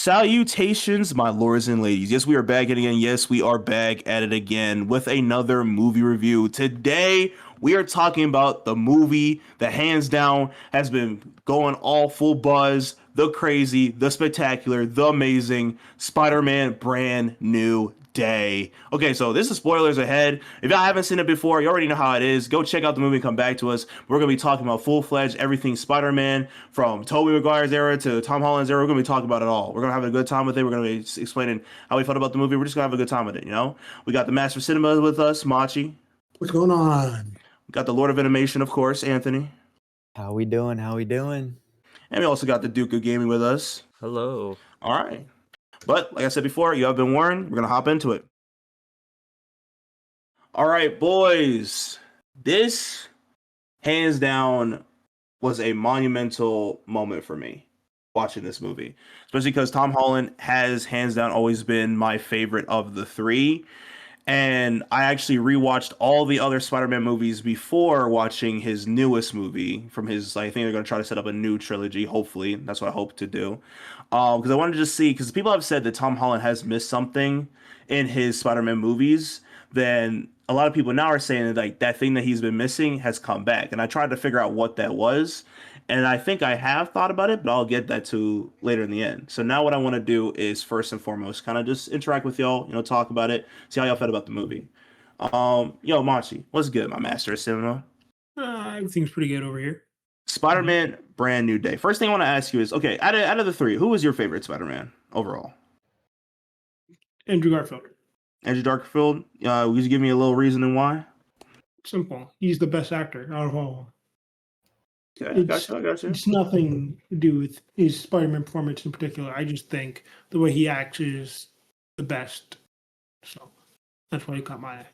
Salutations, my lords and ladies. Yes, we are back at it again. Yes, we are back at it again with another movie review. Today, we are talking about the movie that hands down has been going all full buzz, the crazy, the spectacular, the amazing Spider-Man Brand New Day. Okay, so this is spoilers ahead. If y'all haven't seen it before, you already know how it is. Go check out the movie and come back to us. We're going to be talking about full-fledged everything Spider-Man from Tobey Maguire's era to Tom Holland's era. We're going to be talking about it all. We're going to have a good time with it. We're going to be explaining how we felt about the movie. We're just going to have a good time with it, you know? We got the Master of Cinema with us, Machi. What's going on? We got the Lord of Animation, of course, Anthony. How we doing? How we doing? And we also got the Duke of Gaming with us. Hello. All right. But like I said before, you have been warned. We're going to hop into it. All right, boys. This, hands down, was a monumental moment for me watching this movie, especially because Tom Holland has, hands down, always been my favorite of the three. And I actually rewatched all the other Spider-Man movies before watching his newest movie from his, I think they're going to try to set up a new trilogy, hopefully. That's what I hope to do. Because I wanted to just see, because people have said that Tom Holland has missed something in his Spider-Man movies. Then a lot of people now are saying that, like, that thing that he's been missing has come back. And I tried to figure out what that was. And I think I have thought about it, but I'll get that to later in the end. So now what I want to do is first and foremost kind of just interact with y'all, you know, talk about it, see how y'all felt about the movie. Yo, Machi, what's good, my master of cinema? Everything's pretty good over here. Spider-Man Brand New Day. First thing I want to ask you is, okay, out of the three, who was your favorite Spider-Man overall? Andrew Garfield. Andrew Garfield. Will you give me a little reasoning why? Simple. He's the best actor out of all of them. Okay, I got you. It's nothing to do with his Spider-Man performance in particular. I just think the way he acts is the best. So that's why he caught my eye.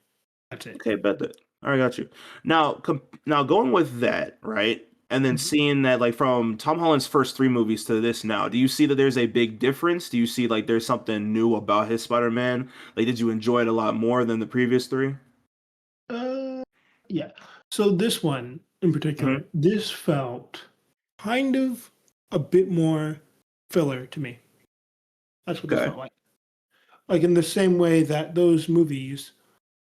That's it. Okay, bet that. All right, got you. Now, now going with that, right? And then seeing that, like, from Tom Holland's first three movies to this now, do you see that there's a big difference? Do you see, like, there's something new about his Spider-Man? Like, did you enjoy it a lot more than the previous three? Yeah. So this one in particular, this felt kind of a bit more filler to me. That's what this felt like. Like in the same way that those movies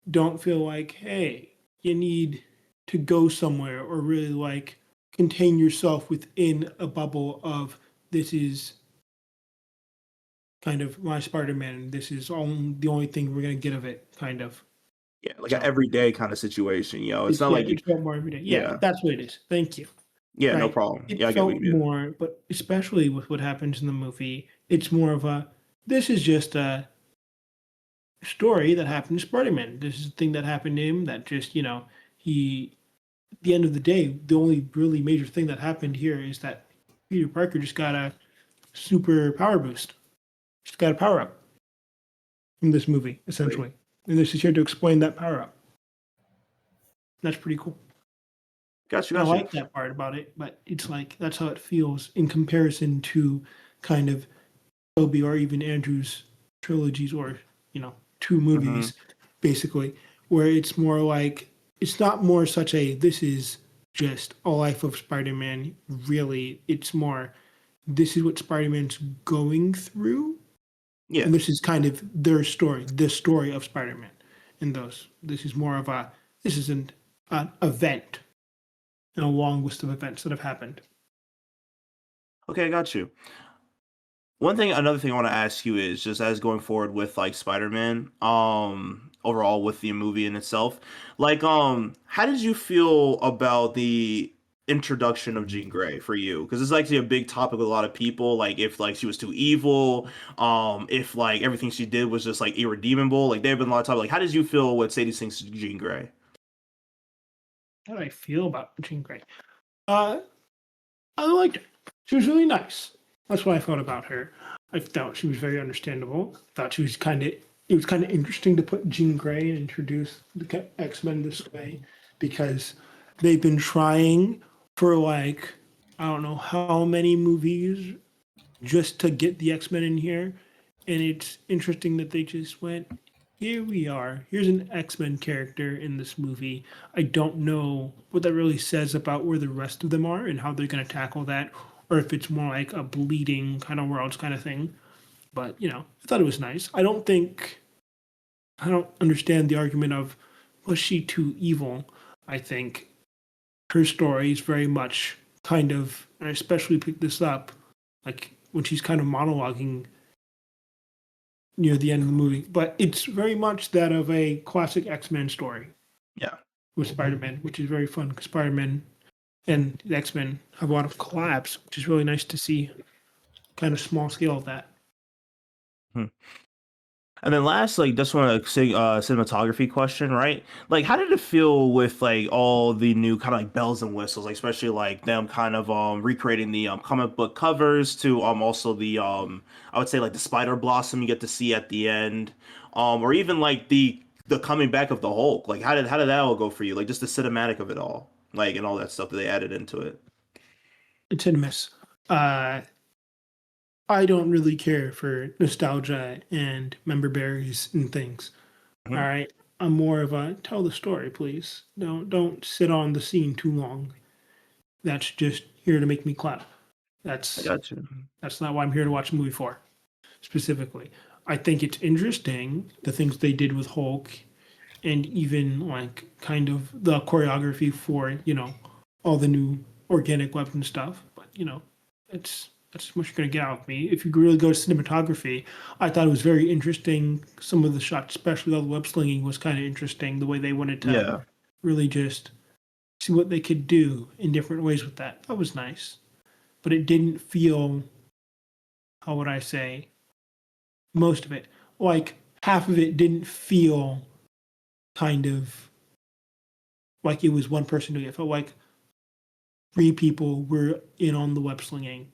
don't feel like, hey, you need to go somewhere or really like contain yourself within a bubble of this is kind of my Spider-Man and this is the only thing we're gonna get of it, kind of. Yeah, like an everyday kind of situation, you know. It's not like it felt more everyday. Yeah, that's what it is. Thank you. Yeah, no problem. It Yeah, I get what felt you mean. more, but especially with what happens in the movie, it's more of a this is just a story that happened to Spider-Man. This is a thing that happened to him that just, you know, he at the end of the day, the only really major thing that happened here is that Peter Parker just got a super power boost. Just got a power up in this movie, essentially. Right. And this is here to explain that power up. That's pretty cool. Gotcha. I like that part about it, but it's like that's how it feels in comparison to kind of Tobey or even Andrew's trilogies or, you know, two movies, basically, where it's more like it's not more such a this is just a life of Spider-Man. Really, it's more this is what Spider-Man's going through. Yeah. And this is kind of their story, the story of Spider-Man. And this is more of this isn't an event in a long list of events that have happened. Okay, I got you. Another thing I want to ask you is just as going forward with like Spider-Man, overall with the movie in itself, like, how did you feel about the introduction of Jean Grey for you? Because it's actually a big topic with a lot of people. Like, if like she was too evil, if like everything she did was just like irredeemable. Like, there have been a lot of talk. Like, how did you feel with Sadie Sink's Jean Grey? How do I feel about Jean Grey? I liked her. She was really nice. That's what I thought about her. I thought she was very understandable. I thought she was it was kind of interesting to put Jean Grey and introduce the X-Men this way because they've been trying for like, I don't know how many movies just to get the X-Men in here. And it's interesting that they just went, here we are. Here's an X-Men character in this movie. I don't know what that really says about where the rest of them are and how they're going to tackle that, or if it's more like a bleeding kind of worlds kind of thing. But I thought it was nice. I don't understand the argument of was she too evil. I think her story is very much kind of, and I especially picked this up, like when she's kind of monologuing near the end of the movie. But it's very much that of a classic X-Men story. Yeah. With Spider-Man, which is very fun because Spider-Man and the X-Men have a lot of collabs, which is really nice to see. Kind of small scale of that. And then last, like, just want to say, cinematography question, right? Like, how did it feel with like all the new kind of like bells and whistles, like especially like them kind of recreating the comic book covers to also the I would say like the spider blossom you get to see at the end, or even like the coming back of the Hulk. Like, how did that all go for you? Like, just the cinematic of it all, like, and all that stuff that they added into it. It's hit and miss. I don't really care for nostalgia and member berries and things. Mhm. All right. I'm more of a tell the story, please. Don't sit on the scene too long. That's just here to make me clap. I That's got you. that's not what I'm here to watch a movie for, specifically. I think it's interesting the things they did with Hulk and even like kind of the choreography for, all the new organic weapon stuff. But that's as much you're gonna get out of me. If you really go to cinematography, I thought it was very interesting. Some of the shots, especially all the web slinging, was kind of interesting. The way they wanted to Yeah. really just see what they could do in different ways with that. That was nice. But it didn't feel, how would I say, most of it. Like half of it didn't feel kind of like it was one person doing it. It felt like three people were in on the web slinging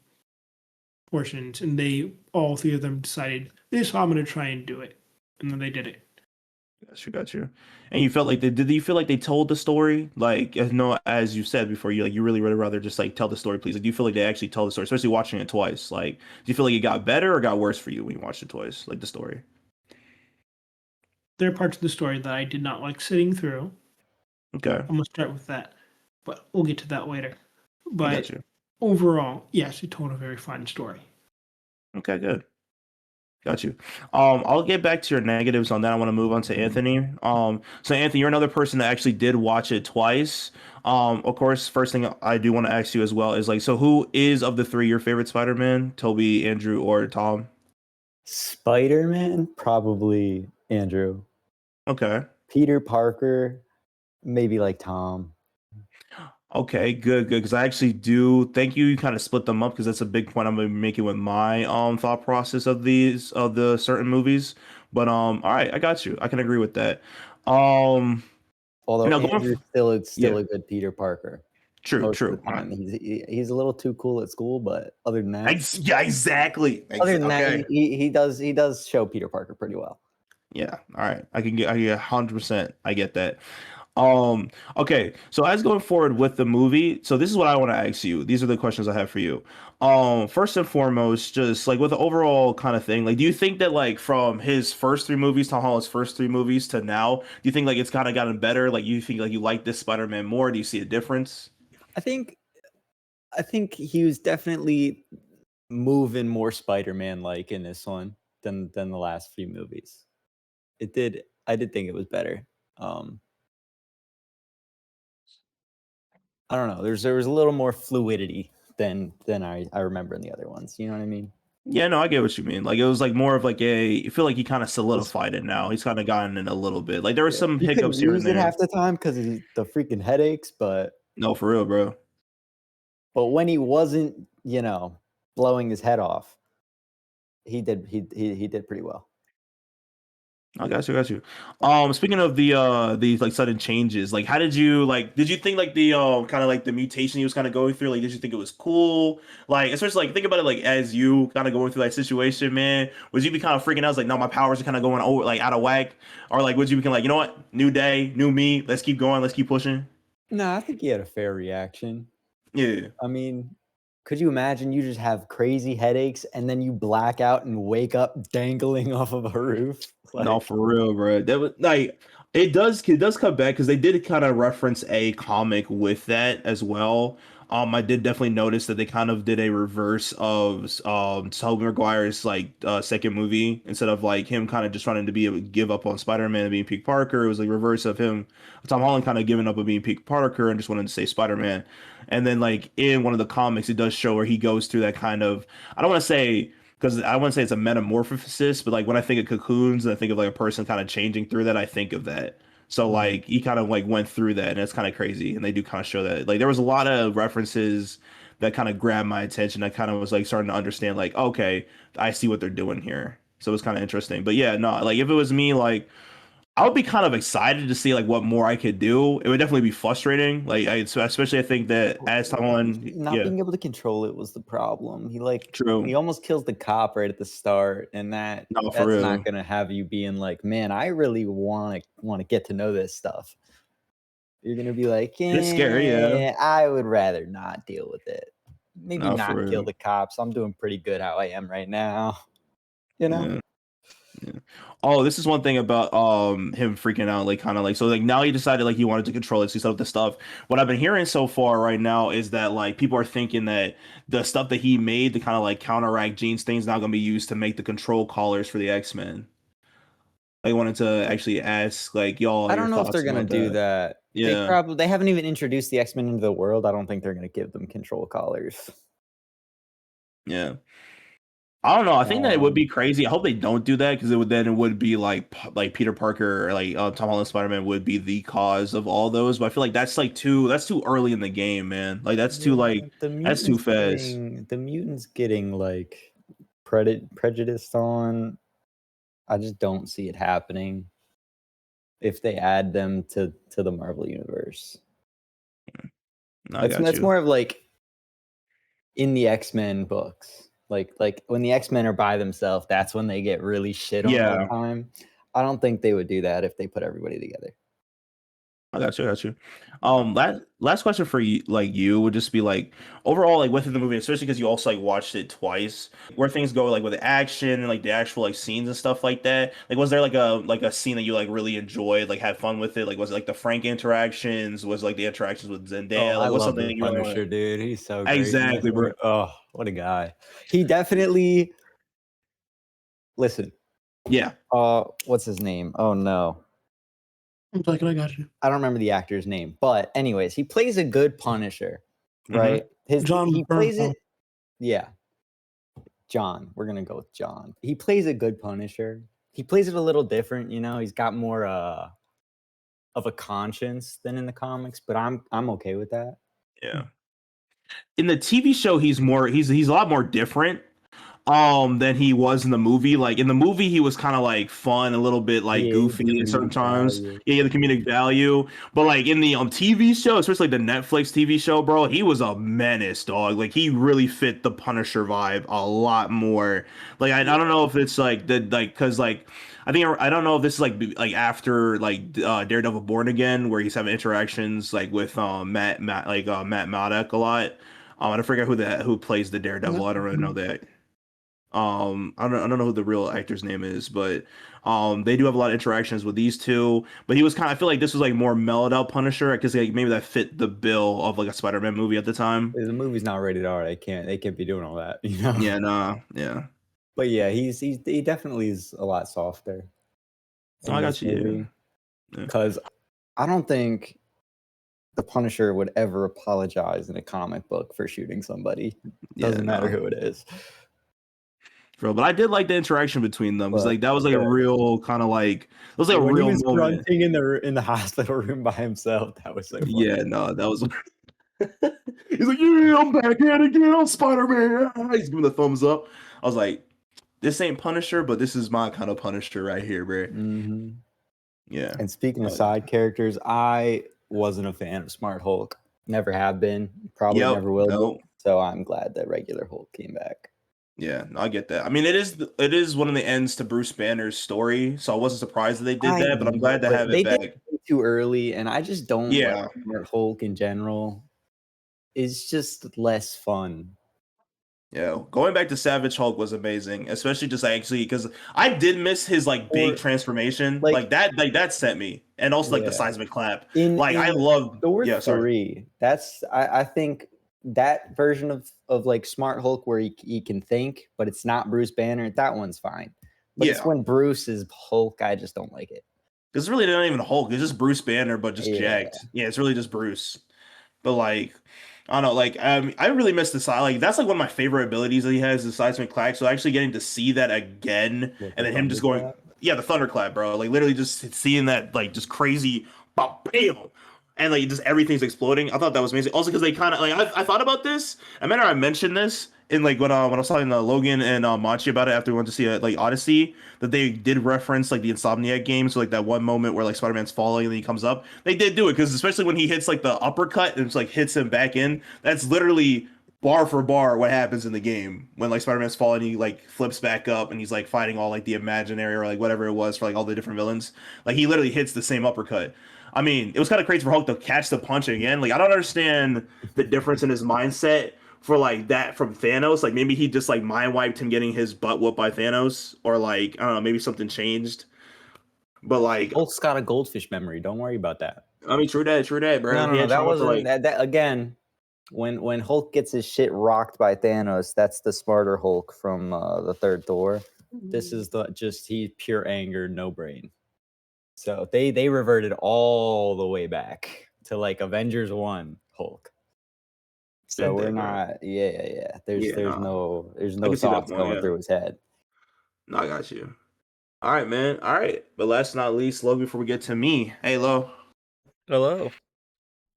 portions, and they all three of them decided this is how I'm going to try and do it, and then they did it. Got you. And you felt like did you feel like they told the story? Like, as you said before, you really would rather just like tell the story, please. Like, do you feel like they actually tell the story, especially watching it twice? Like, do you feel like it got better or got worse for you when you watched it twice, like the story? There are parts of the story that I did not like sitting through. Okay, I'm going to start with that, but we'll get to that later. I got But you. overall, yes, it told a very fun story. Okay, good. Got you. I'll get back to your negatives on that. I want to move on to Anthony. So Anthony, you're another person that actually did watch it twice. Of course, first thing I do want to ask you as well is like, so who is of the three your favorite Spider-Man? Toby, Andrew, or Tom? Spider-Man, probably Andrew. Okay. Peter Parker, maybe like Tom. Okay, good. Because I actually do thank you. You kind of split them up because that's a big point I'm gonna be making with my thought process of the certain movies. But all right, I got you. I can agree with that. Um, Although now Andrew it's still yeah, a good Peter Parker most of true. the time. He's a little too cool at school, but other than that, Yeah, exactly. Okay. he does show Peter Parker pretty well. Yeah. All right. I get 100%. I get that. Okay. So as going forward with the movie, so this is what I want to ask you. These are the questions I have for you. First and foremost, just like with the overall kind of thing, like do you think that like from his first three movies, Tom Holland's first three movies to now, do you think like it's kind of gotten better? Like you think like you like this Spider-Man more? Do you see a difference? I think he was definitely moving more Spider-Man like in this one than the last few movies. I did think it was better. I don't know. There was a little more fluidity than I remember in the other ones. You know what I mean? Yeah, no, I get what you mean. Like it was like more of like I feel like he kind of It's- solidified it now. He's kind of gotten it a little bit. Like there were yeah. some He couldn't hiccups here and use it there. half the time because of the freaking headaches, No, for real, bro. but when he wasn't, blowing his head off, he did pretty well. I got you. Speaking of the like sudden changes, like how did you think like the kind of like the mutation he was kind of going through, like did you think it was cool? Like especially like think about it like as you kind of going through that situation, man, would you be kind of freaking out like no, my powers are kind of going over like out of whack, or like would you be like, you know what, new day, new me, let's keep going, let's keep pushing? No, I think he had a fair reaction. Yeah. I mean, could you imagine you just have crazy headaches and then you black out and wake up dangling off of a roof? No, Like, for real, bro. That was like it does come back because they did kind of reference a comic with that as well. I did definitely notice that they kind of did a reverse of Tobey Maguire's like second movie. Instead of like him kind of just trying to give up on Spider-Man and being Peter Parker, it was like reverse of him, Tom Holland kind of giving up on being Peter Parker and just wanted to say Spider-Man. And then like in one of the comics, it does show where he goes through that kind of, I don't want to say, because I wouldn't say it's a metamorphosis, but like when I think of cocoons and I think of like a person kind of changing through that, I think of that. So like he kind of like went through that, and it's kind of crazy. And they do kind of show that. Like there was a lot of references that kind of grabbed my attention. I kind of was like starting to understand like, okay, I see what they're doing here. So it was kind of interesting. But yeah, no, like if it was me, like I would be kind of excited to see like what more I could do. It would definitely be frustrating. Like especially I think that as someone, Not yeah, being able to control it was the problem. He true. almost kills the cop right at the start, and No, for that's not real. gonna have you being like, man, I really want to get to know this stuff. You're gonna be like, It's scary, yeah. I would rather not deal with it. Maybe No, for not kill real. the cops. I'm doing pretty good how I am right now. You know? Yeah. Yeah. Oh, this is one thing about him freaking out, like kind of like so like now he decided like he wanted to control it, see some of the stuff. What I've been hearing so far right now is that like people are thinking that the stuff that he made to kind of like counteract Jean's thing is not gonna be used to make the control collars for the X-Men. I wanted to actually ask like y'all I your don't know if they're thoughts gonna about do that. that. Yeah. They haven't even introduced the X-Men into the world. I don't think they're gonna give them control collars. Yeah. I don't know. I think that it would be Um, crazy. I hope they don't do that because it would be like Peter Parker or like Tom Holland Spider Man would be the cause of all those. But I feel like that's too early in the game, man. Like yeah, that's too fast. the mutants getting like prejudiced on. I just don't see it happening if they add them to the Marvel universe. No, I got That's you. more of like in the X-Men books. Like when the X-Men are by themselves, that's when they get really shit on all the Yeah, time. I don't think they would do that if they put everybody together. I got you. I got you. Uh, Last question for you, like you would just be like overall, like within the movie, especially because you also like watched it twice, where things go like with the action and like the actual like scenes and stuff like that. Like, was there like a scene that you like really enjoyed, like had fun with it? Like, was it like the Frank interactions? Was it, like the interactions with oh, Zendaya? I Like, what's love something the that you really Punisher, want? dude. He's so great in this Exactly, bro. one. Oh, what a guy. He definitely listen. Yeah. What's his name? Oh no. I'm like, I got you. I don't remember the actor's name, but anyways, he plays a good Punisher, Mm-hmm. right? He John plays Bernthal. it. Yeah, John. We're gonna go with John. He plays a good Punisher. He plays it a little different, you know. He's got more of a conscience than in the comics, but I'm okay with that. Yeah. In the TV show, he's a lot more different than he was in the movie. Like in the movie he was kind of like fun, a little bit like Yeah, the goofy at certain comedic times. value. Yeah, the comedic value. But like in the TV show, especially the Netflix TV show, bro, he was a menace, dog. Like he really fit the Punisher vibe a lot more. Like I don't know if it's like the like because like I don't know if this is like after like Daredevil Born Again where he's having interactions like with Matt Murdock a lot. I forget who plays the Daredevil. I don't really know that. I don't know who the real actor's name is, but they do have a lot of interactions with these two. But he was kind of, I feel like this was like more mellowed out Punisher because like maybe that fit the bill of like a Spider-Man movie at the time. The movie's not rated R. They can't be doing all that, you know. Yeah, nah, yeah. But yeah, he definitely is a lot softer Oh, in I this got you. Yeah, movie yeah, because I don't think the Punisher would ever apologize in a comic book for shooting somebody. yeah, Doesn't matter no. who it is. Bro, but I did like the interaction between them because But like that was like a yeah, real kind of like it was like a when he real was moment. grunting in the hospital room by himself, that was so funny. Yeah, no, that was. He's like, yeah, I'm back at it again. I'm Spider-Man. He's giving the thumbs up. I was like, this ain't Punisher, but this is my kind of Punisher right here, bro. Hmm. Yeah. And speaking of Uh, side characters, I wasn't a fan of Smart Hulk. Never have been. Probably yep. never will be. No. So I'm glad that regular Hulk came back. Yeah, no, I get that. I mean, it is one of the ends to Bruce Banner's story, so I wasn't surprised that they did I that, but I'm know, glad to but have it they did back. it too early, and I just don't like Yeah. Smart Hulk in general. It's just less fun. Yeah, going back to Savage Hulk was amazing, especially just actually because I did miss his like big Or transformation, like like that sent me, and also like the yeah. seismic clap. In Like I in love, Thor yeah, sorry, 3, that's I think that version of like Smart Hulk where he can think, but it's not Bruce Banner. That one's fine. But it's when Bruce is Hulk, I just don't like it. It's really not even Hulk. It's just Bruce Banner, but just Yeah. jacked. Yeah, it's really just Bruce. But like, I don't know. Like, I really miss the side. Like, that's like one of my favorite abilities that he has, the seismic clack. So actually getting to see that again, and then him just going, yeah, the thunderclap, bro. Like, literally just seeing that, like, just crazy, bam, and like just everything's exploding. I thought that was amazing. Also, because they kind of like, I thought about this. I remember I mentioned this in like when I was talking to Logan and Machi about it after we went to see like Odyssey, that they did reference like the Insomniac game. So like that one moment where like Spider-Man's falling and then he comes up, they did do it because especially when he hits like the uppercut and it's like hits him back in. That's literally bar for bar what happens in the game when like Spider-Man's falling, he like flips back up and he's like fighting all like the imaginary or like whatever it was for like all the different villains. Like he literally hits the same uppercut. I mean, it was kind of crazy for Hulk to catch the punch again. Like I don't understand the difference in his mindset for like that from Thanos. Like maybe he just like mind wiped him getting his butt whooped by Thanos, or like I don't know, maybe something changed. But like Hulk's got a goldfish memory. Don't worry about that. I mean, true that, bro. No, that wasn't that again. When Hulk gets his shit rocked by Thanos, that's the smarter Hulk from the third Thor. This is he's pure anger, no brain. So they reverted all the way back to like Avengers 1 Hulk. So we're not, yeah. There's no thoughts going through his head. No, I got you. All right, man. All right, but last but not least, Logan. Before we get to me, hey, Lo. Hello.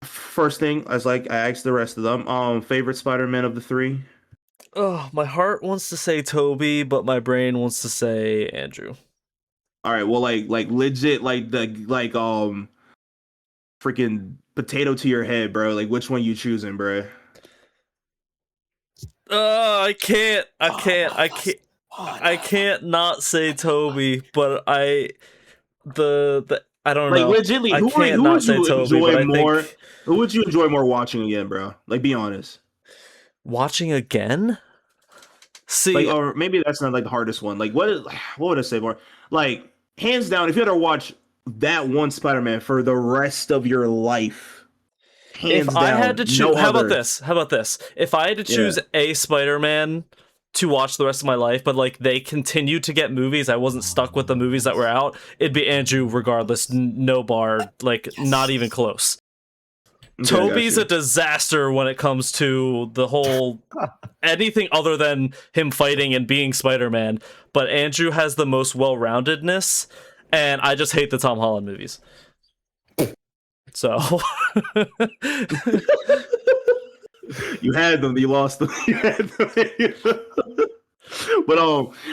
First thing, I asked the rest of them. Favorite Spider-Man of the three? Oh, my heart wants to say Toby, but my brain wants to say Andrew. All right, well, like legit, freaking potato to your head, bro. Like, which one you choosing, bro? I can't not say Toby, but I don't know. Like, legitly, who would you enjoy more? Who would you enjoy more watching again, bro? Like, be honest. Watching again? See, like, or maybe that's not like the hardest one. Like, what would I say more? Like, hands down, if you had to watch that one Spider-Man for the rest of your life, hands down, I had to choose, no how other. about this? If I had to choose a Spider-Man to watch the rest of my life, but like they continued to get movies, I wasn't stuck with the movies that were out, it'd be Andrew regardless, no bar, like not even close. Okay, Toby's a disaster when it comes to the whole anything other than him fighting and being Spider-Man, but Andrew has the most well-roundedness, and I just hate the Tom Holland movies. So you had them, you lost them. You had them. But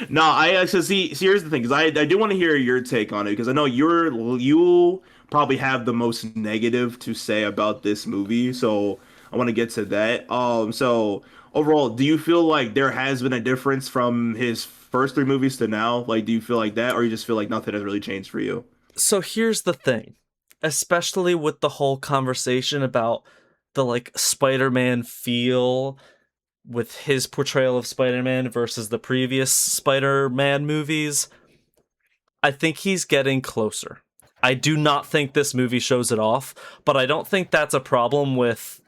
no, I actually see. Here's the thing, because I do want to hear your take on it, because I know you probably have the most negative to say about this movie, so I want to get to that. So overall, do you feel like there has been a difference from his first three movies to now? Like, do you feel like that, or you just feel like nothing has really changed for you? So here's the thing, especially with the whole conversation about the like Spider-Man feel with his portrayal of Spider-Man versus the previous Spider-Man movies, I think he's getting closer. I do not think this movie shows it off, but I don't think that's a problem with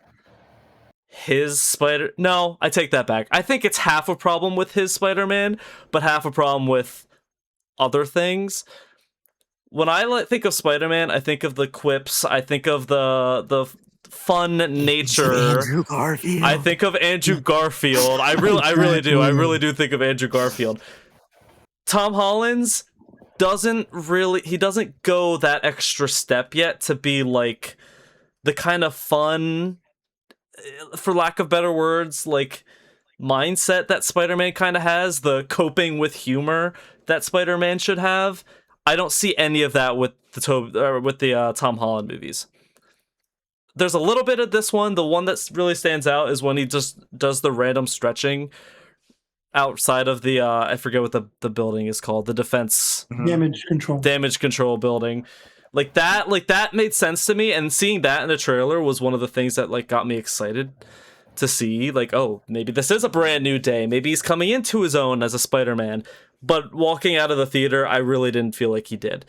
his Spider... No, I take that back. I think it's half a problem with his Spider-Man, but half a problem with other things. When I think of Spider-Man, I think of the quips, I think of the fun nature. Andrew Garfield. I think of Andrew Garfield. I really do. I really do think of Andrew Garfield. Tom Holland's doesn't go that extra step yet to be like the kind of fun, for lack of better words, like mindset that Spider-Man kind of has, the coping with humor that Spider-Man should have. I don't see any of that with the Tom Holland movies. There's a little bit of this one. The one that really stands out is when he just does the random stretching outside of the I forget what the building is called, the defense damage control building. Like that made sense to me, and seeing that in the trailer was one of the things that like got me excited to see, like, oh, maybe this is a brand new day. Maybe he's coming into his own as a Spider-Man. But walking out of the theater, I really didn't feel like he did.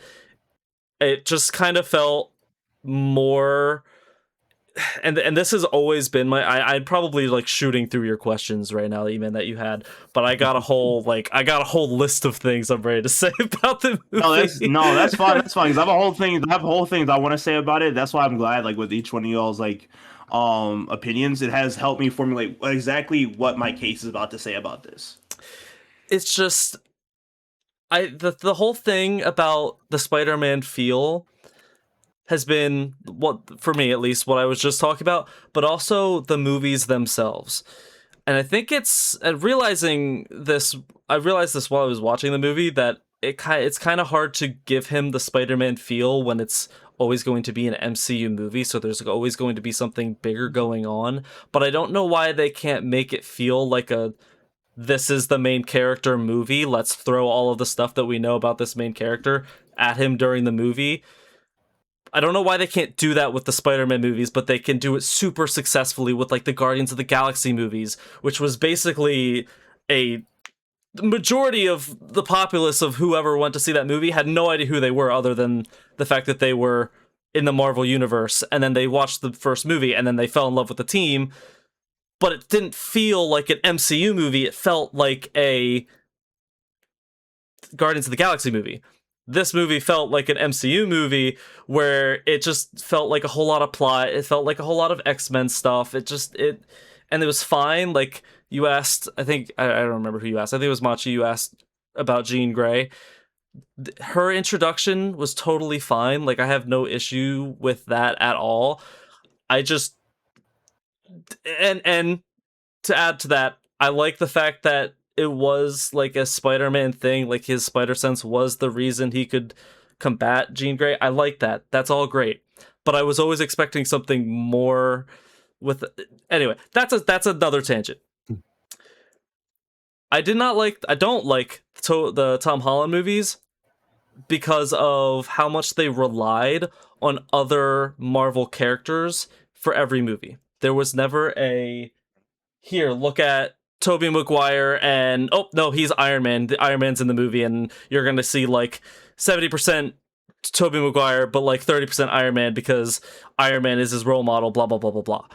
It just kind of felt more... and this has always been my I'd probably like shooting through your questions right now, Eman, that you had, but I got a whole list of things I'm ready to say about the movie. That's fine. That's fine. Because I have a whole thing. I have whole things I want to say about it. That's why I'm glad. Like with each one of y'all's like opinions, it has helped me formulate exactly what my case is about to say about this. It's just the whole thing about the Spider-Man feel has been, what for me at least, what I was just talking about, but also the movies themselves. And I think it's I realized this while I was watching the movie, that it's kind of hard to give him the Spider-Man feel when it's always going to be an MCU movie, so there's always going to be something bigger going on. But I don't know why they can't make it feel like this is the main character movie. Let's throw all of the stuff that we know about this main character at him during the movie. I don't know why they can't do that with the Spider-Man movies, but they can do it super successfully with like the Guardians of the Galaxy movies, which was basically the majority of the populace of whoever went to see that movie had no idea who they were, other than the fact that they were in the Marvel universe, and then they watched the first movie and then they fell in love with the team. But it didn't feel like an MCU movie. It felt like a Guardians of the Galaxy movie. This movie felt like an MCU movie where it just felt like a whole lot of plot. It felt like a whole lot of X-Men stuff. And it was fine. Like, you asked, I don't remember who you asked. I think it was Machi. You asked about Jean Grey. Her introduction was totally fine. Like, I have no issue with that at all. I just, and to add to that, I like the fact that it was like a Spider-Man thing, like his spider sense was the reason he could combat Jean Grey. I like that. That's all great. But I was always expecting something more with anyway, that's another tangent. I don't like the Tom Holland movies because of how much they relied on other Marvel characters for every movie. There was never here, look at Tobey Maguire and oh no, he's Iron Man. The Iron Man's in the movie, and you're gonna see like 70% Tobey Maguire, but like 30% Iron Man because Iron Man is his role model. Blah blah blah blah blah.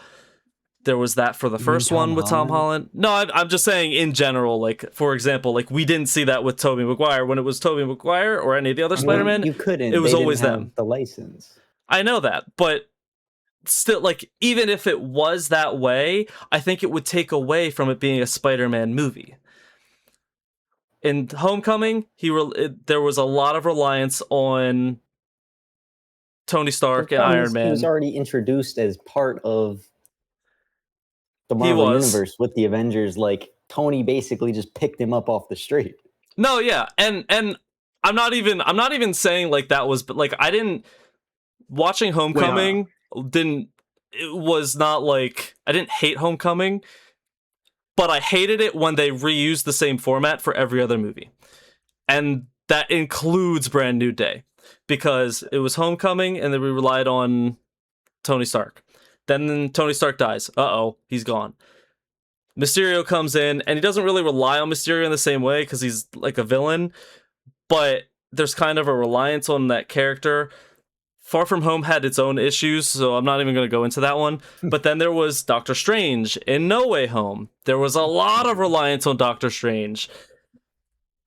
There was that for the first one with Tom Holland. No, I'm just saying in general. Like for example, like we didn't see that with Tobey Maguire when it was Tobey Maguire or any of the other Spider-Man. You couldn't. It was They always didn't have them. the license. I know that, but still, like, even if it was that way, I think it would take away from it being a Spider-Man movie. In Homecoming, there was a lot of reliance on Tony Stark and Iron Man. He was already introduced as part of the Marvel universe with the Avengers. Like, Tony basically just picked him up off the street. No, yeah, and I'm not even saying like that was, but like I didn't watching Homecoming. It was not like I didn't hate Homecoming, but I hated it when they reused the same format for every other movie. And that includes Brand New Day, because it was Homecoming and then we relied on Tony Stark. Then Tony Stark dies. Uh-oh, he's gone. Mysterio comes in, and he doesn't really rely on Mysterio in the same way because he's like a villain, but there's kind of a reliance on that character. Far From Home had its own issues, so I'm not even going to go into that one. But then there was Doctor Strange in No Way Home. There was a lot of reliance on Doctor Strange.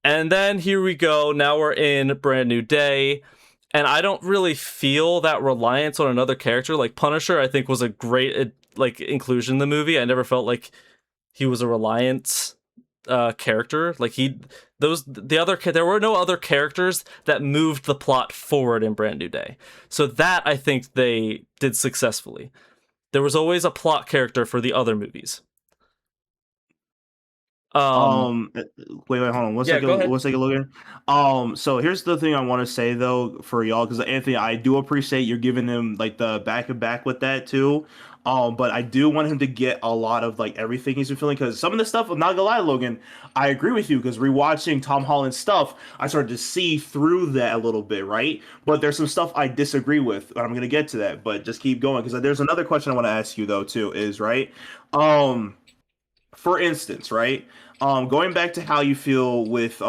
And then here we go. Now we're in Brand New Day. And I don't really feel that reliance on another character. Like Punisher, I think, was a great inclusion in the movie. I never felt like he was a reliant character. Like there were no other characters that moved the plot forward in Brand New Day. So that I think they did successfully. There was always a plot character for the other movies. Wait, hold on. One second, Logan. So here's the thing I want to say though for y'all, because Anthony, I do appreciate you're giving him like the back and back with that too. But I do want him to get a lot of like everything he's been feeling, because some of the stuff, I'm not gonna lie, Logan, I agree with you, because rewatching Tom Holland's stuff, I started to see through that a little bit, right? But there's some stuff I disagree with, and I'm gonna get to that. But just keep going, because there's another question I want to ask you though too. Is right. For instance, right, going back to how you feel with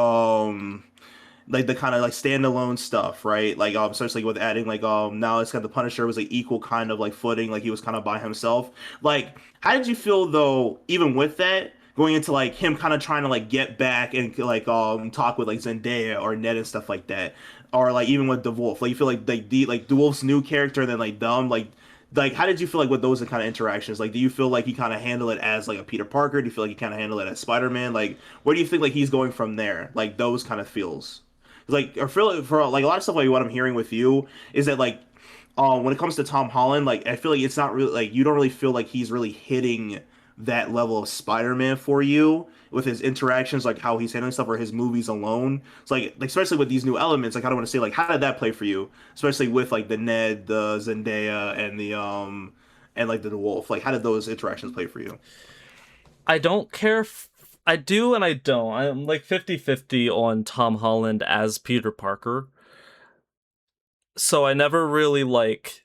like the kind of like standalone stuff, right? Like especially with adding like now it's got the Punisher was like equal kind of like footing, like he was kind of by himself. Like, how did you feel though, even with that, going into like him kind of trying to like get back and like talk with like Zendaya or Ned and stuff like that, or like even with the Wolf, like you feel like the Wolf's new character and then like them like how did you feel like with those kind of interactions? Like, do you feel like he kind of handle it as like a Peter Parker? Do you feel like he kind of handle it as Spider-Man? Like, where do you think like he's going from there? Like those kind of feels. Like, or feel for like a lot of stuff like what I'm hearing with you is that like when it comes to Tom Holland, like I feel like it's not really like you don't really feel like he's really hitting that level of Spider-Man for you with his interactions, like how he's handling stuff or his movies alone. It's like especially with these new elements, like I don't want to say like how did that play for you, especially with like the Ned, the Zendaya, and the and like the Wolf. Like how did those interactions play for you? I don't care if I do and I don't. I'm like 50-50 on Tom Holland as Peter Parker. So I never really like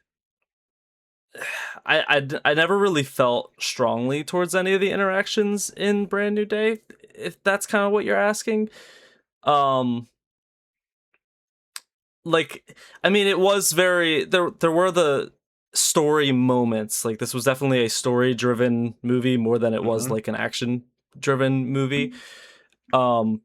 I never really felt strongly towards any of the interactions in Brand New Day, if that's kind of what you're asking. Um like I mean it was very there were the story moments. Like this was definitely a story driven movie more than it was like an action driven movie. Um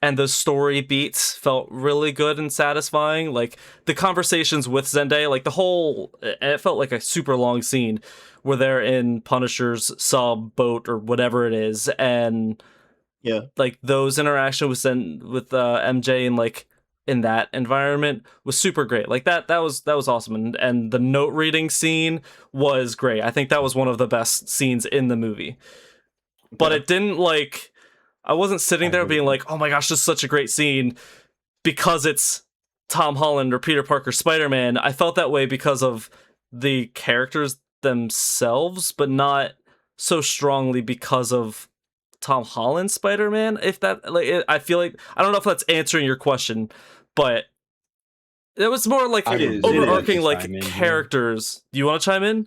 and the story beats felt really good and satisfying. Like the conversations with Zendaya, like the whole, it felt like a super long scene where they're in Punisher's sub boat or whatever it is, and Yeah, like those interactions with MJ and like in that environment was super great. Like that was awesome, and the note reading scene was great. I think that was one of the best scenes in the movie. But it didn't like. I wasn't sitting there being like, oh my gosh, this is such a great scene because it's Tom Holland or Peter Parker Spider-Man. I felt that way because of the characters themselves, but not so strongly because of Tom Holland Spider-Man. If that, like, I feel like, I don't know if that's answering your question, but it was more like overarching like characters. Do you want to chime in?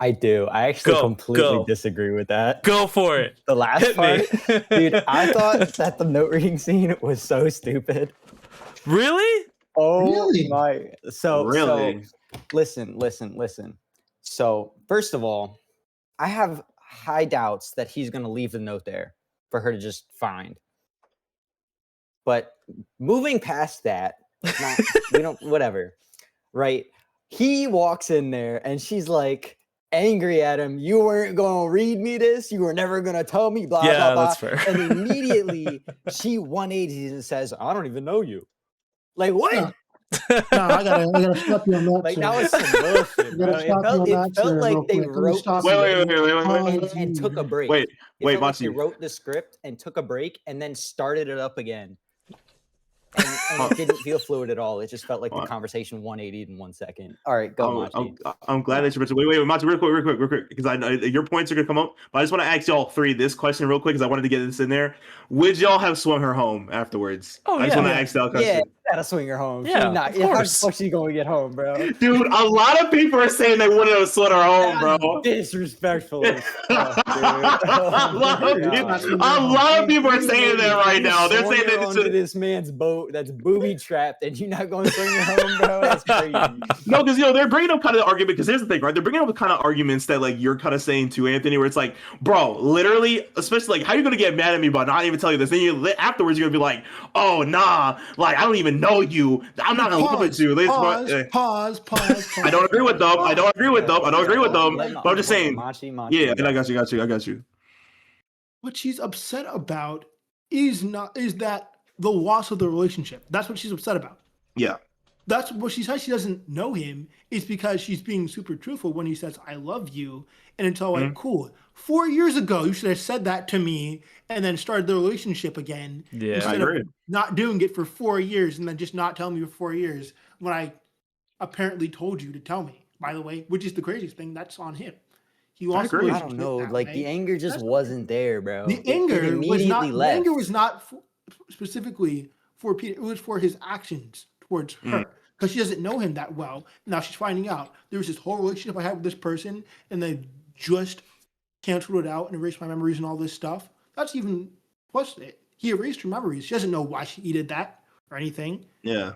I do. I actually completely go. disagree with that. Go for it. The last Hit part, me. dude, I thought that the note reading scene was so stupid. Really? Oh Really? my! So really. Listen. So first of all, I have high doubts that he's gonna leave the note there for her to just find. But moving past that, we don't. Whatever, right? He walks in there and she's like angry at him. You weren't going to read me this. You were never going to tell me blah, blah, blah. That's fair. And immediately she 180s and says, I don't even know you. Like, what? No, I gotta stop you on that. Like, sir. that was some bullshit, bro. It felt like they wrote Wait. and took a break. Wait, Like Machi. they wrote the script and took a break and then started it up again. And it didn't feel fluid at all. It just felt like the conversation 180 in 1 second. All right, go, Machi. I'm glad that you mentioned. Wait, Machi, real quick, because I know your points are gonna come up. But I just want to ask y'all three this question real quick because I wanted to get this in there. Would y'all have swung her home afterwards? Oh, I just want to ask that question. Yeah, you gotta swing her home. Yeah, How the fuck she gonna get home, bro? Dude, a lot of people are saying they wouldn't have swung her home, bro. Disrespectful. As fuck, dude. A lot of people are saying that right now. They're saying that it's onto this man's boat that's booby trapped, and you're not going to swing her home, bro. That's crazy. No, because they're bringing up kind of the argument. Because here's the thing, right? They're bringing up the kind of arguments that like you're kind of saying to Anthony, where it's like, bro, literally, especially like, how are you gonna get mad at me about not even telling you this? Then you afterwards you're gonna be like, oh nah, like I don't even know you. I'm not in love with you. Pause. I don't agree with them. But I'm just saying. Machi, yeah, and I got you. What she's upset about is that the loss of the relationship. That's what she's upset about. Yeah. That's what she says. She doesn't know him. It's because she's being super truthful when he says, I love you. And it's all like, cool. 4 years ago, you should have said that to me and then started the relationship again. Yeah, instead of not doing it for 4 years and then just not telling me for 4 years when I apparently told you to tell me, by the way, which is the craziest thing. That's on him. He lost the I relationship don't know. that Like, way. the anger just wasn't there, bro. The anger was not. left. The anger was not specifically for Peter. It was for his actions towards her because she doesn't know him that well. Now she's finding out there was this whole relationship I had with this person, and they just canceled it out and erased my memories and all this stuff. That's even plus he erased her memories. She doesn't know why he did that. or anything. Yeah.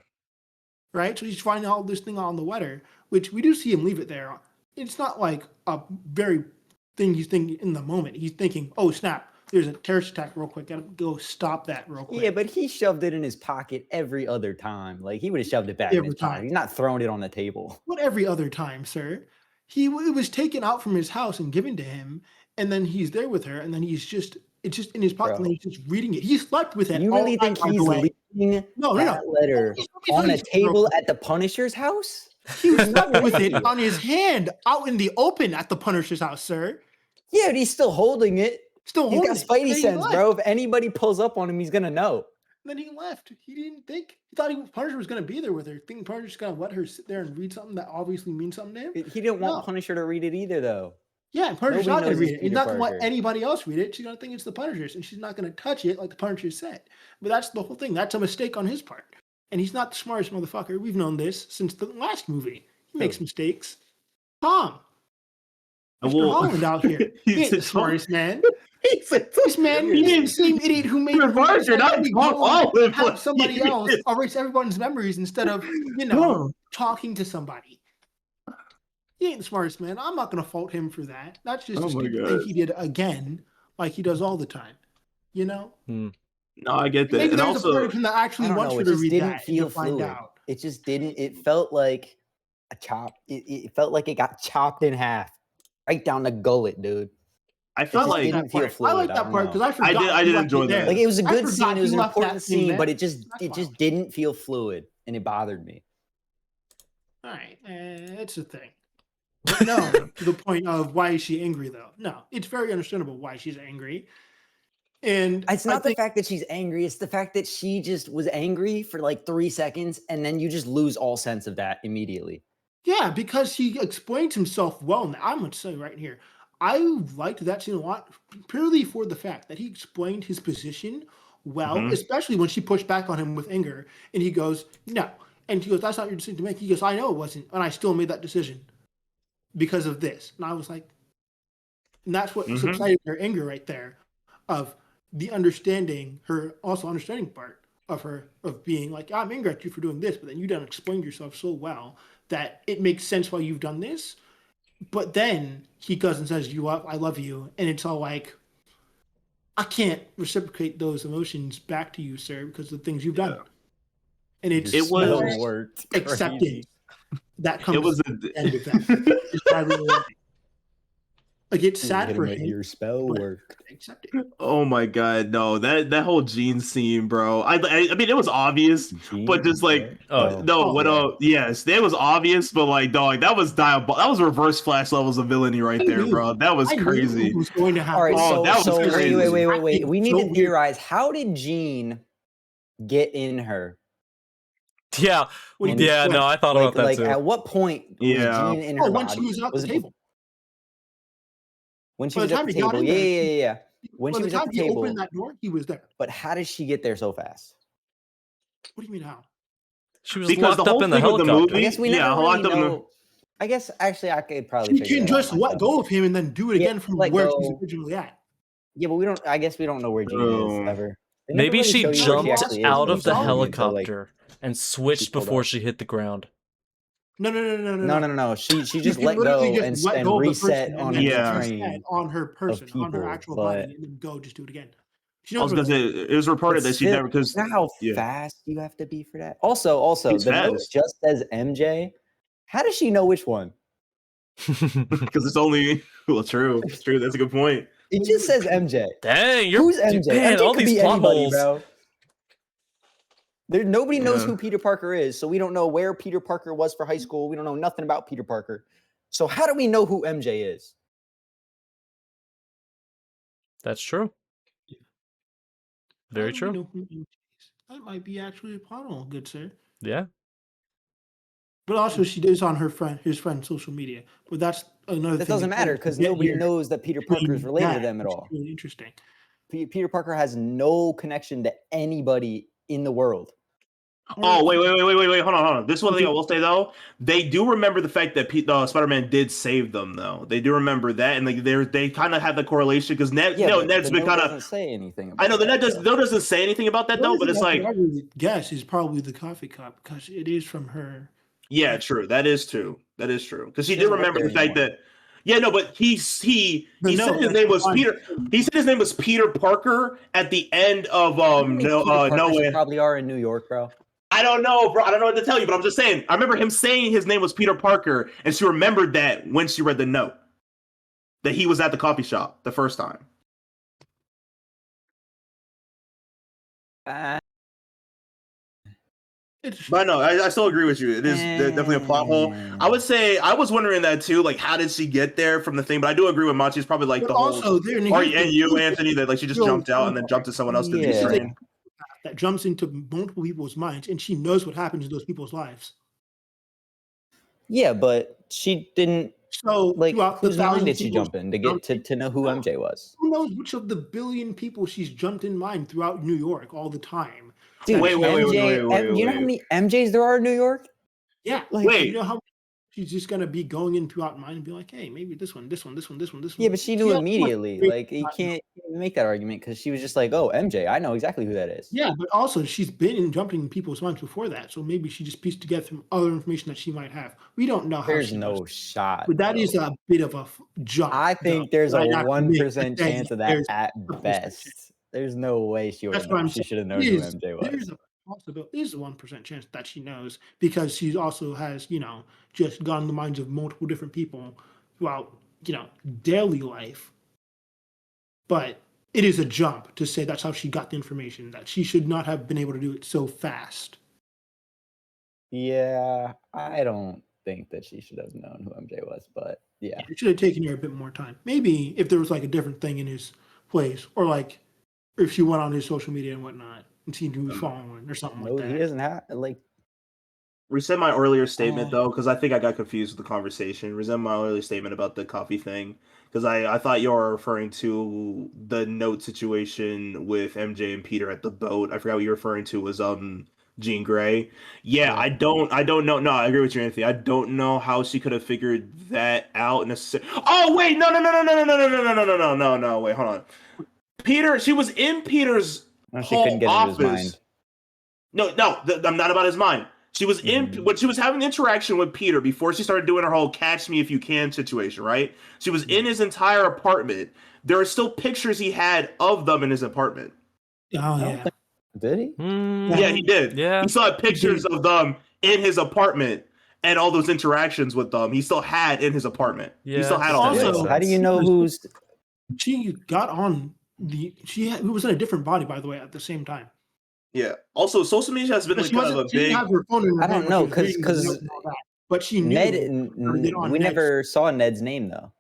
Right? So he's finding all this thing on the letter, which we do see him leave it there. It's not like a very thing he's thinking in the moment. He's thinking, oh, snap, there's a terrorist attack real quick. Gotta go stop that real quick. Yeah, but he shoved it in his pocket every other time. Like, he would have shoved it back in his pocket. He's not throwing it on the table. What every other time, sir? It was taken out from his house and given to him, and then he's there with her, and then it's just in his pocket, and he's just reading it. He slept with it. You really think he's leaving that letter on a table at the Punisher's house? He slept with it on his hand out in the open at the Punisher's house, sir. Yeah, but he's still holding it. He's got Spidey sense, bro. If anybody pulls up on him, he's gonna know. Then he left. He didn't think. He thought Punisher was gonna be there with her. Thinking Punisher's gonna let her sit there and read something that obviously means something to him. He didn't want Punisher to read it either, though. Yeah, and Punisher's not gonna read it. He's not gonna let anybody else read it. She's gonna think it's the Punisher's, and she's not gonna touch it like the Punisher said. But that's the whole thing. That's a mistake on his part. And he's not the smartest motherfucker. We've known this since the last movie. He makes mistakes. Tom. Mr. Holland out here. He ain't the smartest man. This man, he ain't the same idiot who made have somebody else erase everyone's memories instead of, talking to somebody. He ain't the smartest man. I'm not going to fault him for that. That's just a stupid thing he did again, like he does all the time. You know? No, I get that. Maybe and there's also, a part of him that actually wants you to read that and find out. It just didn't. It felt like a chop. It felt like it got chopped in half, right down the gullet, dude. I felt like I like that part because I forgot. I did enjoy that. Like, it was a good scene. It was an important scene, but it just didn't feel fluid, and it bothered me. All right, it's a thing. But no, to the point of why is she angry though? No, it's very understandable why she's angry. And it's not the fact that she's angry, it's the fact that she just was angry for like 3 seconds and then you just lose all sense of that immediately. Yeah, because he explains himself well. And I'm going to say right here, I liked that scene a lot purely for the fact that he explained his position well, especially when she pushed back on him with anger and he goes, no. And she goes, that's not your decision to make. He goes, I know it wasn't. And I still made that decision because of this. And I was like, and that's what subsided her anger right there of the understanding, her also understanding part of her, of being like, I'm angry at you for doing this, but then you done explained yourself so well that it makes sense why you've done this. But then he goes and says, I love you. And it's all like, I can't reciprocate those emotions back to you, sir, because of the things you've done. And it was accepting. That comes at the end of that. It's really like, it's sad for him. Your spell work. Accept it. Oh my god, no! That whole Gene scene, bro. I mean, it was obvious, but just like, yes, it was obvious, but like, dog, that was diabolical. That was reverse Flash levels of villainy right there, bro. That was crazy. Was going to happen. All right, that was crazy. Wait. We need to theorize. How did Gene get in her? Yeah, no, I thought about that too. At what point was Gene in her when body? she was at the table. When she was at the table, yeah. When she was at the table, opened that door, he was there. But how did she get there so fast? What do you mean how? She was locked up in the helicopter. I guess we never really know. I guess actually I could probably. She can just let go of him and then do it again from where she's originally at. Yeah, but we don't. I guess we don't know where Gene is ever. Maybe she jumped out of the helicopter and switched before she hit the ground. No. She just let go and reset on on her person, on her actual body, and then go just do it again. I was gonna say it was reported that she never because how fast you have to be for that. Also, the note just says MJ. How does she know which one? Because it's only true. It's true. That's a good point. It just says MJ. Dang, who's MJ? Man, all these plot holes, bro. Nobody knows who Peter Parker is, so we don't know where Peter Parker was for high school. We don't know nothing about Peter Parker. So how do we know who MJ is? That's true. Very true. That might be actually a plot hole, good sir. Yeah. But also, she is on his friend's social media. But that's another thing. That doesn't matter because nobody knows that Peter Parker is related to them at all. It's really interesting. Peter Parker has no connection to anybody in the world. Oh, wait. Hold on. This one thing I will say though, they do remember the fact that Spider-Man did save them though. They do remember that, and they kind of have the correlation because Ned's the been note kind doesn't of. say anything I about know the that. Ned doesn't say anything about that though, but it's like, I would guess is probably the coffee cup because it is from her. yeah, true. That is true. Because he She did doesn't work remember there the fact anymore. that. Yeah, no, but he said his name was fine. Peter. He said his name was Peter Parker at the end of How many Peter Parkers No Way. probably are in New York, bro. I don't know, bro. I don't know what to tell you, but I'm just saying. I remember him saying his name was Peter Parker, and she remembered that when she read the note that he was at the coffee shop the first time. But no, I still agree with you. It is definitely a plot hole. I would say I was wondering that too. Like, how did she get there from the thing? But I do agree with Machi. It's probably like But the whole. also, there Or and you, Anthony, that like she just jumped out and then jumped to someone else to Yeah. be trained. that jumps into multiple people's minds, and she knows what happens in those people's lives. Yeah, but she didn't. So, Like, throughout the whose mind thousands did of she people jump in to jumped get to know who MJ was? Who knows which of the billion people she's jumped in mind throughout New York all the time? Dude, Wait, MJ, you know how many MJs there are in New York? Yeah, Like, Wait. you know how she's just gonna be going in throughout mind and be like, hey, maybe this one. Yeah, but she knew Yeah, immediately. Like, you can't make that argument because she was just like, "Oh, MJ, I know exactly who that is." Yeah, but also she's been in jumping in people's minds before that, so maybe she just pieced together some other information that she might have. We don't know how. There's she no does. shot. But that bro. is a bit of a jump. I think though, there's that a I'd have to 1% say chance of that there's at a 1% best. chance. There's no way she would That's what I'm she saying. should have known who There's MJ was. a possibility. There's a 1% chance that she knows because she also has, just gone in the minds of multiple different people throughout, daily life. But it is a jump to say that's how she got the information, that she should not have been able to do it so fast. Yeah, I don't think that she should have known who MJ was, but yeah. It should have taken her a bit more time. Maybe if there was like a different thing in his place, or like if she went on his social media and whatnot and seen who was following or something No, like that. he doesn't have like. Resend my earlier statement though, because I think I got confused with the conversation. Resend my earlier statement about the coffee thing, because I thought you were referring to the note situation with MJ and Peter at the boat. I forgot what you were referring to was Jean Grey. Yeah, I don't know. No, I agree with you, Anthony. I don't know how she could have figured that out necessarily. Oh wait, no. Wait, hold on. Peter, she was in Peter's She couldn't get office. into his mind. No, I'm not about his mind. She was when she was having the interaction with Peter before she started doing her whole "catch me if you can" situation, right? She was in his entire apartment. There are still pictures he had of them in his apartment. Oh yeah. Did he? Yeah, he did. Yeah. He saw pictures of them in his apartment and all those interactions with them. He still had in his apartment. Yeah, He still had that all makes that. Also, How do you know who's? she got on it was in a different body, by the way, at the same time. Yeah. Also, social media has been like kind of a She didn't big. have her phone in her I don't hand know, when she was 'cause- reading the note and all that, but she knew Ned, how to get on we Ned's. never saw Ned's name though.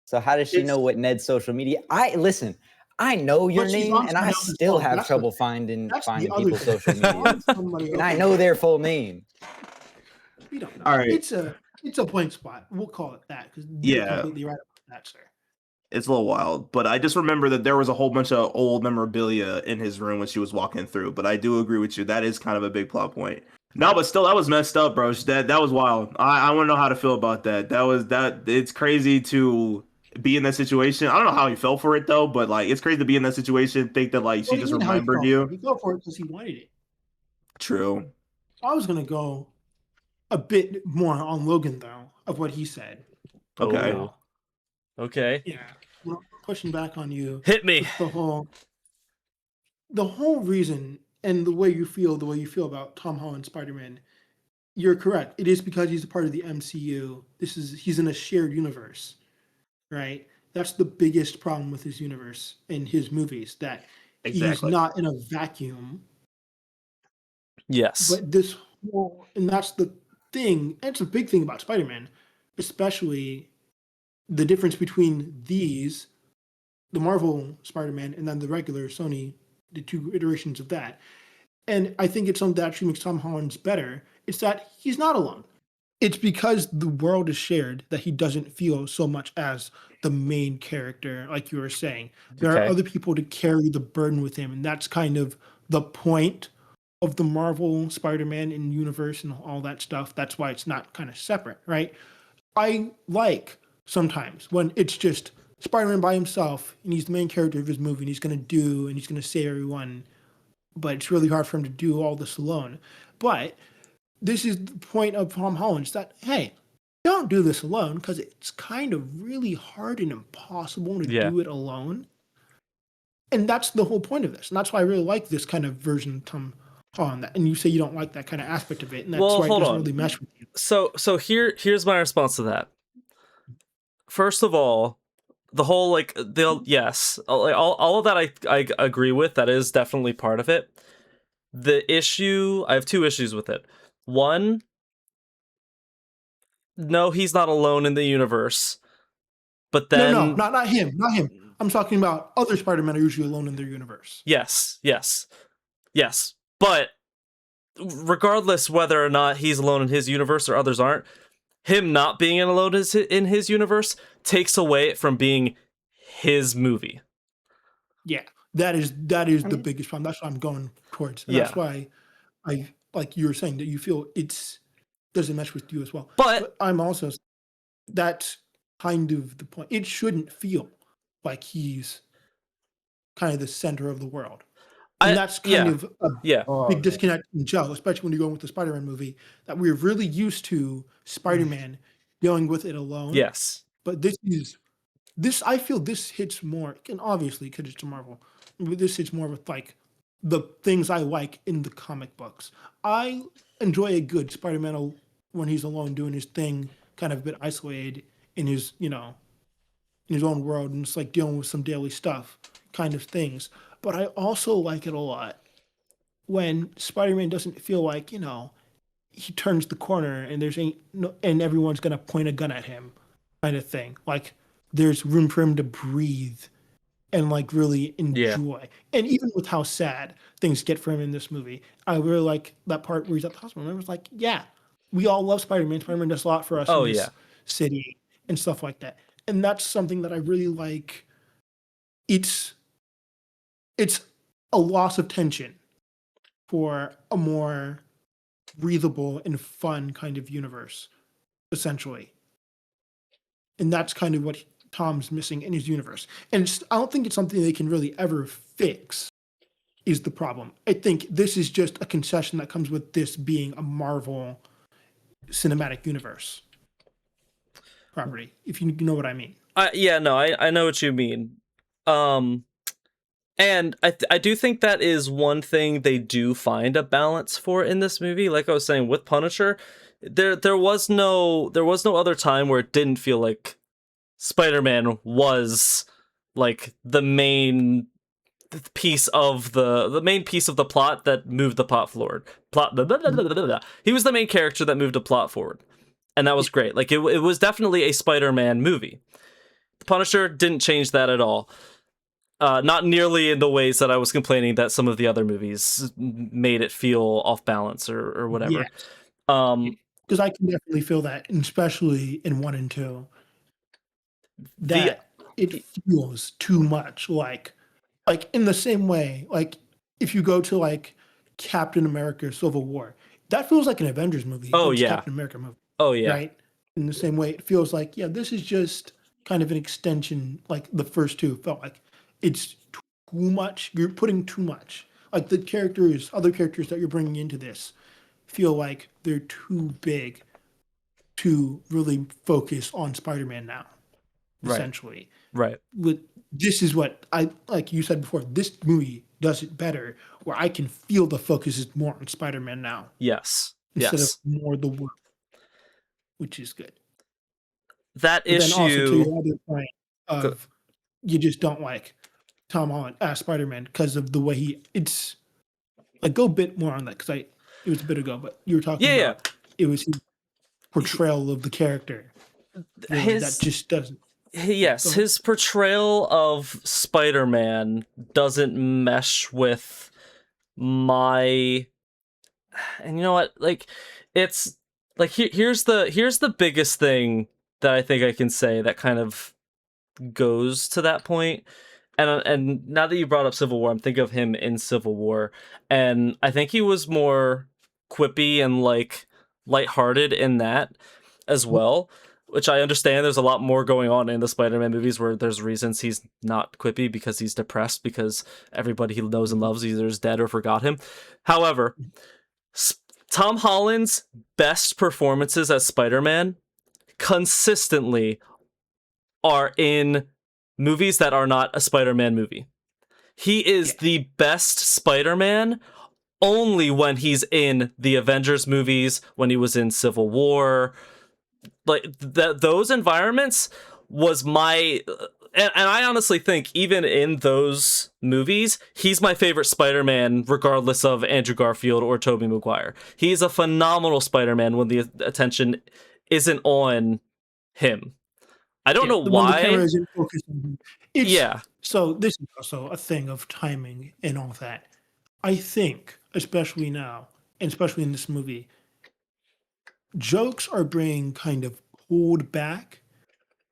So how does she know what Ned's social media? Listen. I know your But she's name, on and I someone else's still phone. have That's trouble the finding other people's thing. social She's on media, somebody and I else's know phone. their full name. We don't know. All right. It's a blank spot. We'll call it that because you're Yeah. completely right about that, sir. It's a little wild, but I just remember that there was a whole bunch of old memorabilia in his room when she was walking through. But I do agree with you. That is kind of a big plot point. No, but still, that was messed up, bro. That was wild. I want to know how to feel about that. It's crazy to be in that situation. I don't know how he felt for it though, but like it's crazy to be in that situation. Think that like she just remembered you. He fell for it because he wanted it. True. I was gonna go a bit more on Logan though of what he said. Okay. Oh. Okay. Yeah, well, pushing back on you. Hit me. The whole reason and the way you feel about Tom Holland Spider-Man, you're correct. It is because he's a part of the MCU. He's in a shared universe, right? That's the biggest problem with his universe and his movies, that he's Exactly. not in a vacuum. Yes. But and that's the thing. It's a big thing about Spider-Man, especially the difference between the Marvel Spider-Man, and then the regular Sony, the two iterations of that. And I think it's something that actually makes Tom Holland's better. It's that he's not alone. It's because the world is shared that he doesn't feel so much as the main character, like you were saying. There are other people to carry the burden with him, and that's kind of the point of the Marvel Spider-Man in universe and all that stuff. That's why it's not kind of separate, right? I like sometimes when it's just Spider-Man by himself and he's the main character of his movie and he's going to do and he's going to save everyone, but it's really hard for him to do all this alone. But this is the point of Tom Holland, is that, hey, don't do this alone, because it's kind of really hard and impossible to do it alone. And that's the whole point of this. And that's why I really like this kind of version of Tom Holland. And you say you don't like that kind of aspect of it, and that's why it doesn't really mesh with you. So here's my response to that. First of all, the whole yes, all of that I agree with. That is definitely part of it. The issue, I have two issues with it. One, no, he's not alone in the universe. But then No, not him. I'm talking about other Spider-Men are usually alone in their universe. Yes. But regardless whether or not he's alone in his universe or others aren't, him not being alone in his universe takes away from being his movie. Yeah, that is the biggest problem. That's what I'm going towards. And that's why I, like you were saying, that you feel it's doesn't mesh with you as well. But I'm also, that's kind of the point. It shouldn't feel like he's kind of the center of the world. And that's kind of a big disconnect in Joe, especially when you're going with the Spider-Man movie, that we're really used to Spider-Man dealing with it alone. Yes. But I feel this hits more, and obviously because it's a Marvel, but this hits more with like the things I like in the comic books. I enjoy a good Spider-Man when he's alone doing his thing, kind of a bit isolated in his, in his own world, and it's like dealing with some daily stuff kind of things. But I also like it a lot when Spider-Man doesn't feel like, he turns the corner and and everyone's gonna point a gun at him, kind of thing. Like there's room for him to breathe and like really enjoy. Yeah. And even with how sad things get for him in this movie, I really like that part where he's at the hospital. And I was like, yeah, we all love Spider-Man. Spider-Man does a lot for us in this city and stuff like that. And that's something that I really like. It's a loss of tension for a more breathable and fun kind of universe, essentially. And that's kind of what Tom's missing in his universe. And I don't think it's something they can really ever fix, is the problem. I think this is just a concession that comes with this being a Marvel cinematic universe property, if you know what I mean. I know what you mean. And I do think that is one thing they do find a balance for in this movie. Like I was saying with Punisher, there was no other time where it didn't feel like Spider-Man was like the main piece of the plot that moved the plot forward. He was the main character that moved the plot forward, and that was great. Like it was definitely a Spider-Man movie. The Punisher didn't change that at all. Not nearly in the ways that I was complaining that some of the other movies made it feel off balance or whatever. Because I can definitely feel that, and especially in 1 and 2, that it feels too much like in the same way, like if you go to like Captain America Civil War, that feels like an Avengers movie. Captain America movie. Right? In the same way, it feels like, this is just kind of an extension, like the first two felt like. It's too much. You're putting too much. Like the other characters that you're bringing into this feel like they're too big to really focus on Spider-Man now, essentially. Right. This is what like you said before, this movie does it better, where I can feel the focus is more on Spider-Man now. Yes. Instead of more the world, which is good. That issue. Then also to your other point of you just don't like Tom Holland as Spider-Man because of the way it's like, go a bit more on that, because it was a bit ago, but you were talking about it was his portrayal of the character that just doesn't. Yes, his portrayal of Spider-Man doesn't mesh with my. And you know what? Like, it's like here's the biggest thing that I think I can say that kind of goes to that point. and now that you brought up Civil War, I'm thinking of him in Civil War, and I think he was more quippy and like lighthearted in that as well, which I understand. There's a lot more going on in the Spider-Man movies where there's reasons he's not quippy because he's depressed because everybody he knows and loves either is dead or forgot him. However, Tom Holland's best performances as Spider-Man consistently are in movies that are not a Spider-Man movie. He is the best Spider-Man only when he's in the Avengers movies, when he was in Civil War. Like those environments was my and I honestly think even in those movies, he's my favorite Spider-Man regardless of Andrew Garfield or Tobey Maguire. He's a phenomenal Spider-Man when the attention isn't on him. I don't know why. The camera isn't focused on him. Yeah. So this is also a thing of timing and all that. I think, especially now, and especially in this movie, jokes are being kind of pulled back,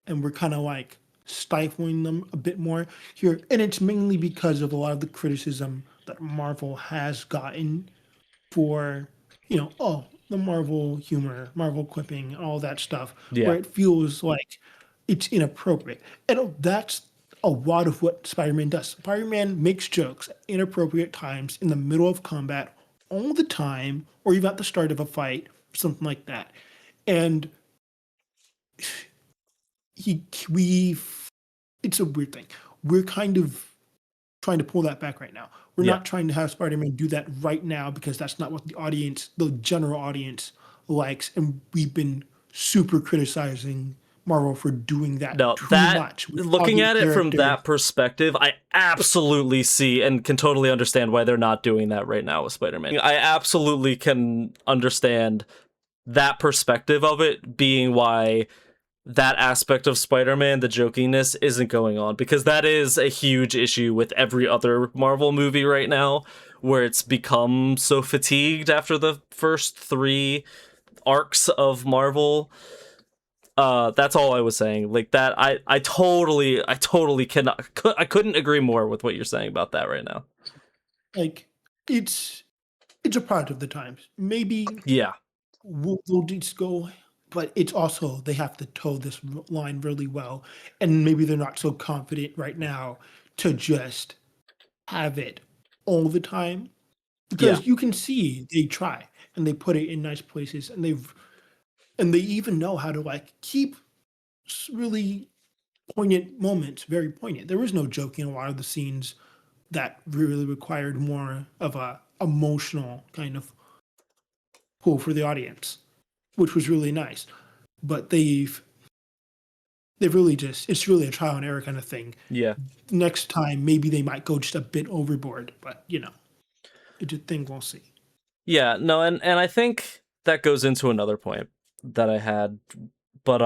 and we're kind of like stifling them a bit more here. And it's mainly because of a lot of the criticism that Marvel has gotten for, the Marvel humor, Marvel quipping, all that stuff, where it feels like it's inappropriate. And that's a lot of what Spider-Man does. Spider-Man makes jokes at inappropriate times in the middle of combat all the time, or even at the start of a fight, something like that. And it's a weird thing. We're kind of trying to pull that back right now. We're not trying to have Spider-Man do that right now because that's not what the general audience likes. And we've been super criticizing Marvel for doing that too much. Looking at it from that perspective, I absolutely see and can totally understand why they're not doing that right now with Spider-Man. I absolutely can understand that perspective of it being why that aspect of Spider-Man, the jokiness, isn't going on, because that is a huge issue with every other Marvel movie right now, where it's become so fatigued after the first 3 arcs of Marvel. That's all I was saying. Like that, I totally I couldn't agree more with what you're saying about that right now. Like it's a product of the times. Maybe we'll just go, but it's also they have to toe this line really well, and maybe they're not so confident right now to just have it all the time, because you can see they try and they put it in nice places, and they even know how to like keep really poignant moments very poignant. There was no joking in a lot of the scenes that really required more of a emotional kind of pull for the audience, which was really nice. But they've really it's really a trial and error kind of thing. Yeah. Next time, maybe they might go just a bit overboard, but it's a thing we'll see. Yeah, no, and I think that goes into another point that I had, but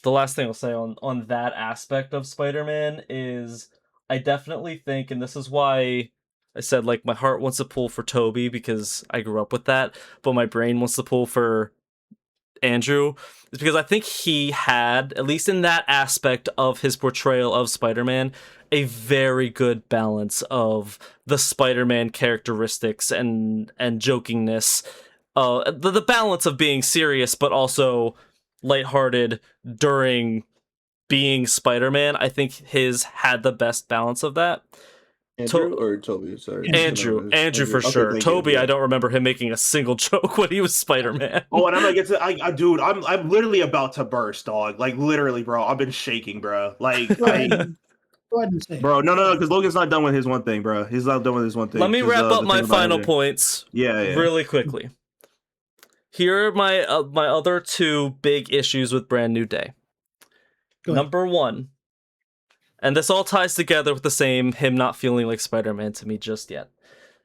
the last thing I'll say on that aspect of Spider-Man is I definitely think, and this is why I said like my heart wants to pull for Tobey because I grew up with that, but my brain wants to pull for Andrew, is because I think he had, at least in that aspect of his portrayal of Spider-Man, a very good balance of the Spider-Man characteristics and jokiness. The balance of being serious but also lighthearted during being Spider-Man. I think his had the best balance of that. Andrew or Tobey? Sorry. Andrew for sure. Okay, Tobey, I don't remember him making a single joke when he was Spider-Man. Oh, and I'm gonna get to, dude, I'm literally about to burst, dog. Like literally, bro. I've been shaking, bro. Like, Go ahead and say. Bro, no, because Logan's not done with his one thing, bro. He's not done with his one thing. Let me wrap up my final points. Yeah, really quickly. Here are my other 2 big issues with Brand New Day. Number 1. And this all ties together with the same him not feeling like Spider-Man to me just yet.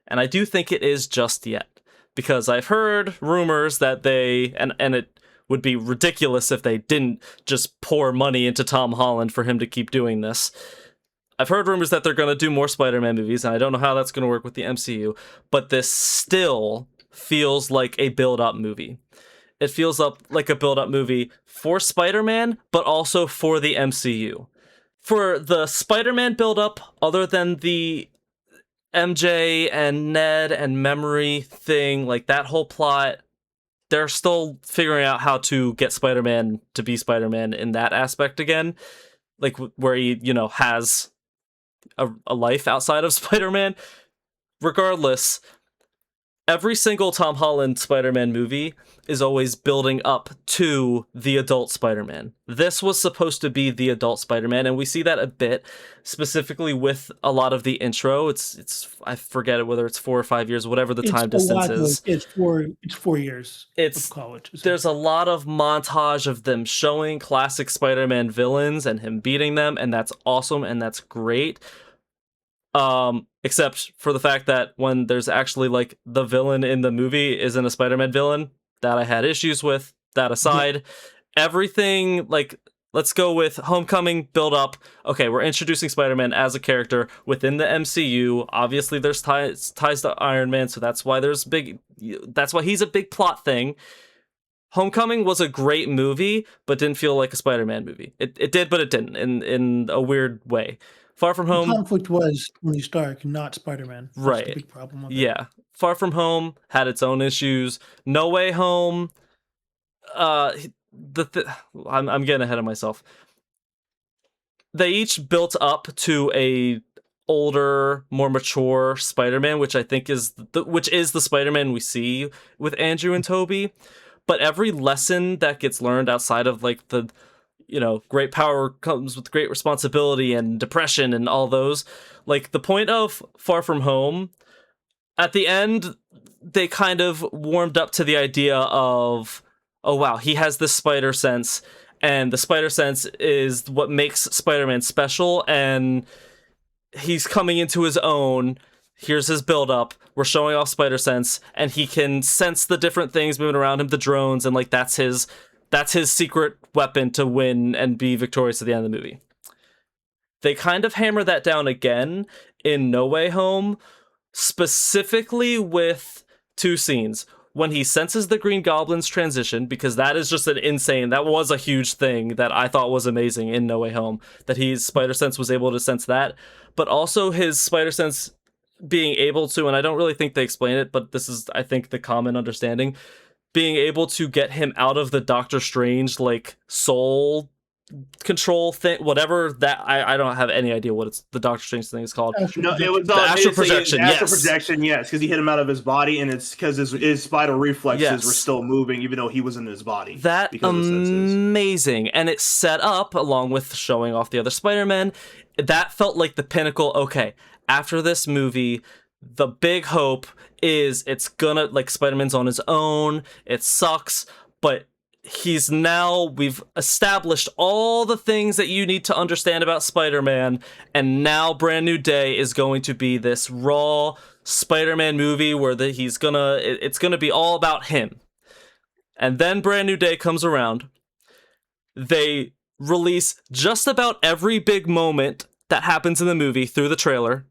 And I do think it is just yet. Because I've heard rumors that they, and it would be ridiculous if they didn't just pour money into Tom Holland for him to keep doing this. I've heard rumors that they're going to do more Spider-Man movies, and I don't know how that's going to work with the MCU, but this still feels like a build-up movie. It feels like a build-up movie for Spider-Man, but also for the MCU. for the Spider-Man build-up, other than the MJ and Ned and memory thing, like that whole plot, they're still figuring out how to get Spider-Man to be Spider-Man in that aspect again, like where he, has a life outside of Spider-Man. Regardless, every single Tom Holland Spider-Man movie is always building up to the adult Spider-Man. This was supposed to be the adult Spider-Man, and we see that a bit, specifically with a lot of the intro. It's I forget it, whether it's 4 or 5 years, whatever the time distance is. It's 4 years of college. There's a lot of montage of them showing classic Spider-Man villains and him beating them, and that's awesome and that's great. Except for the fact that when there's actually like the villain in the movie isn't a Spider-Man villain, that I had issues with. That aside, everything, like, let's go with Homecoming build up. Okay, we're introducing Spider-Man as a character within the MCU. Obviously there's ties to Iron Man, so that's why he's a big plot thing. Homecoming was a great movie, but didn't feel like a Spider-Man movie. It did, but it didn't, in a weird way. Far From Home. The conflict was Tony Stark, not Spider-Man. That's right. the big problem with it. Far From Home had its own issues. No Way Home. I'm getting ahead of myself. They each built up to a older, more mature Spider-Man, which I think is the Spider-Man we see with Andrew and Tobey. But every lesson that gets learned outside of like the great power comes with great responsibility and depression and all those. Like the point of Far From Home, at the end, they kind of warmed up to the idea of, oh wow, he has this spider sense, and the spider sense is what makes Spider-Man special, and he's coming into his own. Here's his build-up. We're showing off spider sense, and he can sense the different things moving around him, the drones, and like that's his secret weapon to win and be victorious at the end of the movie. They kind of hammer that down again in No Way Home, specifically with 2 scenes. When he senses the Green Goblin's transition, because that is just that was a huge thing that I thought was amazing in No Way Home, that his spider sense was able to sense that, but also his spider sense being able to, and I don't really think they explain it, but this is, I think, the common understanding, being able to get him out of the Doctor Strange, like, soul control thing, whatever that, I don't have any idea what the Doctor Strange thing is called. No, it was the astral projection. Astral projection, yes, because he hit him out of his body, and it's because his spider reflexes were still moving, even though he was in his body. That amazing, and it set up along with showing off the other Spider-Man. That felt like the pinnacle. Okay, after this movie, the big hope is it's gonna, like, Spider-Man's on his own. It sucks, but we've established all the things that you need to understand about Spider-Man, and now Brand New Day is going to be this raw Spider-Man movie where it's gonna be all about him. And then Brand New Day comes around. They release just about every big moment that happens in the movie through the trailer.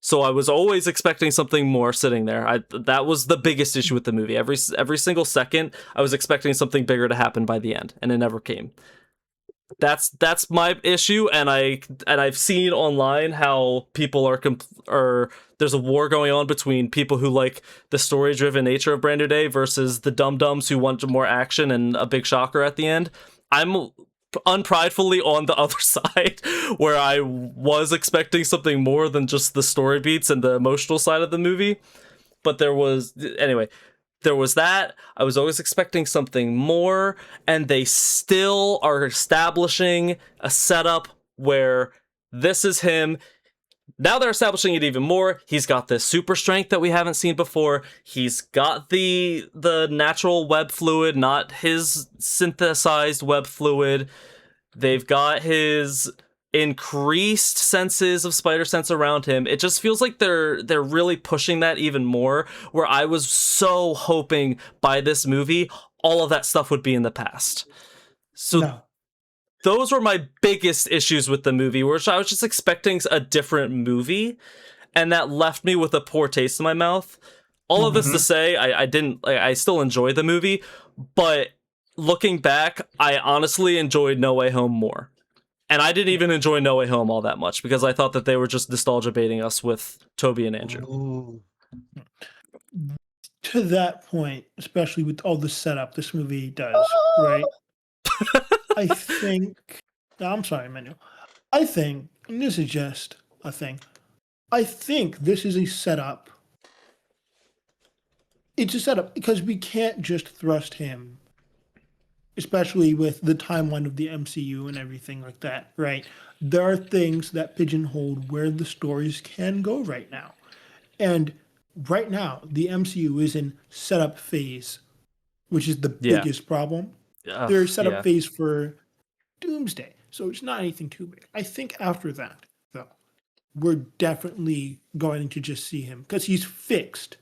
So I was always expecting something more sitting there. That was the biggest issue with the movie. Every single second, I was expecting something bigger to happen by the end, and it never came. That's my issue, and I've seen online how people are there's a war going on between people who like the story-driven nature of Brand New Day versus the dum-dums who want more action and a big shocker at the end. I'm unpridefully on the other side, where I was expecting something more than just the story beats and the emotional side of the movie. But there was that. I was always expecting something more, and they still are establishing a setup where this is him. Now they're establishing it even more. He's got this super strength that we haven't seen before. He's got the natural web fluid, not his synthesized web fluid. They've got his increased senses of spider sense around him. It just feels like they're really pushing that even more, where I was so hoping by this movie all of that stuff would be in the past. So no. Those were my biggest issues with the movie, which I was just expecting a different movie, and that left me with a poor taste in my mouth. All of this to say, I still enjoy the movie, but looking back, I honestly enjoyed No Way Home more. And I didn't even enjoy No Way Home all that much because I thought that they were just nostalgia baiting us with Toby and Andrew. Ooh. To that point, especially with all the setup this movie does, right? I think. No, I'm sorry, Manuel. I think, and this is just a thing, I think this is a setup. It's a setup because we can't just thrust him, especially with the timeline of the MCU and everything like that, right? There are things that pigeonhole where the stories can go right now. And right now, the MCU is in setup phase, which is the Yeah. biggest problem. They're setup Yeah. phase for Doomsday, so it's not anything too big. I think after that, though, we're definitely going to just see him because he's fixed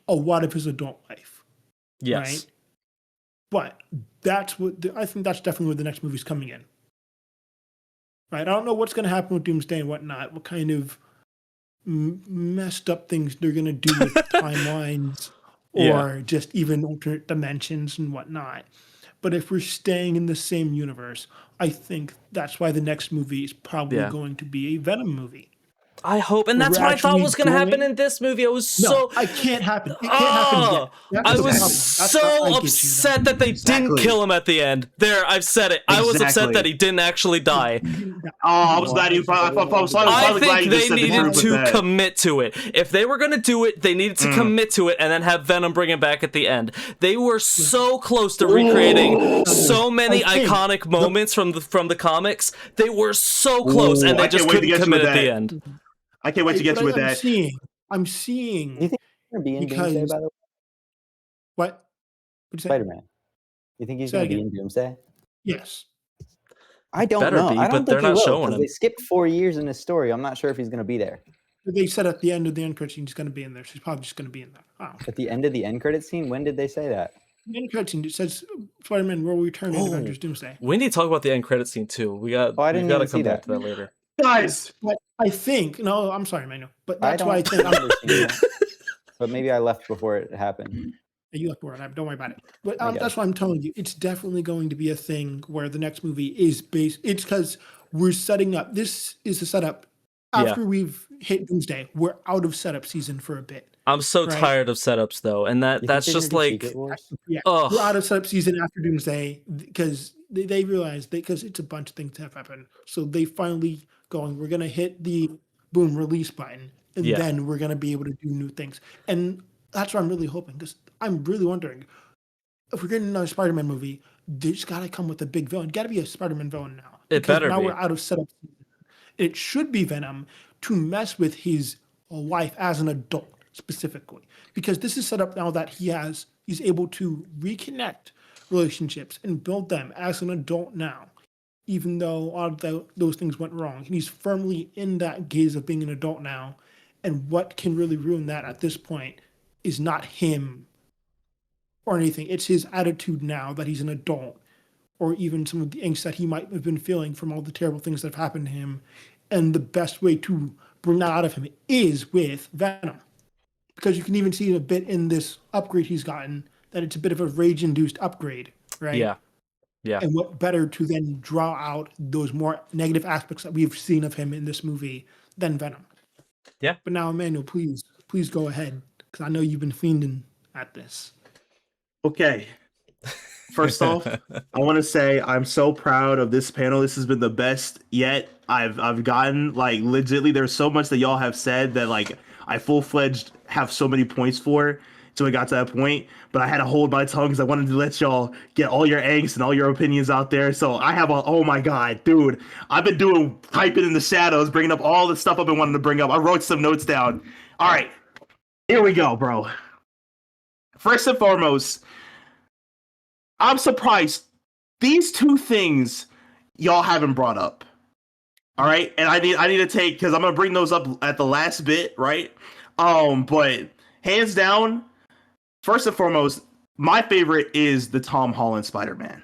a lot of his adult life, Yes. right? But that's what I think. That's definitely where the next movie's coming in, right? I don't know what's going to happen with Doomsday and whatnot. What kind of messed up things they're going to do with timelines or just even alternate dimensions and whatnot. But if we're staying in the same universe, I think that's why the next movie is probably going to be a Venom movie. I hope, and Where that's we're what I thought actually was going to happen going- in this movie. I was No, so it can't happen. It can't happen again. That's I the was problem. That's why I so get you, upset though. that they didn't Exactly. kill him at the end. There, I've said it. I was upset Exactly. that he didn't actually die. Oh, I was glad you. I was I finally glad think you they just said the needed truth with to that. commit to it. If they were going to do it, they needed to commit to it and then have Venom bring him back at the end. They were so close to recreating so many I think iconic moments from the comics. They were so close, and I they can't just wait to couldn't get you commit with at the that. end. I can't wait to get you with I'm that. seeing Do you think he's going to be in because Doomsday, by the way? what? What'd you say? Spider-Man. You think he's Say going to be again. in Doomsday? Yes. I don't Better know. be, I but don't they're think he not will showing because him. they skipped 4 years in his story. I'm not sure if he's going to be there. They said at the end of the end credit scene he's going to be in there. She's probably just going to be in there. Oh. At the end of the end credit scene, when did they say that? The end credit scene it says Spider-Man will return in Oh. Avengers Doomsday. We need to talk about the end credit scene too. Oh, I We've didn't got to even come see back that. to that later. Guys, But I think no, I'm sorry, Manuel. But I that's don't why I think remember seeing that. But maybe I left before it happened. you left word. Don't worry about it. But I got that's it. why I'm telling you, it's definitely going to be a thing where the next movie is based. It's because we're setting up. This is the setup. After we've hit Doomsday, we're out of setup season for a bit. I'm so Right. tired of setups though, and You think that's they're gonna just do like Secret Wars? Yeah, Ugh. we're out of setup season after Doomsday because they realized because it's a bunch of things that have happened. So they finally going. We're gonna hit the boom release button, and Yeah. then we're gonna be able to do new things. And that's what I'm really hoping because I'm really wondering if we're getting another Spider-Man movie. There's got to come with a big villain. Got to be a Spider-Man villain now. It Because better now be. we're out of setup season. It should be Venom to mess with his life as an adult specifically, because this is set up now that he's able to reconnect relationships and build them as an adult now, even though a lot of those things went wrong. And he's firmly in that gaze of being an adult now. And what can really ruin that at this point is not him or anything. It's his attitude now that he's an adult, or even some of the angst that he might have been feeling from all the terrible things that have happened to him. And the best way to bring that out of him is with Venom. Because you can even see it a bit in this upgrade he's gotten, that it's a bit of a rage-induced upgrade, right? Yeah. And what better to then draw out those more negative aspects that we've seen of him in this movie than Venom. Yeah. But now, Emmanuel, please go ahead, because I know you've been fiending at this. okay. First off, I want to say I'm so proud of this panel. This has been the best yet I've gotten. Like, legitly, there's so much that y'all have said that like I full-fledged have so many points for. So we got to that point, but I had to hold my tongue because I wanted to let y'all get all your angst and all your opinions out there. So I have oh my god, dude, I've been doing typing in the shadows, bringing up all the stuff I've been wanting to bring up. I wrote some notes down. All right, here we go, bro. First and foremost, I'm surprised these two things y'all haven't brought up. All right, and I need to take, because I'm gonna bring those up at the last bit, right? But hands down, first and foremost, my favorite is the Tom Holland Spider-Man.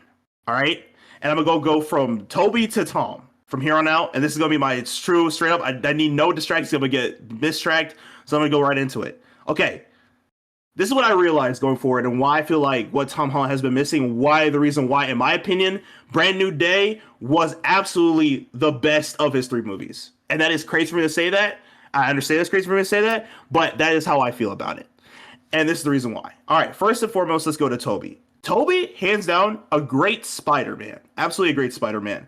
All right, and I'm gonna go from Toby to Tom from here on out, and this is gonna be my true straight up. I need no distractions. I'm gonna get distracted, so I'm gonna go right into it. Okay, this is what I realized going forward, and why I feel like what Tom Holland has been missing. Why the reason why, in my opinion, Brand New Day was absolutely the best of his 3 movies, and that is crazy for me to say that. I understand it's crazy for me to say that, but that is how I feel about it. And this is the reason why. All right, first and foremost, let's go to Toby. Toby, hands down, a great Spider-Man. Absolutely a great Spider-Man.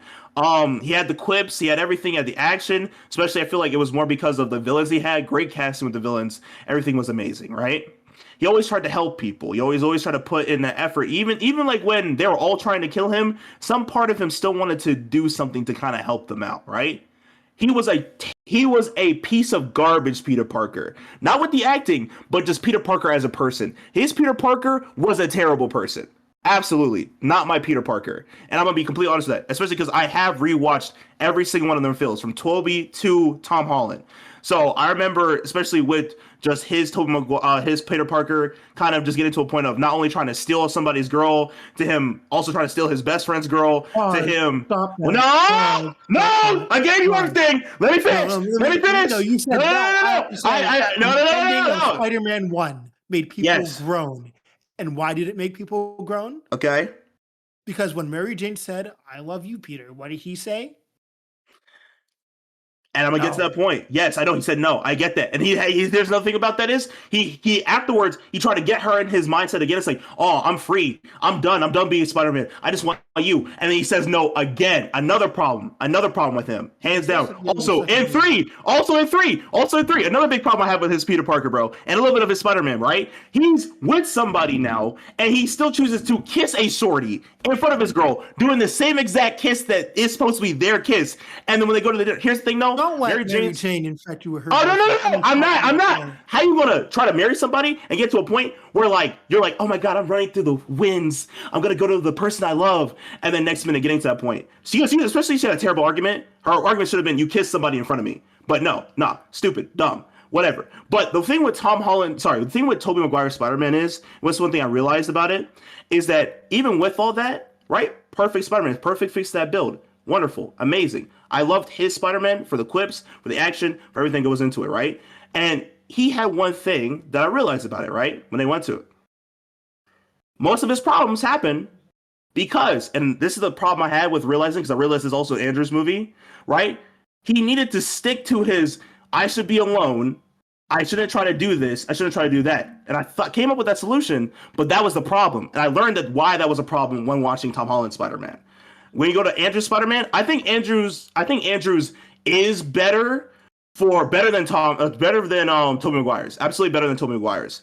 He had the quips, he had everything, he had the action. Especially, I feel like it was more because of the villains he had. Great casting with the villains. Everything was amazing, right? He always tried to help people. He always tried to put in the effort. Even like when they were all trying to kill him, some part of him still wanted to do something to kind of help them out, right? He was a piece of garbage, Peter Parker. Not with the acting, but just Peter Parker as a person. His Peter Parker was a terrible person. Absolutely not my Peter Parker. And I'm going to be completely honest with that, especially because I have rewatched every single one of them films from Tobey to Tom Holland. So I remember, especially with just his Peter Parker, kind of just getting to a point of not only trying to steal somebody's girl, to him also trying to steal his best friend's girl, to him. Stop that. No, I gave you everything. Let me finish. Let me finish. No, you said that. No. Spider-Man 1 made people groan. And why did it make people groan? Okay. Because when Mary Jane said, "I love you, Peter," what did he say? And I'm gonna get to that point. Yes, I know. He said no. I get that. And he there's another thing about that is he afterwards he tried to get her in his mindset again. It's like, oh, I'm free. I'm done. I'm done being Spider-Man. I just want you. And then he says no again. Another problem with him. Hands down. Also in three. Another big problem I have with his Peter Parker, bro, and a little bit of his Spider-Man, right? He's with somebody now, and he still chooses to kiss a shorty in front of his girl, doing the same exact kiss that is supposed to be their kiss. And then when they go to the dinner, here's the thing, though. Don't let Mary Jane infect you with her. Oh, no. I'm not. How you gonna try to marry somebody and get to a point where you're like, oh my God, I'm running through the winds. I'm gonna go to the person I love. And then next minute getting to that point. See, especially she had a terrible argument. Her argument should have been, you kissed somebody in front of me. But no, stupid, dumb, whatever. But the thing with the thing with Tobey Maguire's Spider-Man what's one thing I realized about it, is that even with all that, right? Perfect Spider-Man, perfect fix that build. Wonderful, amazing. I loved his Spider-Man for the quips, for the action, for everything that goes into it, right? And he had one thing that I realized about it, right? When they went to it. Most of his problems happen because, and this is the problem I had with realizing, because I realized it's also Andrew's movie, right? He needed to stick to his, I should be alone. I shouldn't try to do this. I shouldn't try to do that. And I came up with that solution, but that was the problem. And I learned why that was a problem when watching Tom Holland's Spider-Man. When you go to Andrew's Spider-Man, I think Andrew's is better than Tobey Maguire's. Absolutely better than Tobey Maguire's.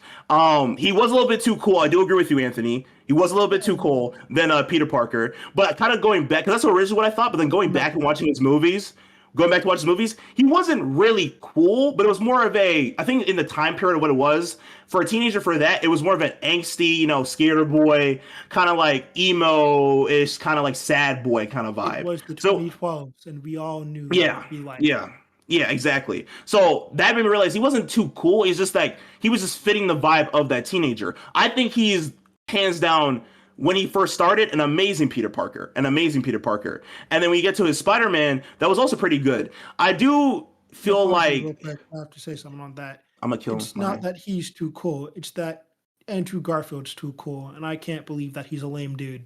He was a little bit too cool. I do agree with you, Anthony. He was a little bit too cool than Peter Parker. But kind of going back, because that's originally what I thought, but then going back and watching his movies, he wasn't really cool, but it was more of I think in the time period of what it was, for a teenager it was more of an angsty, skater boy, kind of like emo-ish, kind of like sad boy kind of vibe. It was the 2012s, and we all knew what it would be like. Yeah, exactly. So that made me realize he wasn't too cool. He's just he was just fitting the vibe of that teenager. I think he's hands down, when he first started, an amazing Peter Parker. And then when you get to his Spider-Man, that was also pretty good. I do feel like... I have to say something on that. I'm going to kill him. It's not that he's too cool. It's that Andrew Garfield's too cool. And I can't believe that he's a lame dude.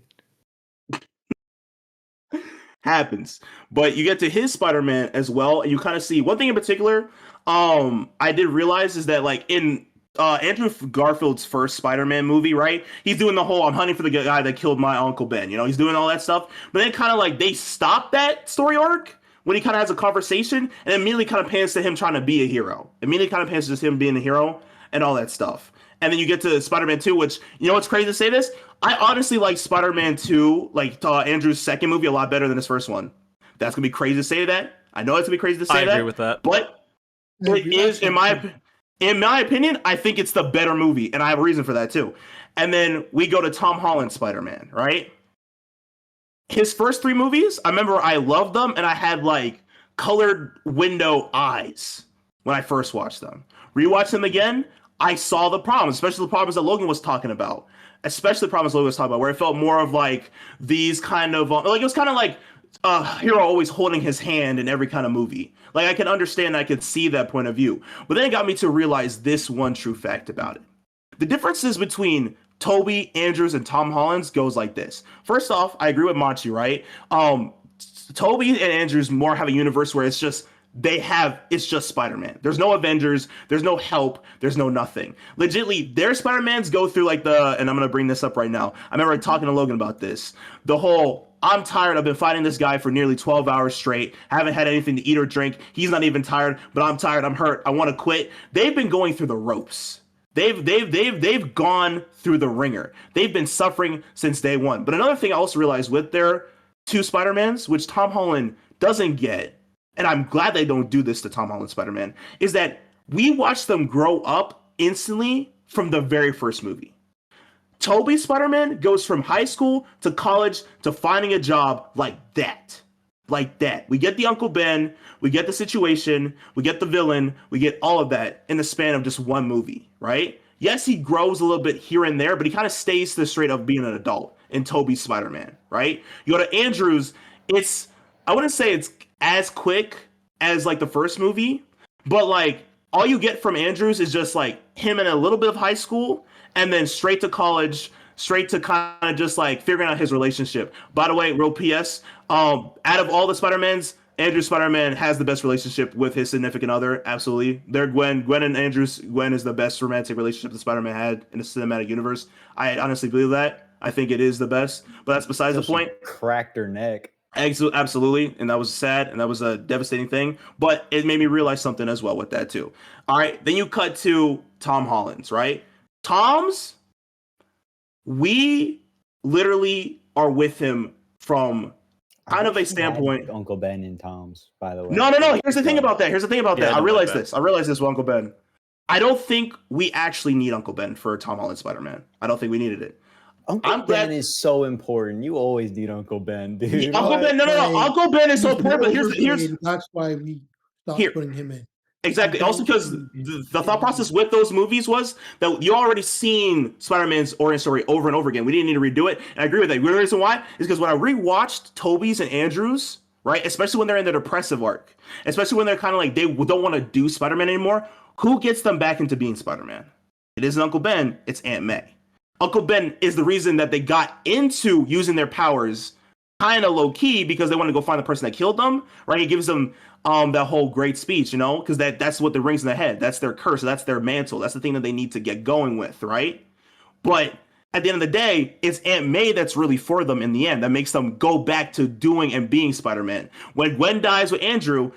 Happens. But you get to his Spider-Man as well, and you kind of see... One thing in particular I did realize is that in... Andrew Garfield's first Spider-Man movie, right? He's doing the whole, I'm hunting for the guy that killed my Uncle Ben. He's doing all that stuff. But then kind of they stop that story arc when he kind of has a conversation, and immediately kind of pans to him trying to be a hero. Immediately kind of pans to just him being a hero and all that stuff. And then you get to Spider-Man 2, which, what's crazy to say this? I honestly like Spider-Man 2, Andrew's second movie, a lot better than his first one. That's going to be crazy to say that. I know it's going to be crazy to say that. I agree with that. But it is, in my opinion, I think it's the better movie, and I have a reason for that too. And then we go to Tom Holland's Spider-Man, right? His first 3 movies, I remember I loved them, and I had colored window eyes when I first watched them. Rewatched them again, I saw the problems, especially the problems that Logan was talking about. Where it felt more of these kind of it was kind of like a hero always holding his hand in every kind of movie. I can understand, I could see that point of view. But then it got me to realize this one true fact about it. The differences between Toby, Andrews, and Tom Holland's goes like this. First off, I agree with Machi, right? Toby and Andrews more have a universe where it's just it's just Spider-Man. There's no Avengers, there's no help, there's no nothing. Legitly, their Spider-Mans go through like and I'm gonna bring this up right now. I remember talking to Logan about this. The whole, I'm tired, I've been fighting this guy for nearly 12 hours straight, haven't had anything to eat or drink. He's not even tired, but I'm tired, I'm hurt, I want to quit. They've been going through the ropes. They've gone through the ringer. They've been suffering since day one. But another thing I also realized with their two Spider-Mans, which Tom Holland doesn't get, and I'm glad they don't do this to Tom Holland Spider-Man, is that we watch them grow up instantly from the very first movie. Tobey's Spider-Man goes from high school to college to finding a job like that. Like that. We get the Uncle Ben, we get the situation, we get the villain, we get all of that in the span of just one movie, right? Yes, he grows a little bit here and there, but he kind of stays to the straight of being an adult in Tobey's Spider-Man, right? You go to Andrews, I wouldn't say it's as quick as like the first movie, but like all you get from Andrews is just like him in a little bit of high school and then straight to college, straight to kind of just like figuring out his relationship. By the way, real PS, out of all the Spider-Mans, Andrew's Spider-Man has the best relationship with his significant other. Absolutely. They're Gwen and Andrew's. Gwen is the best romantic relationship that Spider-Man had in the cinematic universe. I honestly believe that. I think it is the best, but that's besides the point. Cracked her neck. Absolutely. And that was sad and that was a devastating thing, but it made me realize something as well with that too. All right. Then you cut to Tom Holland's, right? Tom's, we literally are with him from kind of a standpoint. Uncle Ben and Tom's, by the way. No. Here's the thing about that. Yeah, I realized this. I realized this with Uncle Ben. I don't think we actually need Uncle Ben for Tom Holland Spider-Man. I don't think we needed it. Uncle Ben is so important. You always need Uncle Ben, dude. Uncle Ben, no. Uncle Ben is so important. But here's that's why we stopped putting him in. Exactly. Also, because the thought process with those movies was that you already seen Spider-Man's origin story over and over again. We didn't need to redo it. And I agree with that. The reason why is because when I rewatched Tobey's and Andrews, right, especially when they're in the depressive arc, especially when they're kind of like they don't want to do Spider-Man anymore, who gets them back into being Spider-Man? It isn't Uncle Ben. It's Aunt May. Uncle Ben is the reason that they got into using their powers kind of low key because they want to go find the person that killed them, right? He gives them that whole great speech, you know, because that's what the rings in the head. That's their curse. That's their mantle. That's the thing that they need to get going with, right? But at the end of the day, it's Aunt May that's really for them in the end that makes them go back to doing and being Spider-Man. When Gwen dies with Andrew,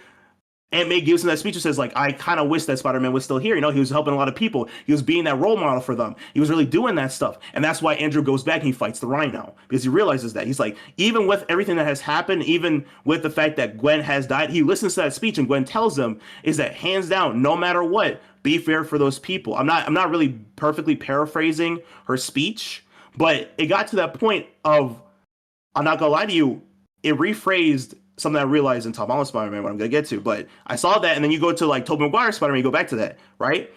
Aunt May gives him that speech and says, like, I kind of wish that Spider-Man was still here. You know, he was helping a lot of people. He was being that role model for them. He was really doing that stuff. And that's why Andrew goes back and he fights the Rhino. Because he realizes that. He's like, even with everything that has happened, even with the fact that Gwen has died, he listens to that speech and Gwen tells him is that hands down, no matter what, be fair for those people. I'm not really perfectly paraphrasing her speech, but it got to that point of, I'm not gonna lie to you, it rephrased something I realized in Tom Holland Spider-Man, what I'm gonna get to, but I saw that, and then you go to like Tobey Maguire Spider-Man, you go back to that, right?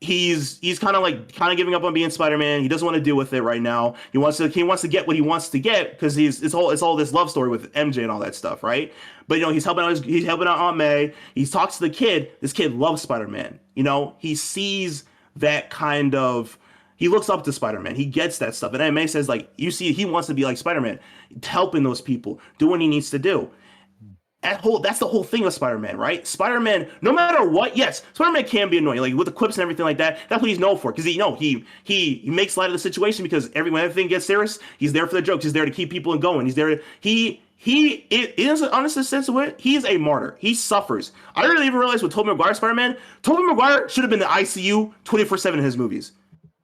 He's kind of giving up on being Spider-Man. He doesn't want to deal with it right now. He wants to get what he wants to get because it's all this love story with MJ and all that stuff, right? But you know, he's helping out Aunt May. He talks to the kid. This kid loves Spider-Man. You know, he sees that kind of. He looks up to Spider-Man. He gets that stuff. And Aunt May says, like, you see, he wants to be like Spider-Man, helping those people, do what he needs to do. That's the whole thing with Spider-Man, right? Spider-Man, no matter what, yes, Spider-Man can be annoying, like with the quips and everything like that. That's what he's known for, because he makes light of the situation because when everything gets serious, he's there for the jokes. He's there to keep people going. He's there. He is an honest sense of it. He is a martyr. He suffers. I didn't even realize with Tobey Maguire Spider-Man, Tobey Maguire should have been in the ICU 24/7 in his movies.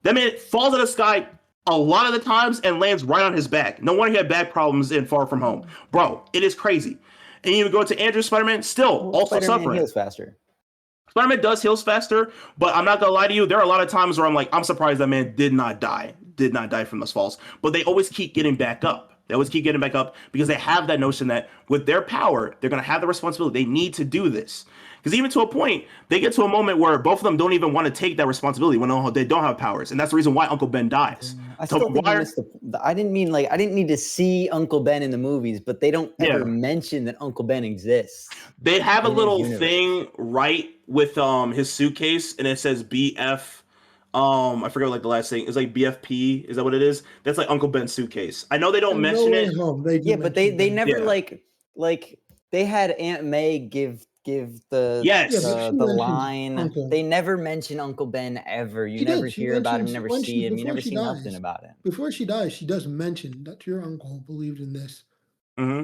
That man falls out of the sky a lot of the times and lands right on his back. No wonder he had back problems in Far From Home. Bro, it is crazy. And you go to Andrew Spider-Man, still also Spider-Man suffering. heals faster. Spider-Man does heals faster, but I'm not gonna lie to you, there are a lot of times where I'm like, I'm surprised that man did not die from those falls. But they always keep getting back up. Because they have that notion that with their power, they're gonna have the responsibility. They need to do this. Because even to a point, they get to a moment where both of them don't even want to take that responsibility when they don't have powers, and that's the reason why Uncle Ben dies. I still think I didn't need to see Uncle Ben in the movies, but they don't ever mention that Uncle Ben exists. They have a little thing right with his suitcase, and it says BF I forget like the last thing. It's like BFP. Is that what it is? That's like Uncle Ben's suitcase. I know they don't And mention No Way it. Home, they do Yeah, but they mention never Yeah. like they had Aunt May give the Yes. Yeah, but she the mentions line. Uncle. They never mention Uncle Ben ever. You She never did. She hear about him, mentions never when see him, you before never she see nothing dies. about him. Before she dies, she does mention that your uncle believed in this. Mm-hmm.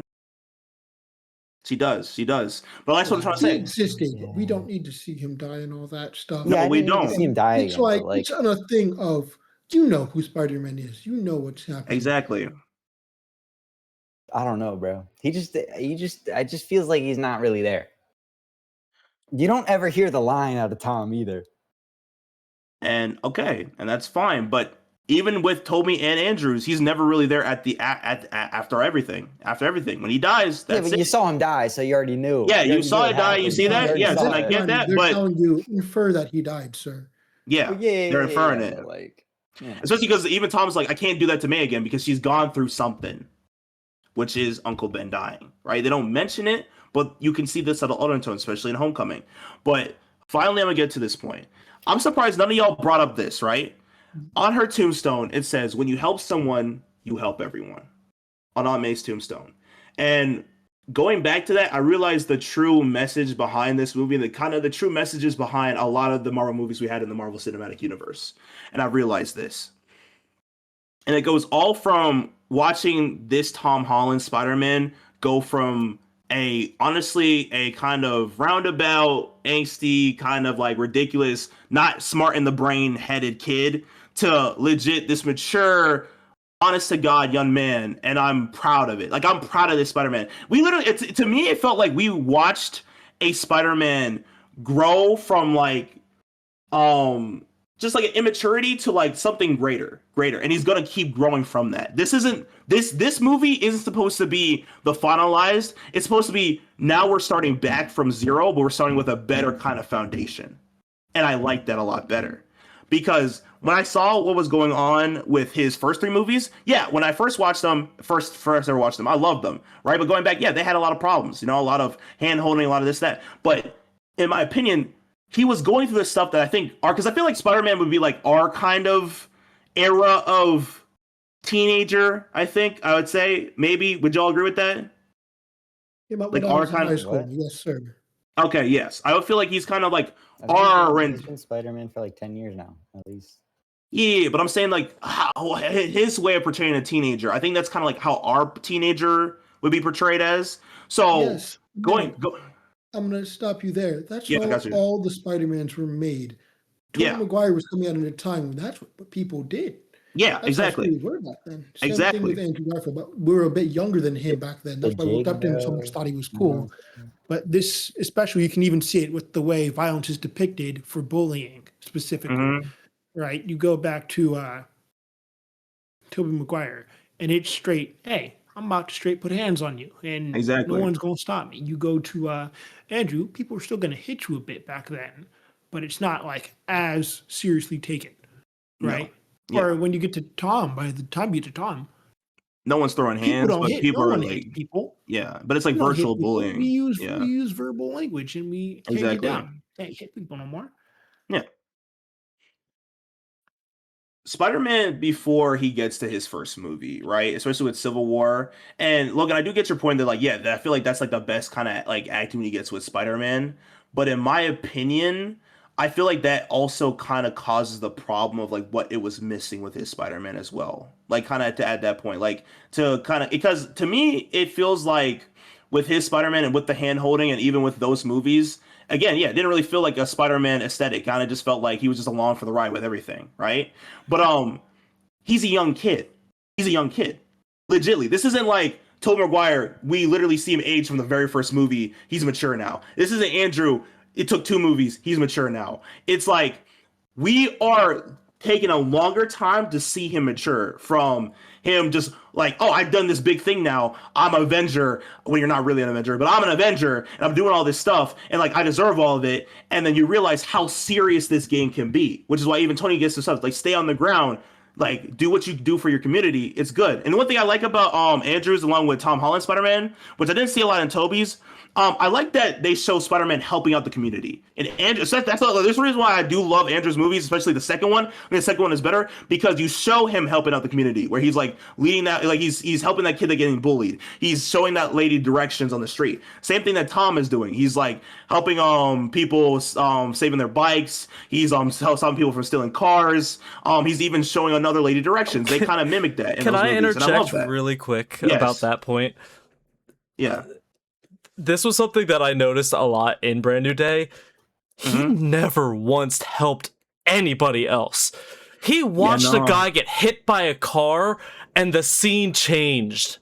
She does. She does. But that's what I'm trying to He say. existed, but we Yeah. don't need to see him die and all that stuff. Yeah, No, I we didn't need to don't. see him die It's again, like but like it's on a thing of you know who Spider-Man is. You know what's happening. Exactly. I don't know, bro. I just feels like he's not really there. You don't ever hear the line out of Tom either. And okay, and that's fine. But even with Toby and Andrews, he's never really there at the after everything. After everything, when he dies, Yeah, that's but it. you saw him die, so you already knew. Yeah, you already saw knew it die. You happened. see that? already Yes, saw and I it. get that. They're But telling you infer that he died, sir. yeah, Well, yeah, they're inferring yeah, it. but like, yeah. Especially because even Tom's like, I can't do that to May again because she's gone through something, which is Uncle Ben dying, right? They don't mention it, but you can see this subtle undertone, especially in Homecoming. But finally, I'm gonna get to this point. I'm surprised none of y'all brought up this, right? On her tombstone, it says, when you help someone, you help everyone. On Aunt May's tombstone. And going back to that, I realized the true message behind this movie and the true messages behind a lot of the Marvel movies we had in the Marvel Cinematic Universe. And I realized this. And it goes all from watching this Tom Holland Spider-Man go from honestly a kind of roundabout, angsty, kind of like ridiculous, not smart in the brain headed kid to legit this mature, honest to God young man. And I'm proud of it. Like, I'm proud of this Spider-Man. We literally, to me, it felt like we watched a Spider-Man grow from like, just like an immaturity to like something greater, and he's gonna keep growing from that. This movie isn't supposed to be the finalized. It's supposed to be now we're starting back from zero, but we're starting with a better kind of foundation, and I like that a lot better because when I saw what was going on with his first three movies, yeah, when I first watched them, first ever watched them, I loved them, right? But going back, yeah, they had a lot of problems, a lot of hand holding, a lot of this that, but in my opinion, he was going through this stuff that I think because I feel like Spider-Man would be like our kind of era of teenager. I think I would say maybe. Would y'all agree with that? Came out Like when I our was in kind high of school. What? Yes, sir. Okay, yes, I would feel like he's kind of like He's been Spider-Man for like 10 years now, at least. Yeah, but I'm saying like how his way of portraying a teenager. I think that's kind of like how our teenager would be portrayed as. So Yes. go. I'm going to stop you there. That's Yeah, I how got you. all the Spider-Mans were made. Tobey Yeah. Maguire was coming out at a time when that's what people did. Yeah, That's exactly. how schools were back then. Same Exactly. thing with Andrew Garfield, but we were a bit younger than him back then. That's why we looked up to him so much, thought he was cool. But this, especially, you can even see it with the way violence is depicted for bullying specifically, Mhm. right? You go back to Tobey Maguire, and it's straight, hey, I'm about to straight put hands on you, and Exactly. no one's going to stop me. You go to Andrew, people are still going to hit you a bit back then, but it's not like as seriously taken, right? No. Yeah. Or when you get to Tom, by the time you get to Tom, No one's throwing people hands, don't but hit. people No are one like, hits people. yeah, but it's like We don't hit virtual people. bullying. We use Yeah. we use verbal language, and we take it Exactly. down. Can't hit people no more. Yeah. Spider-Man before he gets to his first movie, right? Especially with Civil War. And Logan, I do get your point that like, yeah, I feel like that's like the best kind of like acting he gets with Spider-Man. But in my opinion, I feel like that also kind of causes the problem of like what it was missing with his Spider-Man as well. Like kind of at that point, like to kind of because to me it feels like with his Spider-Man and with the hand holding and even with those movies, again, yeah, it didn't really feel like a Spider-Man aesthetic. Kind of just felt like he was just along for the ride with everything, right? But he's a young kid. He's a young kid. Legitly. This isn't like Tobey Maguire. We literally see him age from the very first movie. He's mature now. This isn't Andrew. It took 2 movies. He's mature now. It's like we are taking a longer time to see him mature from him just like, oh, I've done this big thing now. I'm an Avenger. Well, you're not really an Avenger, but I'm an Avenger and I'm doing all this stuff and like I deserve all of it. And then you realize how serious this game can be, which is why even Tony gets to stuff like stay on the ground. like do what you do for your community. It's good. And one thing I like about Andrews along with Tom Holland Spider-Man, which I didn't see a lot in Tobey's, I like that they show Spider-Man helping out the community. And Andrew, so there's the reason why I do love Andrew's movies, especially the second one. I mean, the second one is better because you show him helping out the community, where he's like leading that, like he's helping that kid that getting bullied. He's showing that lady directions on the street. Same thing that Tom is doing. He's like helping people saving their bikes. He's stopping people from stealing cars. He's even showing another lady directions. They kind of mimic that. Can I interject really quick about that point? Yeah. This was something that I noticed a lot in Brand New Day. He never once helped anybody else. He watched a guy get hit by a car and the scene changed.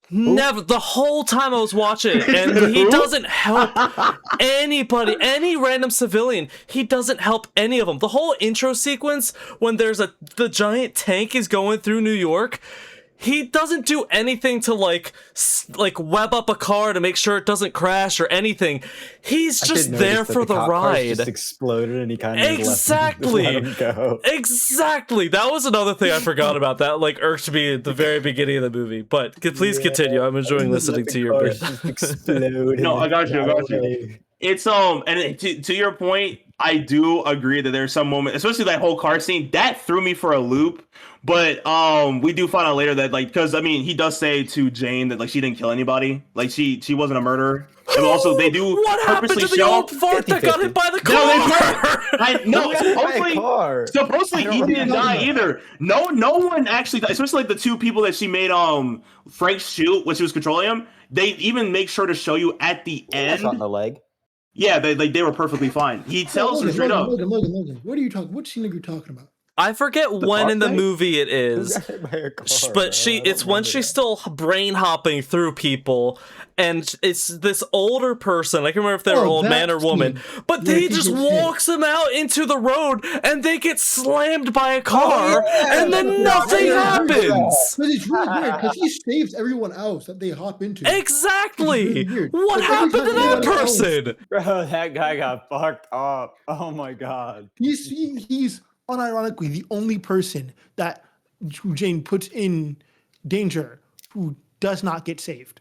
Never, the whole time I was watching it, and he doesn't help anybody, any random civilian. He doesn't help any of them. The whole intro sequence when the giant tank is going through New York, he doesn't do anything to like web up a car to make sure it doesn't crash or anything. He's just there for the ride. Just exploded and he kind of exactly let him go. Exactly. That was another thing I forgot about. That like irked me at the very beginning of the movie. But please continue. I'm enjoying listening to your bit. No, I got you. It's and to your point, I do agree that there's some moment, especially that whole car scene, that threw me for a loop. But we do find out later that like, because I mean, he does say to Jane that like she didn't kill anybody, like she wasn't a murderer. And also they do what happened to the old fart that got hit by the car? Supposedly he didn't die either. No one actually died, especially like the two people that she made Frank shoot when she was controlling him. They even make sure to show you at the end. Shot in the leg. Yeah, they were perfectly fine. He tells her straight up. Logan, what are you talking? What scene are you talking about? I forget when in the movie it is, but it's when she's still brain hopping through people, and it's this older person. I can't remember if they're old man or woman, but they just walks them out into the road, and they get slammed by a car, and then nothing happens. But it's really weird because he saves everyone else that they hop into. Exactly. Really what happened to that person? Bro, that guy got fucked up. Oh my god. He's unironically the only person that Jane puts in danger who does not get saved.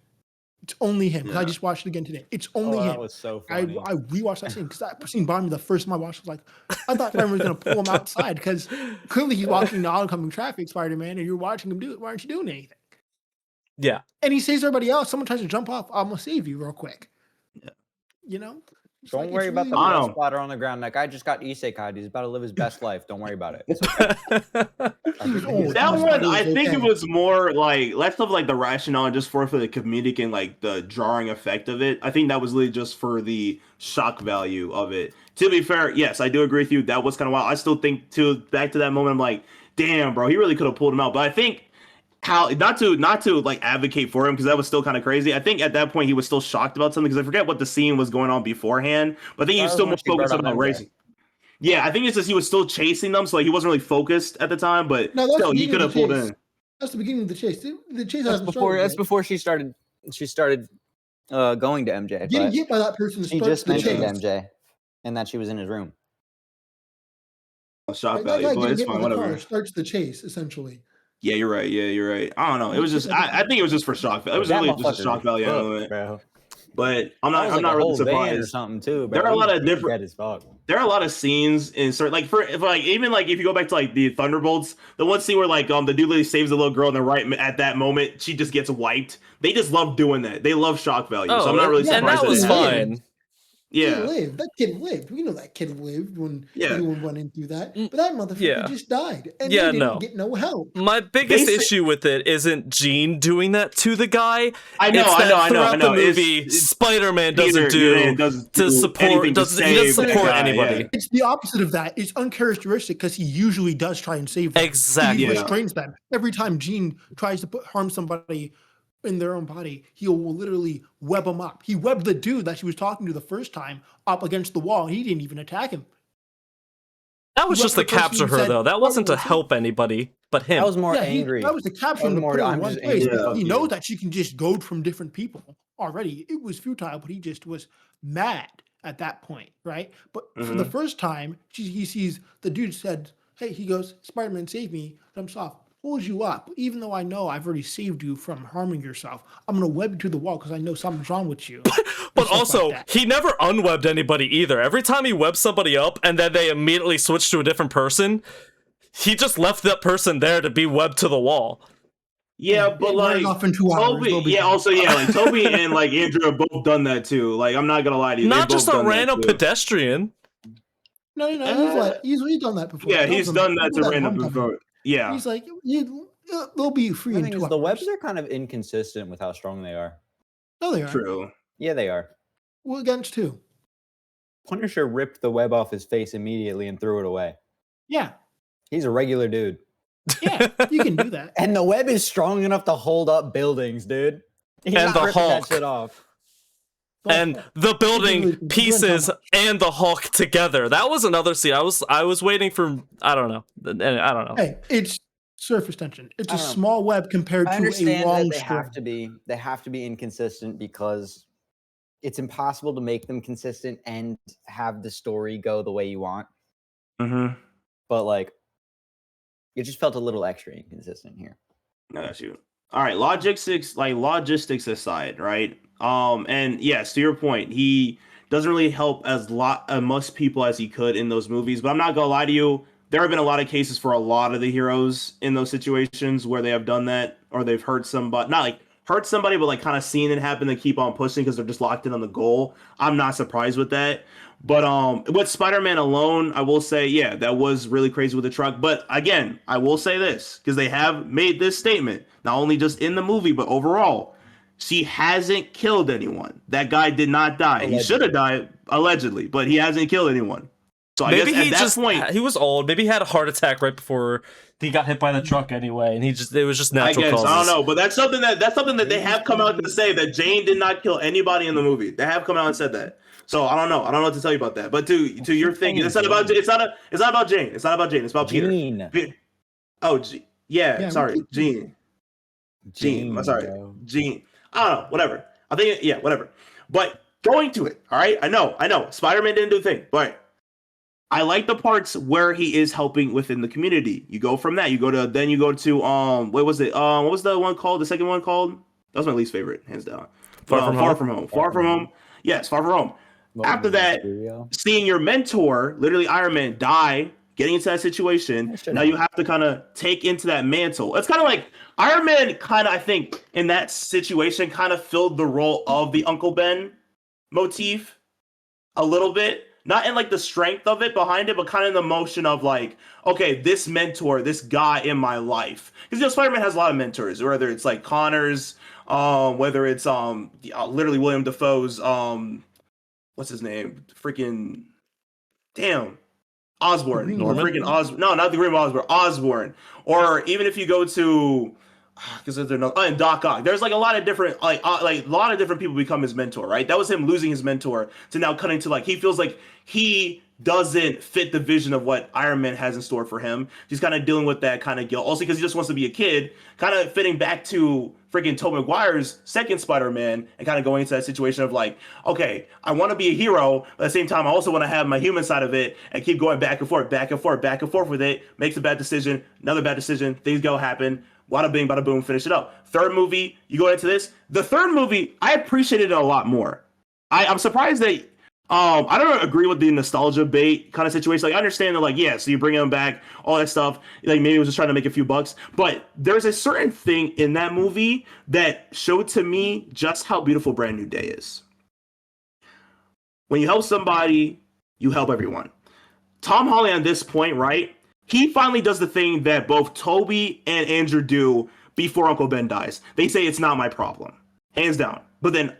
It's only him. I just watched it again today. It's only him. That was so funny. I rewatched that scene because that scene bothered me the first time I watched it. I was like, I thought Spider-Man was going to pull him outside because clearly he's walking the oncoming traffic, Spider-Man, and you're watching him do it. Why aren't you doing anything? Yeah. And he saves everybody else. Someone tries to jump off. I'm going to save you real quick. Yeah. You know? Don't worry about the blood splatter on the ground. That guy just got isekai'd. He's about to live his best life. Don't worry about it. It's okay. That one, I think it was more like less of like the rationale and just for the comedic and like the jarring effect of it. I think that was really just for the shock value of it. To be fair, yes, I do agree with you. That was kind of wild. I still think back to that moment, I'm like, damn, bro, he really could have pulled him out. But I think how not to like advocate for him because that was still kind of crazy. I think at that point he was still shocked about something because I forget what the scene was going on beforehand. But I think he was still more focused on the racing. Yeah, I think it's just he was still chasing them, so like, he wasn't really focused at the time. But still, he could have pulled in. That's the beginning of the chase. The chase that's before she started. She started going to MJ. Getting hit by that person. She just mentioned MJ, and that she was in his room. Shock value, but it's fine. Whatever. Starts the chase essentially. Yeah, you're right. I don't know. It was just I think it was just for shock value. It was really just a shock value element. Bro. But I'm not really surprised. Or something too, bro. There are a lot of different. There are a lot of scenes in certain like even like if you go back to like the Thunderbolts, the one scene where like the dude literally saves the little girl and then right at that moment she just gets wiped. They just love doing that. They love shock value. So I'm not really surprised. And that was fine. Yeah, that kid lived. We know that kid lived when anyone went in through that. But that motherfucker just died, and they didn't get no help. My biggest issue with it isn't Jean doing that to the guy. I know. Throughout the movie, Spider-Man doesn't support anybody. Yeah. It's the opposite of that. It's uncharacteristic because he usually does try and save them. Exactly. He restrains them every time Jean tries to harm somebody in their own body. He will literally web them up. He webbed the dude that she was talking to the first time up against the wall. He didn't even attack him. That was just to capture her, though. That wasn't to help anybody but him. That was more angry. That was to capture him to put her in one place. He knows that she can just goad from different people already. It was futile, but he just was mad at that point, right? But for the first time, he sees the dude said hey, he goes, Spider-Man, save me, jumps off, pulls you up. Even though I know I've already saved you from harming yourself, I'm going to web you to the wall because I know something's wrong with you. But also, he never unwebbed anybody either. Every time he webbed somebody up and then they immediately switched to a different person, he just left that person there to be webbed to the wall. Yeah, but like off in 2 hours. Toby, yeah, also like Toby and like Andrew have both done that too. Like I'm not gonna lie to you, not just a random pedestrian. No, he's done that before. Yeah, he's done that to random before. Yeah, he's like, they'll be free. The thing is, the webs are kind of inconsistent with how strong they are. No, they are. True. Yeah, they are. Well, against who? Punisher ripped the web off his face immediately and threw it away. Yeah. He's a regular dude. Yeah, you can do that. And the web is strong enough to hold up buildings, dude. He's and not the Hulk. that shit off. And the building pieces and the Hulk together. That was another scene. I was waiting for I don't know. Hey, it's surface tension. It's a small web compared to a long string. They have to be inconsistent because it's impossible to make them consistent and have the story go the way you want. Mm-hmm. But like, it just felt a little extra inconsistent here. No, that's you. All right, logistics aside, right? And yes, to your point, he doesn't really help as much people as he could in those movies. But I'm not gonna lie to you, there have been a lot of cases for a lot of the heroes in those situations where they have done that, or they've hurt somebody, not like hurt somebody, but like kind of seen it happen and keep on pushing because they're just locked in on the goal. I'm not surprised with that. But with Spider-Man alone, I will say, yeah, that was really crazy with the truck. But again, I will say this, because they have made this statement, not only just in the movie, but overall. She hasn't killed anyone. That guy did not die. Allegedly. He should have died, allegedly, but he hasn't killed anyone. So I guess at that point, he was old. Maybe he had a heart attack right before he got hit by the truck anyway, and it was just natural causes. I don't know, but that's something that they have come out to say, that Jane did not kill anybody in the movie. They have come out and said that. So I don't know what to tell you about that. But to your thing, it's not about Jane. It's not about Jane. It's not about Jane. It's about Gene. Peter. Oh, yeah. Sorry, Gene. I'm sorry, bro. Gene. I don't know. Whatever. I think whatever. But going to it. All right. I know. Spider-Man didn't do the thing, but I like the parts where he is helping within the community. You go from that. You go to what was it? What was the one called? The second one called? That was my least favorite, hands down. Far from home. Yes, Far From Home. After that, seeing your mentor, literally Iron Man, die, getting into that situation, now you have to kind of take into that mantle. It's kind of like Iron Man I think, in that situation, kind of filled the role of the Uncle Ben motif a little bit. Not in like the strength of it behind it, but kind of in the motion of like, okay, this mentor, this guy in my life. Because Spider-Man has a lot of mentors, whether it's like Connors, whether it's literally William Dafoe's what's his name? Freaking damn. Osborn. Freaking Osborn. No, not the Green Osborn. Osborn. Or even if you go to because there's and Doc Ock. There's like a lot of different like a lot of different people become his mentor, right? That was him losing his mentor to now cutting to like he feels like he doesn't fit the vision of what Iron Man has in store for him. He's kind of dealing with that kind of guilt. Also because he just wants to be a kid, kind of fitting back to freaking Tobey Maguire's second Spider-Man and kind of going into that situation of like, okay, I want to be a hero, but at the same time, I also want to have my human side of it and keep going back and forth with it. Makes a bad decision, another bad decision, things go happen. Wada bing, bada boom, finish it up. Third movie, you go into this. The third movie, I appreciated it a lot more. I'm surprised that I don't agree with the nostalgia bait kind of situation. Like I understand that, like, yeah, so you bring him back, all that stuff. Like maybe it was just trying to make a few bucks. But there's a certain thing in that movie that showed to me just how beautiful Brand New Day is. When you help somebody, you help everyone. Tom Holland at this point, right? He finally does the thing that both Toby and Andrew do before Uncle Ben dies. They say it's not my problem, hands down. But then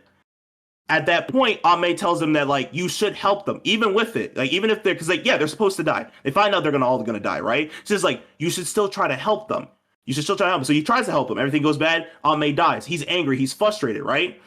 at that point, Aunt May tells them that like you should help them, even with it, like even if they're because like yeah, they're supposed to die. They find out they're all gonna die, right? So it's like you should still try to help them. You should still try to help them. So he tries to help them. Everything goes bad. Aunt May dies. He's angry. He's frustrated, right?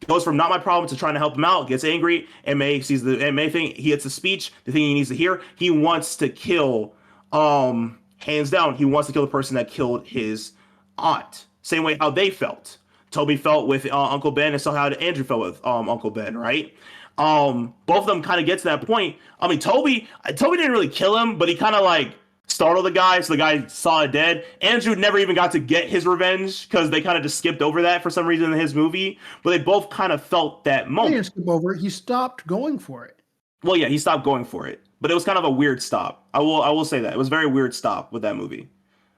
Goes from not my problem to trying to help him out. Gets angry. And May sees the May thing. He gets the speech. The thing he needs to hear. He wants to kill. Hands down, he wants to kill the person that killed his aunt. Same way how they felt. Toby felt with Uncle Ben, and so how Andrew felt with Uncle Ben, right? both of them kind of get to that point. I mean, Toby didn't really kill him, but he kind of like startled the guy, so the guy saw it dead. Andrew never even got to get his revenge because they kind of just skipped over that for some reason in his movie. But they both kind of felt that He moment. didn't skip over it. He stopped going for it. Well, yeah, he stopped going for it, but it was kind of a weird stop. I will say that it was a very weird stop with that movie,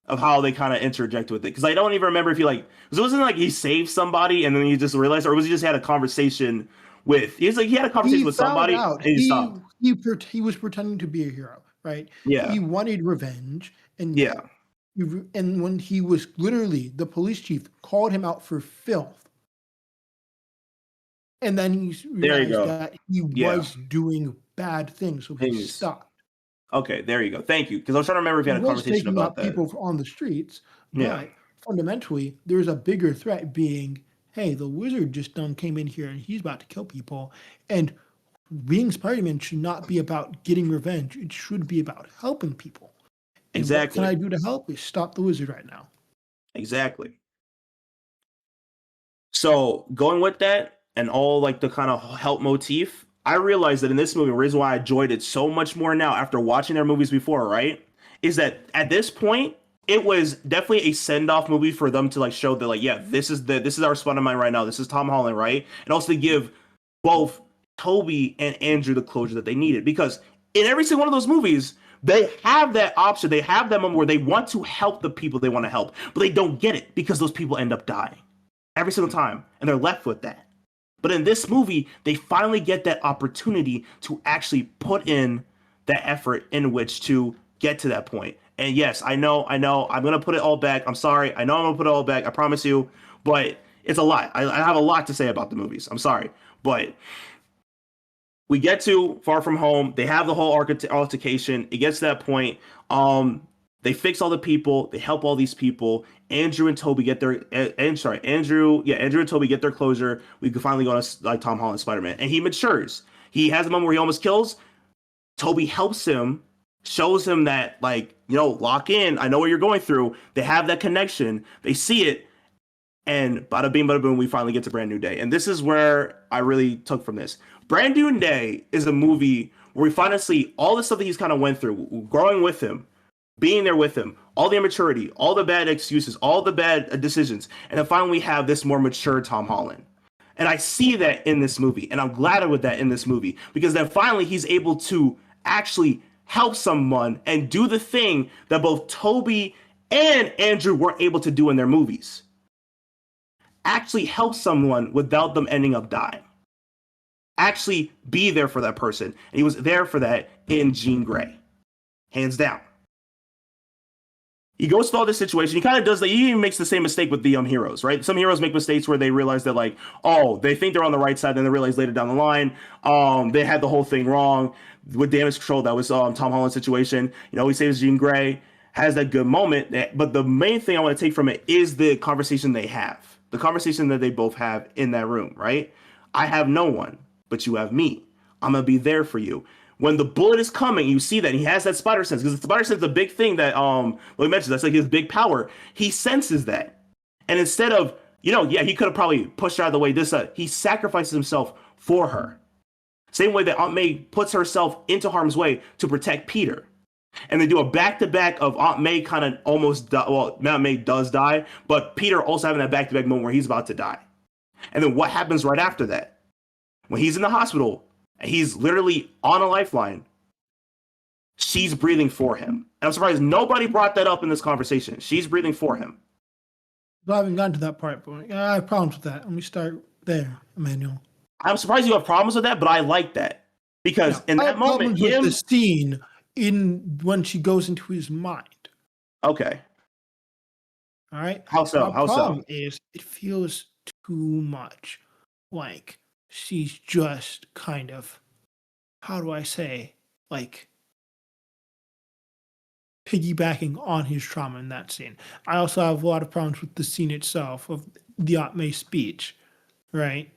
of how they kind of interject with it. Because I don't even remember if he like, because it wasn't like he saved somebody and then he just realized, or was he just had a conversation with? He had a conversation with somebody Out. and he stopped. He was pretending to be a hero, right? Yeah. He wanted revenge, and Yeah. and when he was literally, the police chief called him out for filth, and then he There you realized go. that he Yeah. was doing bad things, so he Things. stopped. Okay, there you go. Thank you. Because I was trying to remember if you had a He was conversation taking about out that. people on the streets, Yeah. but fundamentally, there's a bigger threat being, hey, the wizard just came in here and he's about to kill people, and being Spider-Man should not be about getting revenge. It should be about helping people. And what can Exactly. I do to help? Is stop the wizard right now. Exactly. So going with that and all like the kind of help motif, I realized that in this movie, the reason why I enjoyed it so much more now after watching their movies before, right, is that at this point it was definitely a send-off movie for them to like show that like, yeah, this is our Spider-Man right now. This is Tom Holland, right? And also to give both Toby and Andrew the closure that they needed, because in every single one of those movies, they have that option. They have that moment where they want to help the people they want to help, but they don't get it because those people end up dying every single time, and they're left with that. But in this movie, they finally get that opportunity to actually put in that effort in which to get to that point. And yes, I know, I'm gonna put it all back. I'm sorry, I know I'm gonna put it all back. I promise you, but it's a lot. I have a lot to say about the movies. I'm sorry, but we get to Far From Home. They have the whole altercation. It gets to that point. They fix all the people. They help all these people. Andrew and Toby get their Andrew and Toby get their closure. We can finally go on like Tom Holland Spider-Man, and he matures. He has a moment where he almost kills. Toby helps him, shows him that like, lock in. I know what you're going through. They have that connection. They see it, and bada bing, bada boom. We finally get to Brand New Day, and this is where I really took from this. Brand New Day is a movie where we finally see all the stuff that he's kind of went through, growing with him, being there with him, all the immaturity, all the bad excuses, all the bad decisions. And then finally we have this more mature Tom Holland. And I see that in this movie. And I'm glad with that in this movie. Because then finally he's able to actually help someone and do the thing that both Toby and Andrew weren't able to do in their movies. Actually help someone without them ending up dying. Actually be there for that person. And he was there for that in Jean Grey. Hands down. He goes through all this situation. He kind of does that. He even makes the same mistake with the heroes, right? Some heroes make mistakes where they realize that, like, oh, they think they're on the right side, then they realize later down the line, they had the whole thing wrong. With damage control, that was Tom Holland's situation. He saves Jean Grey, has that good moment. But the main thing I want to take from it is the conversation they have, the conversation that they both have in that room, right? I have no one, but you have me. I'm gonna be there for you. When the bullet is coming, you see that he has that spider sense, because the spider sense is a big thing that we mentioned. That's like his big power. He senses that, and instead of he could have probably pushed her out of the way. He sacrifices himself for her, same way that Aunt May puts herself into harm's way to protect Peter. And they do a back-to-back of Aunt May kind of almost Aunt May does die, but Peter also having that back-to-back moment where he's about to die. And then what happens right after that? When he's in the hospital, he's literally on a lifeline. She's breathing for him. And I'm surprised nobody brought that up in this conversation. She's breathing for him. I haven't gotten to that part, but I have problems with that. Let me start there, Emmanuel. I'm surprised you have problems with that, but I like that. Because in that moment, with the scene when she goes into his mind. Okay. All right? How so? My problem is it feels too much like she's just kind of, how do I say, like piggybacking on his trauma in that scene. I also have a lot of problems with the scene itself of the Aunt May speech, right?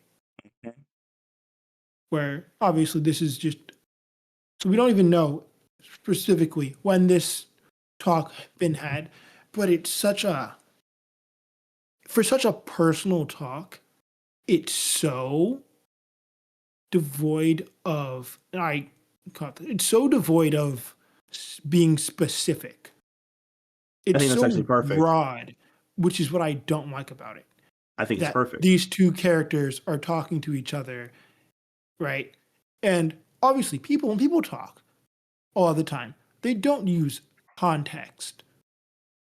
Okay. Where obviously this is just, so we don't even know specifically when this talk been had, but it's for such a personal talk, it's so devoid of, it's so devoid of being specific. I It's think that's so actually perfect. broad, which is what I don't like about it. I think it's That perfect. these two characters are talking to each other, right? And obviously, when people talk all the time, they don't use context,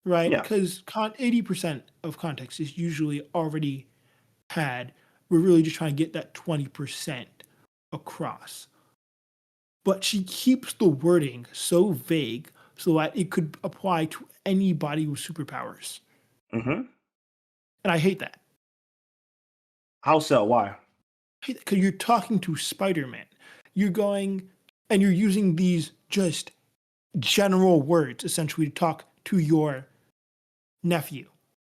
right? Yeah. Because 80% of context is usually already had. We're really just trying to get that 20% across. But she keeps the wording so vague so that it could apply to anybody with superpowers. Mm-hmm. And I hate that. How so? Why? Because you're talking to Spider-Man. You're going and you're using these just general words essentially to talk to your nephew.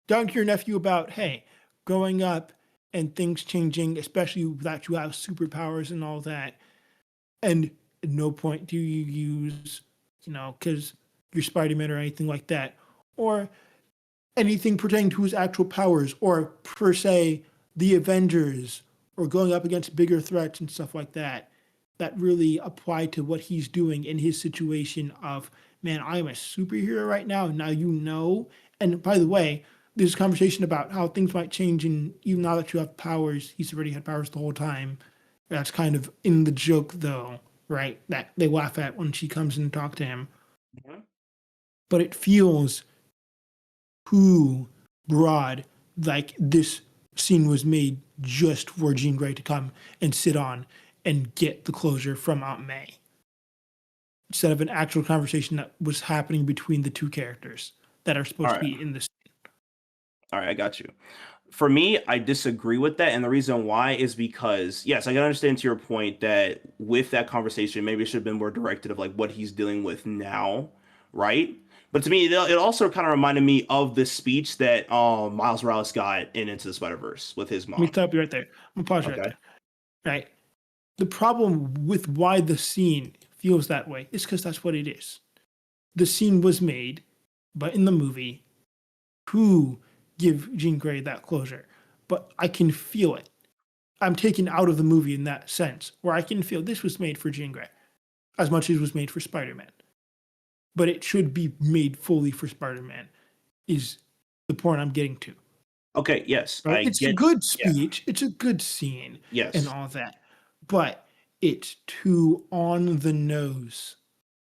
Talking to your nephew about, hey, growing up and things changing, especially that you have superpowers and all that. And at no point do you use, because you're Spider-Man or anything like that, or anything pertaining to his actual powers, or per se the Avengers, or going up against bigger threats and stuff like that, that really apply to what he's doing in his situation of, man, I'm a superhero right now. Now you know. And by the way, there's a conversation about how things might change, and even now that you have powers, he's already had powers the whole time. That's kind of in the joke, though, right? That they laugh at when she comes in and talk to him. Mm-hmm. But it feels too broad, like this scene was made just for Jean Grey to come and sit on and get the closure from Aunt May, instead of an actual conversation that was happening between the two characters that are supposed All to right. be in this. All right, I got you. For me, I disagree with that. And the reason why is because, yes, I can understand to your point that with that conversation, maybe it should have been more directed of like what he's dealing with now, right? But to me, it also kind of reminded me of the speech that Miles Morales got in Into the Spider-Verse with his Let me mom. stop you right there. I'm gonna pause you right Okay. there. Right. The problem with why the scene feels that way is because that's what it is. The scene was made, but in the movie, to give Jean Grey that closure. But I can feel it. I'm taken out of the movie in that sense, where I can feel this was made for Jean Grey, as much as it was made for Spider-Man. But it should be made fully for Spider-Man, is the point I'm getting to. Okay, yes, Right? I It's a get. good Yeah, speech, it's a good scene, yes. and all that. But it's too on the nose.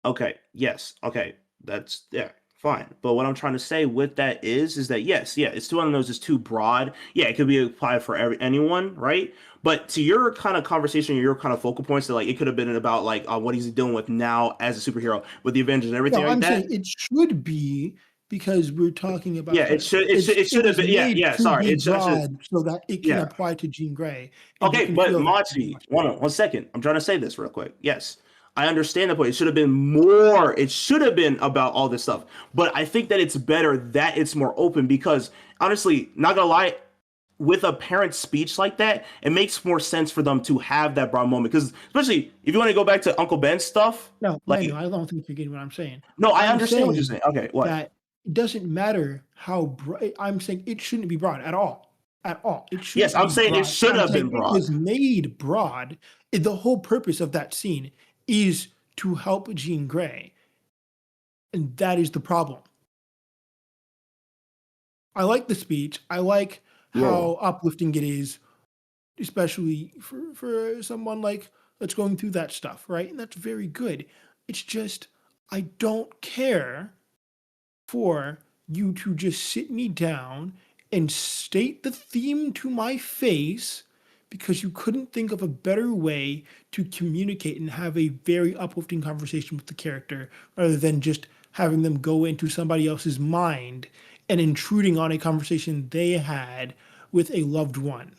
Okay, yes. Okay, that's yeah, fine. But what I'm trying to say with that is that yes, yeah, it's too on the nose, it's too broad. Yeah, it could be applied for anyone, right? But to your kind of conversation, your kind of focal points, that like it could have been about like what he's dealing with now as a superhero with the Avengers and everything No, like I'm that. saying it should be, because we're talking about Yeah, it should. It should have was been. Yeah, made yeah. to Sorry, be it should. It should. broad so that it can Yeah. apply to Jean Grey, and you Okay, can but feel that. Machi, one second. I'm trying to say this real quick. Yes, I understand the point. It should have been more. It should have been about all this stuff. But I think that it's better that it's more open because honestly, not gonna lie, with a parent's speech like that, it makes more sense for them to have that broad moment. Because especially if you want to go back to Uncle Ben's stuff, No, like Manuel, I don't think you're getting what I'm saying. no, I I'm understand what you're saying saying. Okay, what? that it doesn't matter how broad. I'm saying it shouldn't be broad at all. At all. It shouldn't Yes, I'm be saying it broad. should I'm have saying been it broad. was made broad. The whole purpose of that scene is to help Jean Grey. And that is the problem. I like the speech. I like how uplifting it is, especially for someone like that's going through that stuff, right? And that's very good. It's just, I don't care for you to just sit me down and state the theme to my face because you couldn't think of a better way to communicate and have a very uplifting conversation with the character rather than just having them go into somebody else's mind and intruding on a conversation they had with a loved one,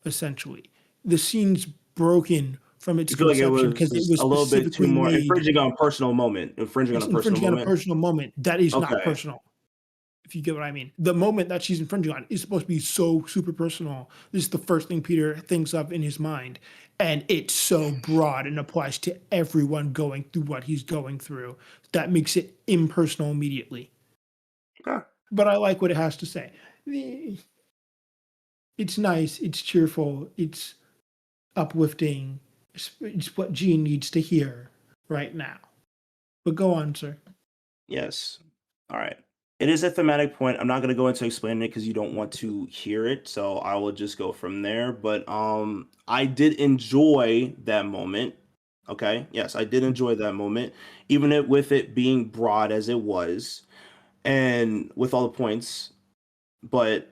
essentially. The scene's broken from its You feel like it conception because it was was a little bit too specifically more made. infringing on a personal moment. Infringing on It's a personal infringing on a moment. personal moment. That is not Okay. personal, if you get what I mean. The moment that she's infringing on is supposed to be so super personal. This is the first thing Peter thinks of in his mind. And it's so broad and applies to everyone going through what he's going through. That makes it impersonal immediately. Okay. But I like what it has to say. It's nice. It's cheerful. It's uplifting. It's what Jean needs to hear right now. But go on, sir. Yes. All right. It is a thematic point. I'm not going to go into explaining it because you don't want to hear it, so I will just go from there. But I did enjoy that moment. Okay. Yes, I did enjoy that moment, even with it being broad as it was, and with all the points. But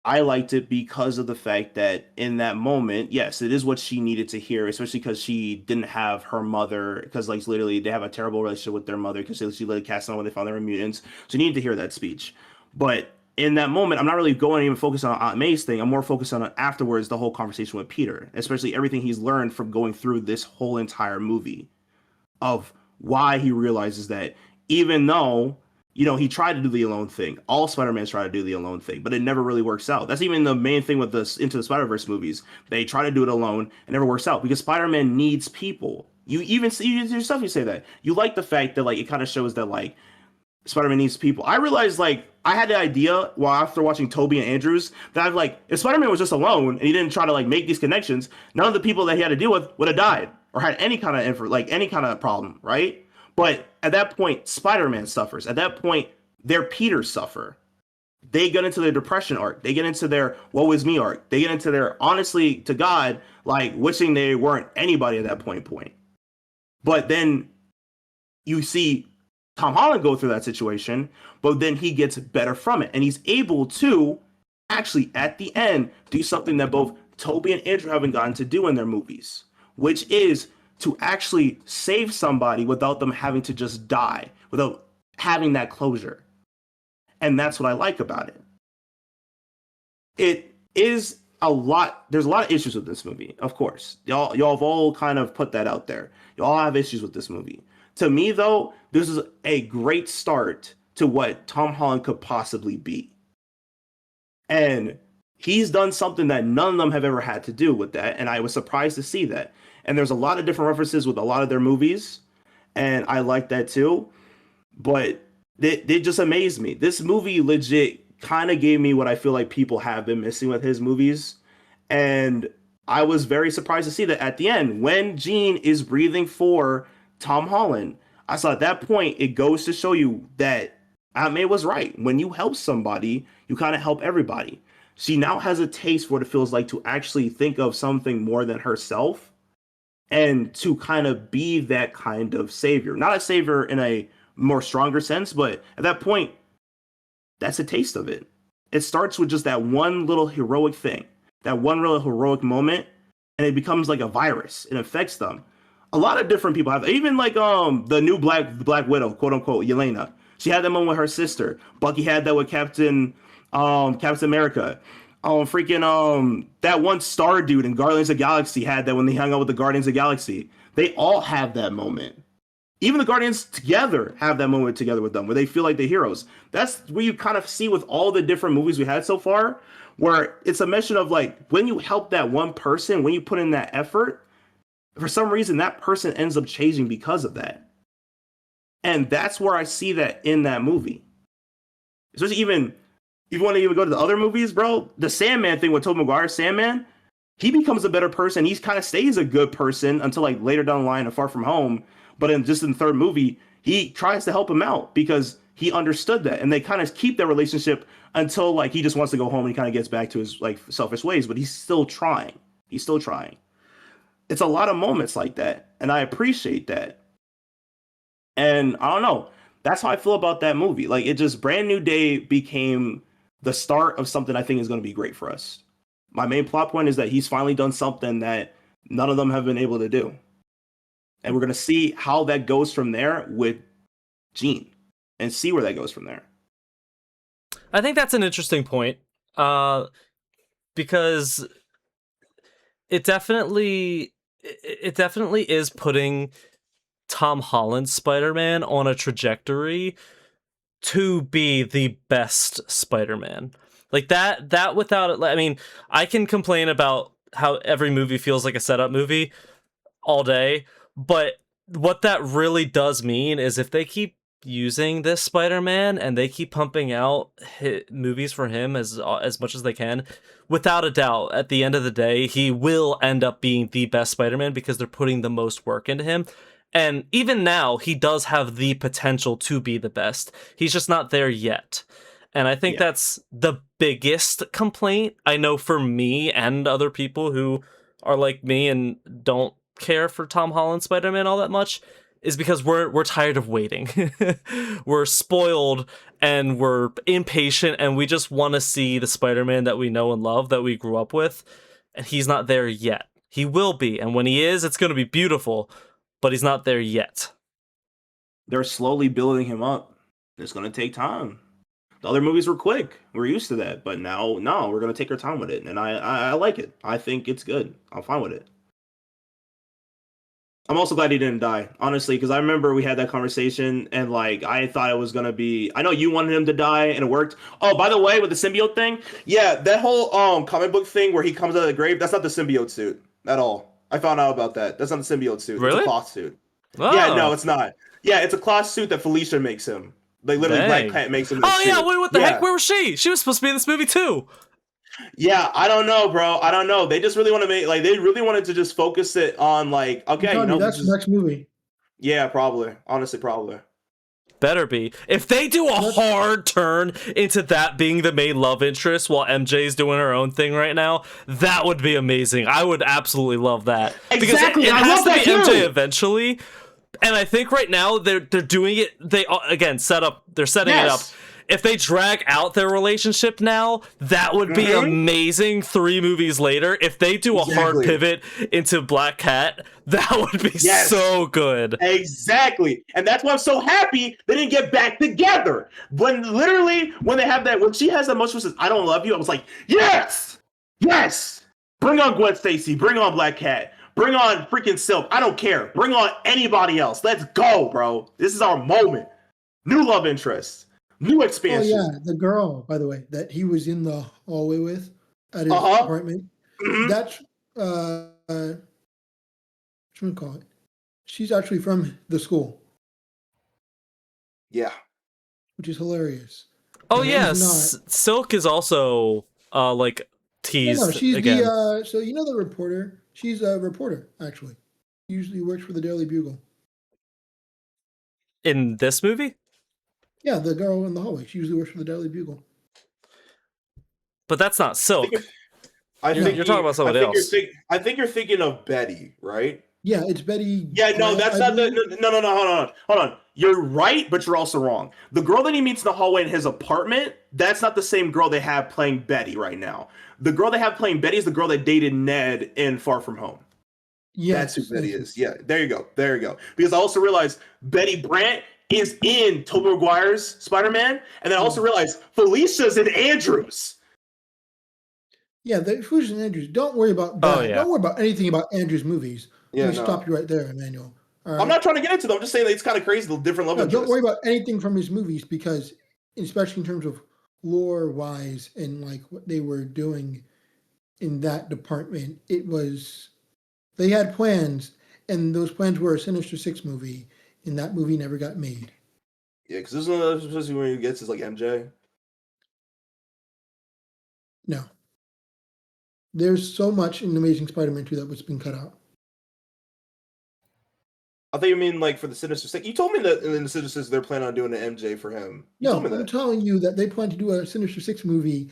I liked it because of the fact that in that moment, yes, it is what she needed to hear, especially because she didn't have her mother, because like literally they have a terrible relationship with their mother because she literally cast them when they found they were mutants. So you need to hear that speech. But in that moment, I'm not really going to even focus on Aunt May's thing. I'm more focused on afterwards the whole conversation with Peter, especially everything he's learned from going through this whole entire movie of why he realizes that even though he tried to do the alone thing. All Spider-Mans try to do the alone thing, but it never really works out. That's even the main thing with the Into the Spider-Verse movies. They try to do it alone, it never works out because Spider-Man needs people. You even see yourself, you say that. You like the fact that like it kind of shows that like Spider-Man needs people. I realized like I had the idea while after watching Tobey and Andrews that I've like if Spider-Man was just alone and he didn't try to like make these connections, none of the people that he had to deal with would have died or had any kind of problem, right? But at that point, Spider-Man suffers. At that point, their Peters suffer. They get into their depression arc. They get into their woe is me arc. They get into their honestly to God, like wishing they weren't anybody at that point. But then you see Tom Holland go through that situation, but then he gets better from it. And he's able to actually, at the end, do something that both Tobey and Andrew haven't gotten to do in their movies, which is to actually save somebody without them having to just die, without having that closure. And that's what I like about it. It is a lot. There's a lot of issues with this movie, of course. Y'all have all kind of put that out there. Y'all have issues with this movie. To me, though, this is a great start to what Tom Holland could possibly be. And he's done something that none of them have ever had to do with that. And I was surprised to see that. And there's a lot of different references with a lot of their movies. And I like that too. But they just amazed me. This movie legit kind of gave me what I feel like people have been missing with his movies. And I was very surprised to see that at the end, when Jean is breathing for Tom Holland, I saw at that point, it goes to show you that Aunt May was right. When you help somebody, you kind of help everybody. She now has a taste for what it feels like to actually think of something more than herself and to kind of be that kind of savior. Not a savior in a more stronger sense, but at that point, that's a taste of it. It starts with just that one little heroic thing, that one real heroic moment, and it becomes like a virus. It affects them. A lot of different people have, even like the new Black Widow, quote unquote, Yelena. She had that moment with her sister. Bucky had that with Captain America. That one star dude in Guardians of the Galaxy had that when they hung out with the Guardians of the Galaxy. They all have that moment. Even the Guardians together have that moment together with them where they feel like the heroes. That's where you kind of see with all the different movies we had so far, where it's a mission of like when you help that one person, when you put in that effort, for some reason that person ends up changing because of that. And that's where I see that in that movie. Especially even if you want to even go to the other movies, bro, the Sandman thing with Tobey Maguire's Sandman, he becomes a better person. He kind of stays a good person until like later down the line of Far From Home. But in the third movie, he tries to help him out because he understood that. And they kind of keep their relationship until like he just wants to go home and he kind of gets back to his like selfish ways. But he's still trying. He's still trying. It's a lot of moments like that. And I appreciate that. And I don't know. That's how I feel about that movie. Like it just Brand New Day became the start of something I think is going to be great for us. My main plot point is that he's finally done something that none of them have been able to do. And we're going to see how that goes from there with Jean and see where that goes from there. I think that's an interesting point because it definitely is putting Tom Holland's Spider-Man on a trajectory to be the best Spider-Man. Like that without it, I mean, I can complain about how every movie feels like a setup movie all day, but what that really does mean is if they keep using this Spider-Man and they keep pumping out movies for him as much as they can, without a doubt, at the end of the day, he will end up being the best Spider-Man because they're putting the most work into him. And even now, he does have the potential to be the best. He's just not there yet. And I think that's the biggest complaint, I know, for me and other people who are like me and don't care for Tom Holland Spider-Man all that much, is because we're tired of waiting. We're spoiled and we're impatient and we just want to see the Spider-Man that we know and love, that we grew up with. And he's not there yet. He will be, and when he is, it's going to be beautiful, but he's not there yet. They're slowly building him up. It's going to take time. The other movies were quick. We're used to that. But now, no, we're going to take our time with it. And I like it. I think it's good. I'm fine with it. I'm also glad he didn't die, honestly, because I remember we had that conversation and like I thought it was gonna be. I know you wanted him to die and it worked. Oh, by the way, with the symbiote thing, yeah, that whole comic book thing where he comes out of the grave, that's not the symbiote suit at all. I found out about that. That's not the symbiote suit. Really? It's a cloth suit. Oh. Yeah, no, it's not. Yeah, it's a cloth suit that Felicia makes him. Like literally, Dang. Black Cat makes him. Oh suit. yeah, wait, what the heck? Where was she? She was supposed to be in this movie too. Yeah, I don't know, bro. I don't know. They just really want to make they really wanted to just focus it on like, okay, that's the next movie. Yeah, probably. Honestly, probably. Better be. If they do a hard turn into that being the main love interest while MJ's doing her own thing right now, that would be amazing. I would absolutely love that. Exactly. Because it I has love to be that MJ too. eventually. And I think right now they're doing it. They again they're setting it up. If they drag out their relationship now, that would be amazing 3 movies later. If they do a hard pivot into Black Cat, that would be so good. Exactly. And that's why I'm so happy they didn't get back together. When they have that, when she has that motion says, I don't love you, I was like, yes! Yes! Bring on Gwen Stacy. Bring on Black Cat. Bring on freaking Silk. I don't care. Bring on anybody else. Let's go, bro. This is our moment. New love interest. New expansion. Oh yeah, the girl, by the way, that he was in the hallway with at his apartment. Mm-hmm. That's what you call it? She's actually from the school. Yeah, which is hilarious. Oh yeah, Silk is also like teased. No, she's again. so you know the reporter. She's a reporter actually. Usually works for the Daily Bugle. In this movie? Yeah, the girl in the hallway. She usually works for the Daily Bugle. But that's not Silk. I think you're talking about somebody else. I think you're thinking of Betty, right? Yeah, it's Betty. Yeah, no, that's not the. No. Hold on. You're right, but you're also wrong. The girl that he meets in the hallway in his apartment, that's not the same girl they have playing Betty right now. The girl they have playing Betty is the girl that dated Ned in Far From Home. Yeah, that's who Betty is. Yeah, there you go. Because I also realized Betty Brant is in Tobey Maguire's Spider-Man, and then I also realized Felicia's in Andrews. Yeah, Felicia's in Andrews. Don't worry about that. Don't worry about anything about Andrews' movies. Let me stop you right there, Emmanuel. All right? I'm not trying to get into them. I'm just saying that it's kind of crazy, the different levels. Don't worry about anything from his movies because, especially in terms of lore-wise and like what they were doing in that department, they had plans, and those plans were a Sinister Six movie, and that movie never got made. Yeah, because this is one of those where he gets is like MJ. No. There's so much in Amazing Spider-Man 2 that was being cut out. I thought you mean like for the Sinister Six. You told me that in the Sinister Six they're planning on doing an MJ for him. I'm telling you that they plan to do a Sinister Six movie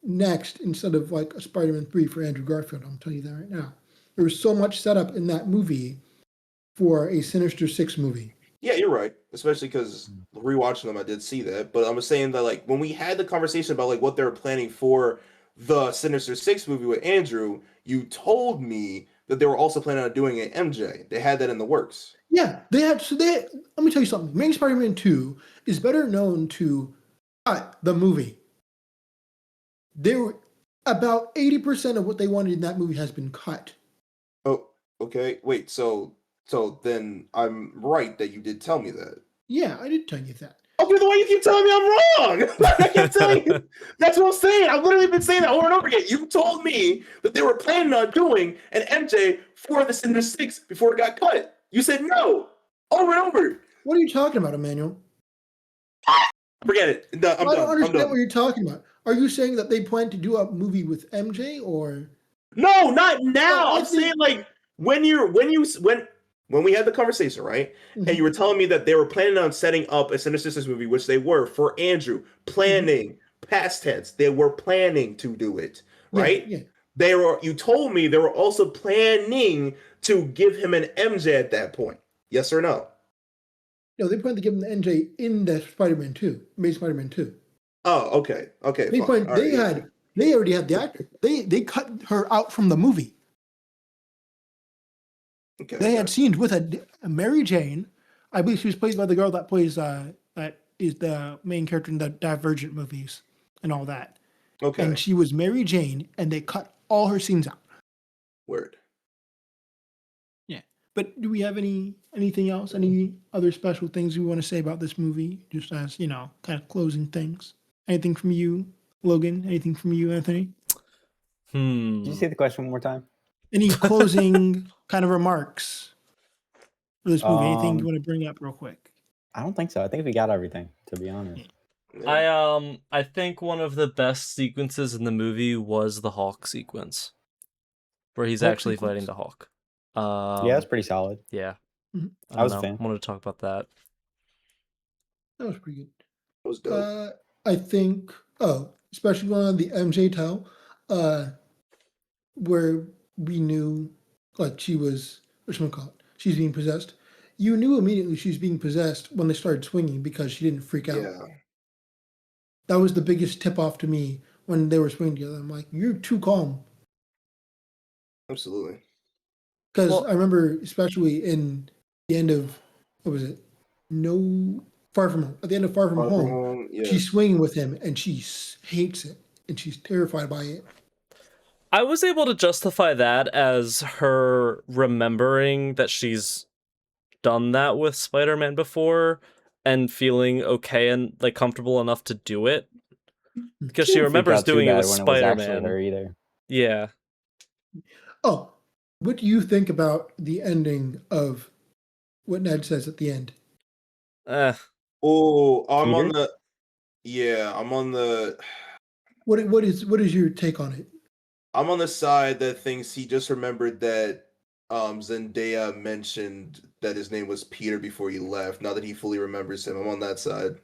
next instead of like a Spider-Man 3 for Andrew Garfield. I'm telling you that right now. There was so much setup in that movie for a Sinister Six movie. Yeah, you're right. Especially because rewatching them, I did see that. But I'm saying that like when we had the conversation about like what they were planning for the Sinister Six movie with Andrew, you told me that they were also planning on doing an MJ. They had that in the works. Yeah, they had. Let me tell you something. Amazing Spider-Man 2 is better known to cut the movie. They were about 80% of what they wanted in that movie has been cut. Oh, okay. Wait, so then I'm right that you did tell me that. Yeah, I did tell you that. Okay, the way you keep telling me I'm wrong. I keep telling you. That's what I'm saying. I've literally been saying that over and over again. You told me that they were planning on doing an MJ for the Sinister Six before it got cut. You said no. Over and over. What are you talking about, Emmanuel? Forget it. No, I'm I don't done. I'm understand done. what you're talking about. Are you saying that they plan to do a movie with MJ or? No, not now. I I'm think- saying like when we had the conversation, right? And you were telling me that they were planning on setting up a Sinister Six movie, which they were for Andrew. Planning, past tense. They were planning to do it, right? Yeah. They were. You told me they were also planning to give him an MJ at that point. Yes or no? No, they plan to give him the NJ in the Spider-Man 2, Amazing Spider-Man 2. Oh, okay. Okay, They fine. plan, All they right, had, they already had the actor. They cut her out from the movie. okay, They had okay. scenes with a Mary Jane. I believe she was played by the girl that plays that is the main character in the Divergent movies and all that. Okay. And she was Mary Jane, and they cut all her scenes out. Word. Yeah. But do we have anything else? Any other special things we want to say about this movie? Just as, kind of closing things. Anything from you, Logan? Anything from you, Anthony? Did you say the question one more time? Any closing kind of remarks for this movie? Anything you Um, want to bring up real quick? I don't think so. I think we got everything, to be honest. Yeah. I think one of the best sequences in the movie was the Hawk sequence, where he's Hawk actually sequence? fighting the Hawk. Yeah, it's pretty solid. Yeah. Mhm. I was a don't know. fan. I wanted to talk about that. That was pretty good. That was dope. I think, especially on the MJ tell, where we knew, like, she was, she's being possessed. You knew immediately she was being possessed when they started swinging because she didn't freak out. Yeah. That was the biggest tip off to me when they were swinging together. I'm like, you're too calm. Absolutely. Because Well- I remember, especially in the end of, what was it? Far From Home. At the end of Far From Home, Yeah. she's swinging with him and she hates it and she's terrified by it. I was able to justify that as her remembering that she's done that with Spider-Man before and feeling okay and like comfortable enough to do it. Because she didn't freak remembers out too doing it bad with when it was actually Spider-Man. her either. Yeah. Oh, what do you think about the ending of what Ned says at the end? Oh, I'm on Peter? I'm on the What is your take on it? I'm on the side that thinks he just remembered that Zendaya mentioned that his name was Peter before he left. Now that he fully remembers him, I'm on that side.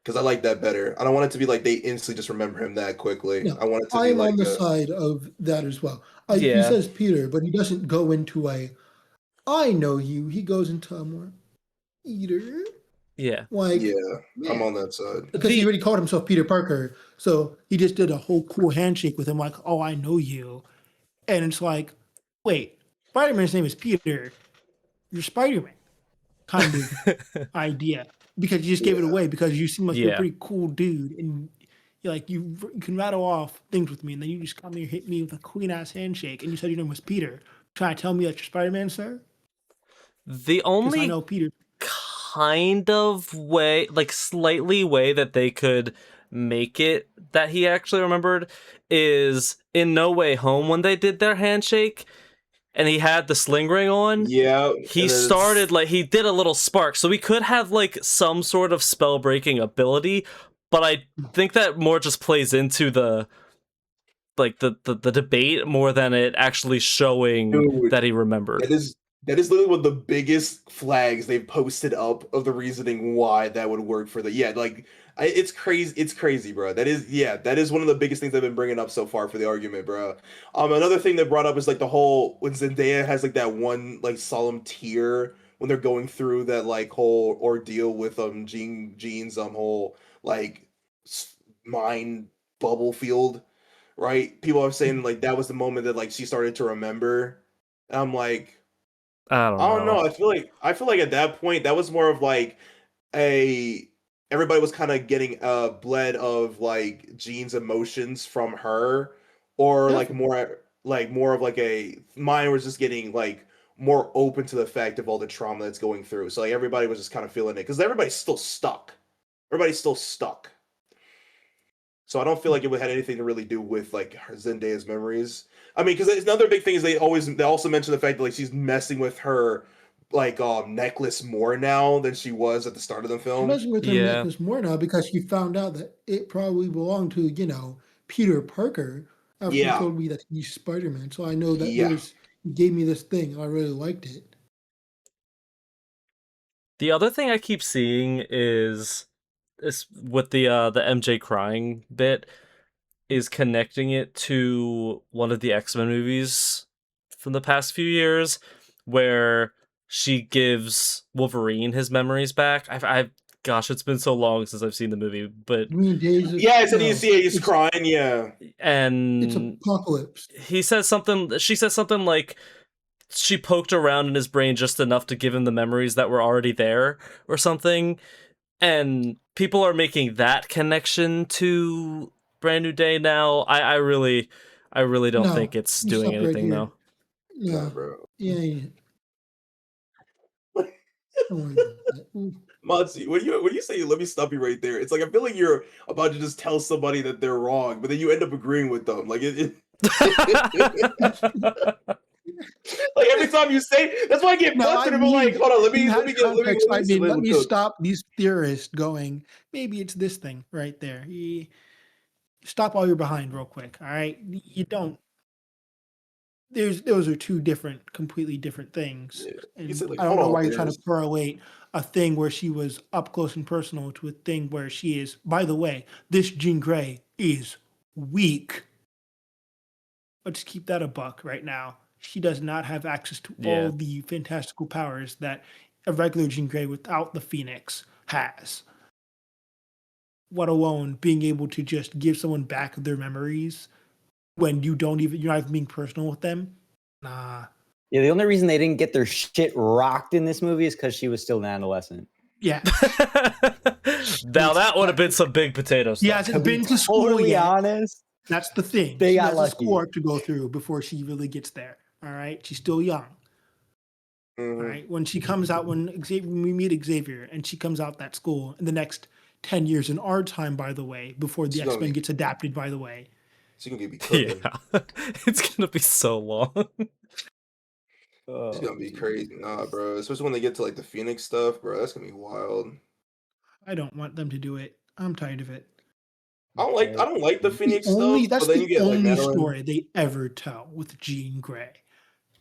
Because I like that better. I don't want it to be like they instantly just remember him that quickly. No, I want it to I be am like on the side of that as well. He Yeah. says Peter, but he doesn't go into I know you. He goes into a more Peter. Yeah. Like, yeah, I'm man. on that side. Because he already called himself Peter Parker. So he just did a whole cool handshake with him, like, oh, I know you. And it's like, wait, Spider-Man's name is Peter. You're Spider-Man kind of idea. Because you just gave it Yeah. away because you seem like you're a Yeah. pretty cool dude. And you're like, you can rattle off things with me. And then you just come here, hit me with a queen-ass handshake. And you said your name was Peter. Trying to tell me that you're Spider-Man, sir? The Because I only know Peter. kind of way, like slightly way that they could make it that he actually remembered is in No Way Home when they did their handshake and he had the sling ring on. Yeah. He and then started like he did a little spark, so we could have like some sort of spell breaking ability, but I think that more just plays into the like the debate more than it actually showing Dude, that he remembered. that is literally one of the biggest flags they've posted up of the reasoning why that would work for the it's crazy. It's crazy, bro. That is one of the biggest things I've been bringing up so far for the argument, bro. Another thing that brought up is like the whole when Zendaya has like that one like solemn tear when they're going through that like whole ordeal with Jean's whole like mind bubble field, right? People are saying like that was the moment that like she started to remember. And I'm like, I I don't don't know. know. I feel like at that point that was more of like a everybody was kind of getting a blend of like Jean's emotions from her, or like more of like a mine was just getting like more open to the fact of all the trauma that's going through. So like everybody was just kind of feeling it because everybody's still stuck. Everybody's still stuck. So I don't feel like it would had anything to really do with like Zendaya's memories. I mean, because another big thing is they also mention the fact that like she's messing with her necklace more now than she was at the start of the She film. messing with her Yeah. necklace more now because she found out that it probably belonged to, Peter Parker after he Yeah. told me that he's Spider-Man. So I know that Yeah. he gave me this thing and I really liked it. The other thing I keep seeing is with the MJ crying bit is connecting it to one of the X-Men movies from the past few years where she gives Wolverine his memories back. Gosh, it's been so long since I've seen the movie, but You mean Days of Yeah, it's an no, ECA. He's it's crying. Yeah. and Apocalypse. she says something like she poked around in his brain just enough to give him the memories that were already there or something, and people are making that connection to Brand New Day now. I really don't think No, it's you doing stop right anything here. though. Nah, No. bro. Yeah. Don't worry about that. Machi, when you say let me stop you right there, it's like I feel like you're about to just tell somebody that they're wrong, but then you end up agreeing with them. Like like every time you say, that's why I get No, frustrated. I'm like, hold on, let in me that context, let me let me cook. stop these theorists going, maybe it's this thing right there. Stop while you're behind real quick. All right. You don't. Those are two completely different things. Yeah. You And said like, I hold don't know on, why you're trying to Bears. correlate a thing where she was up close and personal to a thing where she is, by the way, this Jean Grey is weak. Let's keep that a buck right now. She does not have access to Yeah. all the fantastical powers that a regular Jean Grey without the Phoenix has. Let alone being able to just give someone back their memories when you're not even being personal with them. Nah. Yeah, the only reason they didn't get their shit rocked in this movie is because she was still an adolescent. Yeah. Now that would have been some big potato stuff. He hasn't been to school Totally yet. honest, That's the thing. they She got has a lucky. school arc to go through before she really gets there. All right. She's still young. Mhm. All right. When she comes out, when we meet Xavier and she comes out that school in the next 10 years in our time, by the way, before the She's gonna X-Men be- gets adapted, by the way. She's gonna be cooking. Yeah. It's gonna be so long. It's gonna be geez. crazy. Nah, bro. Especially when they get to like the Phoenix stuff, bro. That's gonna be wild. I don't want them to do it. I'm tired of it. I don't like the Phoenix stuff, That's but then the you get like only Madeline. story they ever tell with Jean Grey.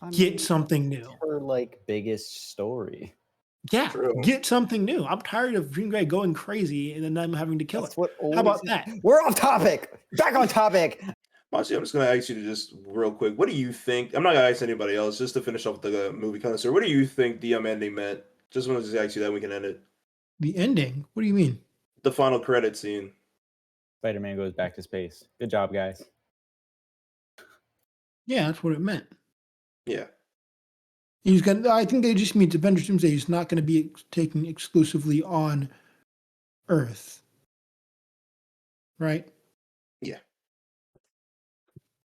I Get mean, something new. her biggest story. Yeah, True. get something new. I'm tired of Jean Grey going crazy and then them having to kill That's it. what How about that? We're off topic. Back on topic. Honestly, I'm just gonna ask you to just real quick. What do you think? I'm not gonna ask anybody else. Just to finish off the movie connoisseur. What do you think the ending meant? Just want to just ask you that we can end it. The ending? What do you mean? The final credit scene. Spider-Man goes back to space. Good job, guys. Yeah, that's what it meant. Yeah. I think they just means Avengers Doomsday is not going to be taking exclusively on Earth. Right? Yeah.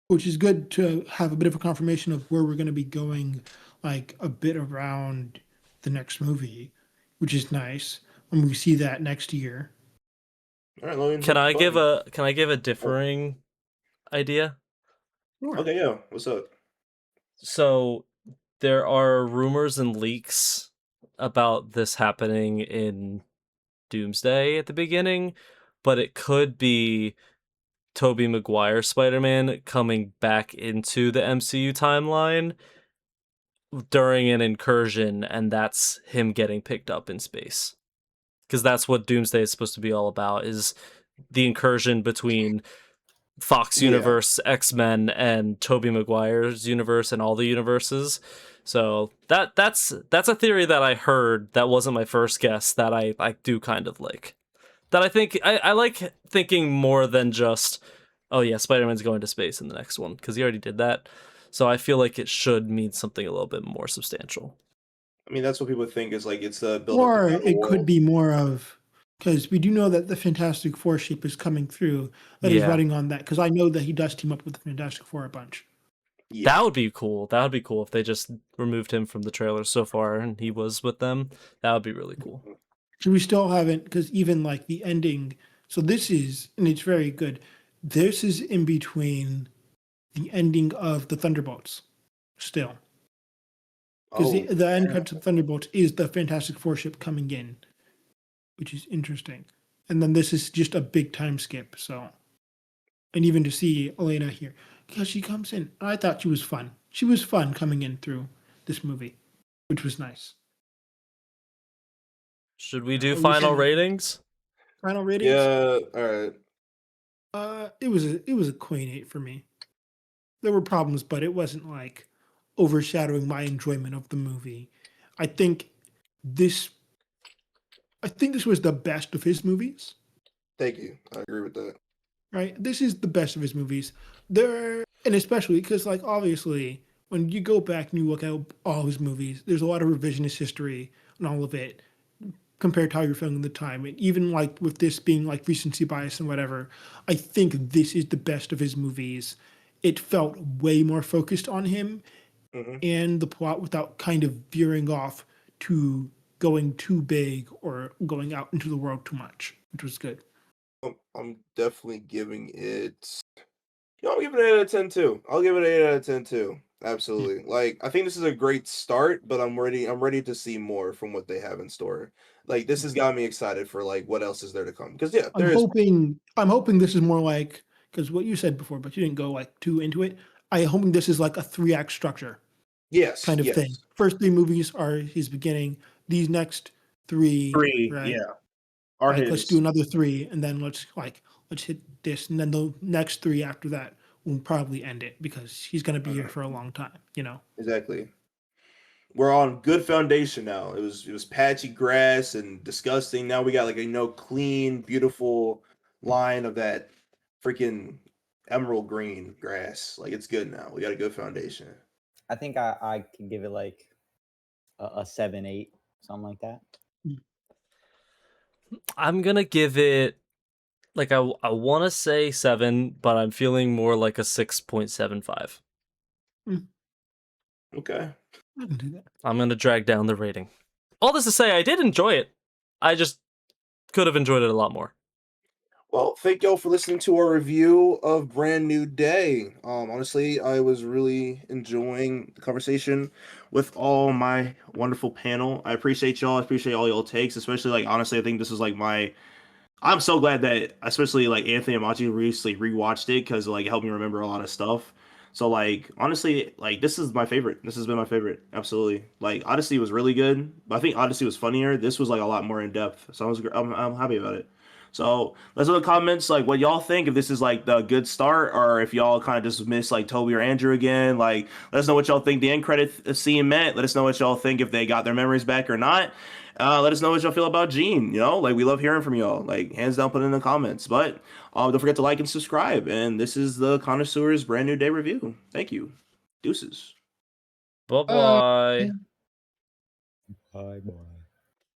Which is good to have a bit of a confirmation of where we're going to be going, like a bit around the next movie, which is nice. And we see that next year. All right, Logan. Can I give a differing idea? Sure. Okay, yeah. What's up? So there are rumors and leaks about this happening in Doomsday at the beginning, but it could be Tobey Maguire Spider-Man coming back into the MCU timeline during an incursion, and that's him getting picked up in space. Because that's what Doomsday is supposed to be all about, is the incursion between Fox Yeah. universe, X-Men, and Tobey Maguire's universe and all the universes. So that's a theory that I heard that wasn't my first guess that I do kind of like. That I think I like thinking more than just, oh yeah, Spider-Man's going to space in the next one, because he already did that. So I feel like it should mean something a little bit more substantial. I mean, that's what people think is like it's a build Or up to it could be more of, because we do know that the Fantastic Four ship is coming through, that he's Yeah. running on that, because I know that he does team up with the Fantastic Four a bunch. Yeah. That would be cool. That would be cool if they just removed him from the trailer so far and he was with them. That would be really cool. So we still haven't, because even like the ending, so this is, and it's very good, this is in between the ending of the Thunderbolts still. Because Oh, the end yeah. cut to Thunderbolts is the Fantastic Four ship coming in, which is interesting. And then this is just a big time skip. So, and even to see Elena here, because she comes in, I thought she was fun. She was fun coming in through this movie, which was nice. Should we do Are we final saying- ratings? Final ratings? Yeah. All right. It was a queen 8 for me. There were problems, but it wasn't like overshadowing my enjoyment of the movie. I think this was the best of his movies. Thank you. I agree with that. Right? This is the best of his movies. And especially because, like, obviously, when you go back and you look at all his movies, there's a lot of revisionist history and all of it compared to how you're feeling at the time. And even like with this being like recency bias and whatever, I think this is the best of his movies. It felt way more focused on him Mm-hmm. and the plot without kind of veering off to going too big or going out into the world too much, which was good. I'm definitely giving it. I'm giving it an 8 out of 10 too. I'll give it an 8 out of 10 too. Absolutely. Like, I think this is a great start, but I'm ready to see more from what they have in store. Like, this has got me excited for like what else is there to come. Because yeah, I'm hoping this is more like, because what you said before, but you didn't go like too into it. I'm hoping this is like a 3-act structure yes, kind of yes. thing. First 3 movies are his beginning. These next 3, right? Yeah. Are Like, let's his. do another 3, and then let's hit this, and then the next 3 after that will probably end it because he's gonna be here for a long time. Exactly. We're on good foundation now. It was patchy grass and disgusting. Now we got like a clean, beautiful line of that freaking emerald green grass. Like, it's good now. We got a good foundation. I think I could give it like a 7-8, something like that. I'm gonna give it like I want to say 7, but I'm feeling more like a 6.75. Okay. I can do that. I'm gonna drag down the rating. All this to say, I did enjoy it. I just could have enjoyed it a lot more. Well, thank y'all for listening to our review of Brand New Day. Honestly, I was really enjoying the conversation with all my wonderful panel. I appreciate y'all. I appreciate all y'all takes, especially like honestly, I think this is like I'm so glad that especially like Anthony and Machi recently rewatched it because like it helped me remember a lot of stuff. So like honestly, like this is my favorite. This has been my favorite. Absolutely. Like Odyssey was really good, but I think Odyssey was funnier. This was like a lot more in depth. So I'm happy about it. So let's know in the comments like what y'all think, if this is like the good start or if y'all kind of just miss like Toby or Andrew again. Like let us know what y'all think the end credit scene meant. Let us know what y'all think if they got their memories back or not. Let us know what y'all feel about Gene. Like we love hearing from y'all. Like hands down, put it in the comments. But don't forget to like and subscribe. And this is the Connoisseurs Brand New Day review. Thank you. Deuces. Bye bye. Bye bye.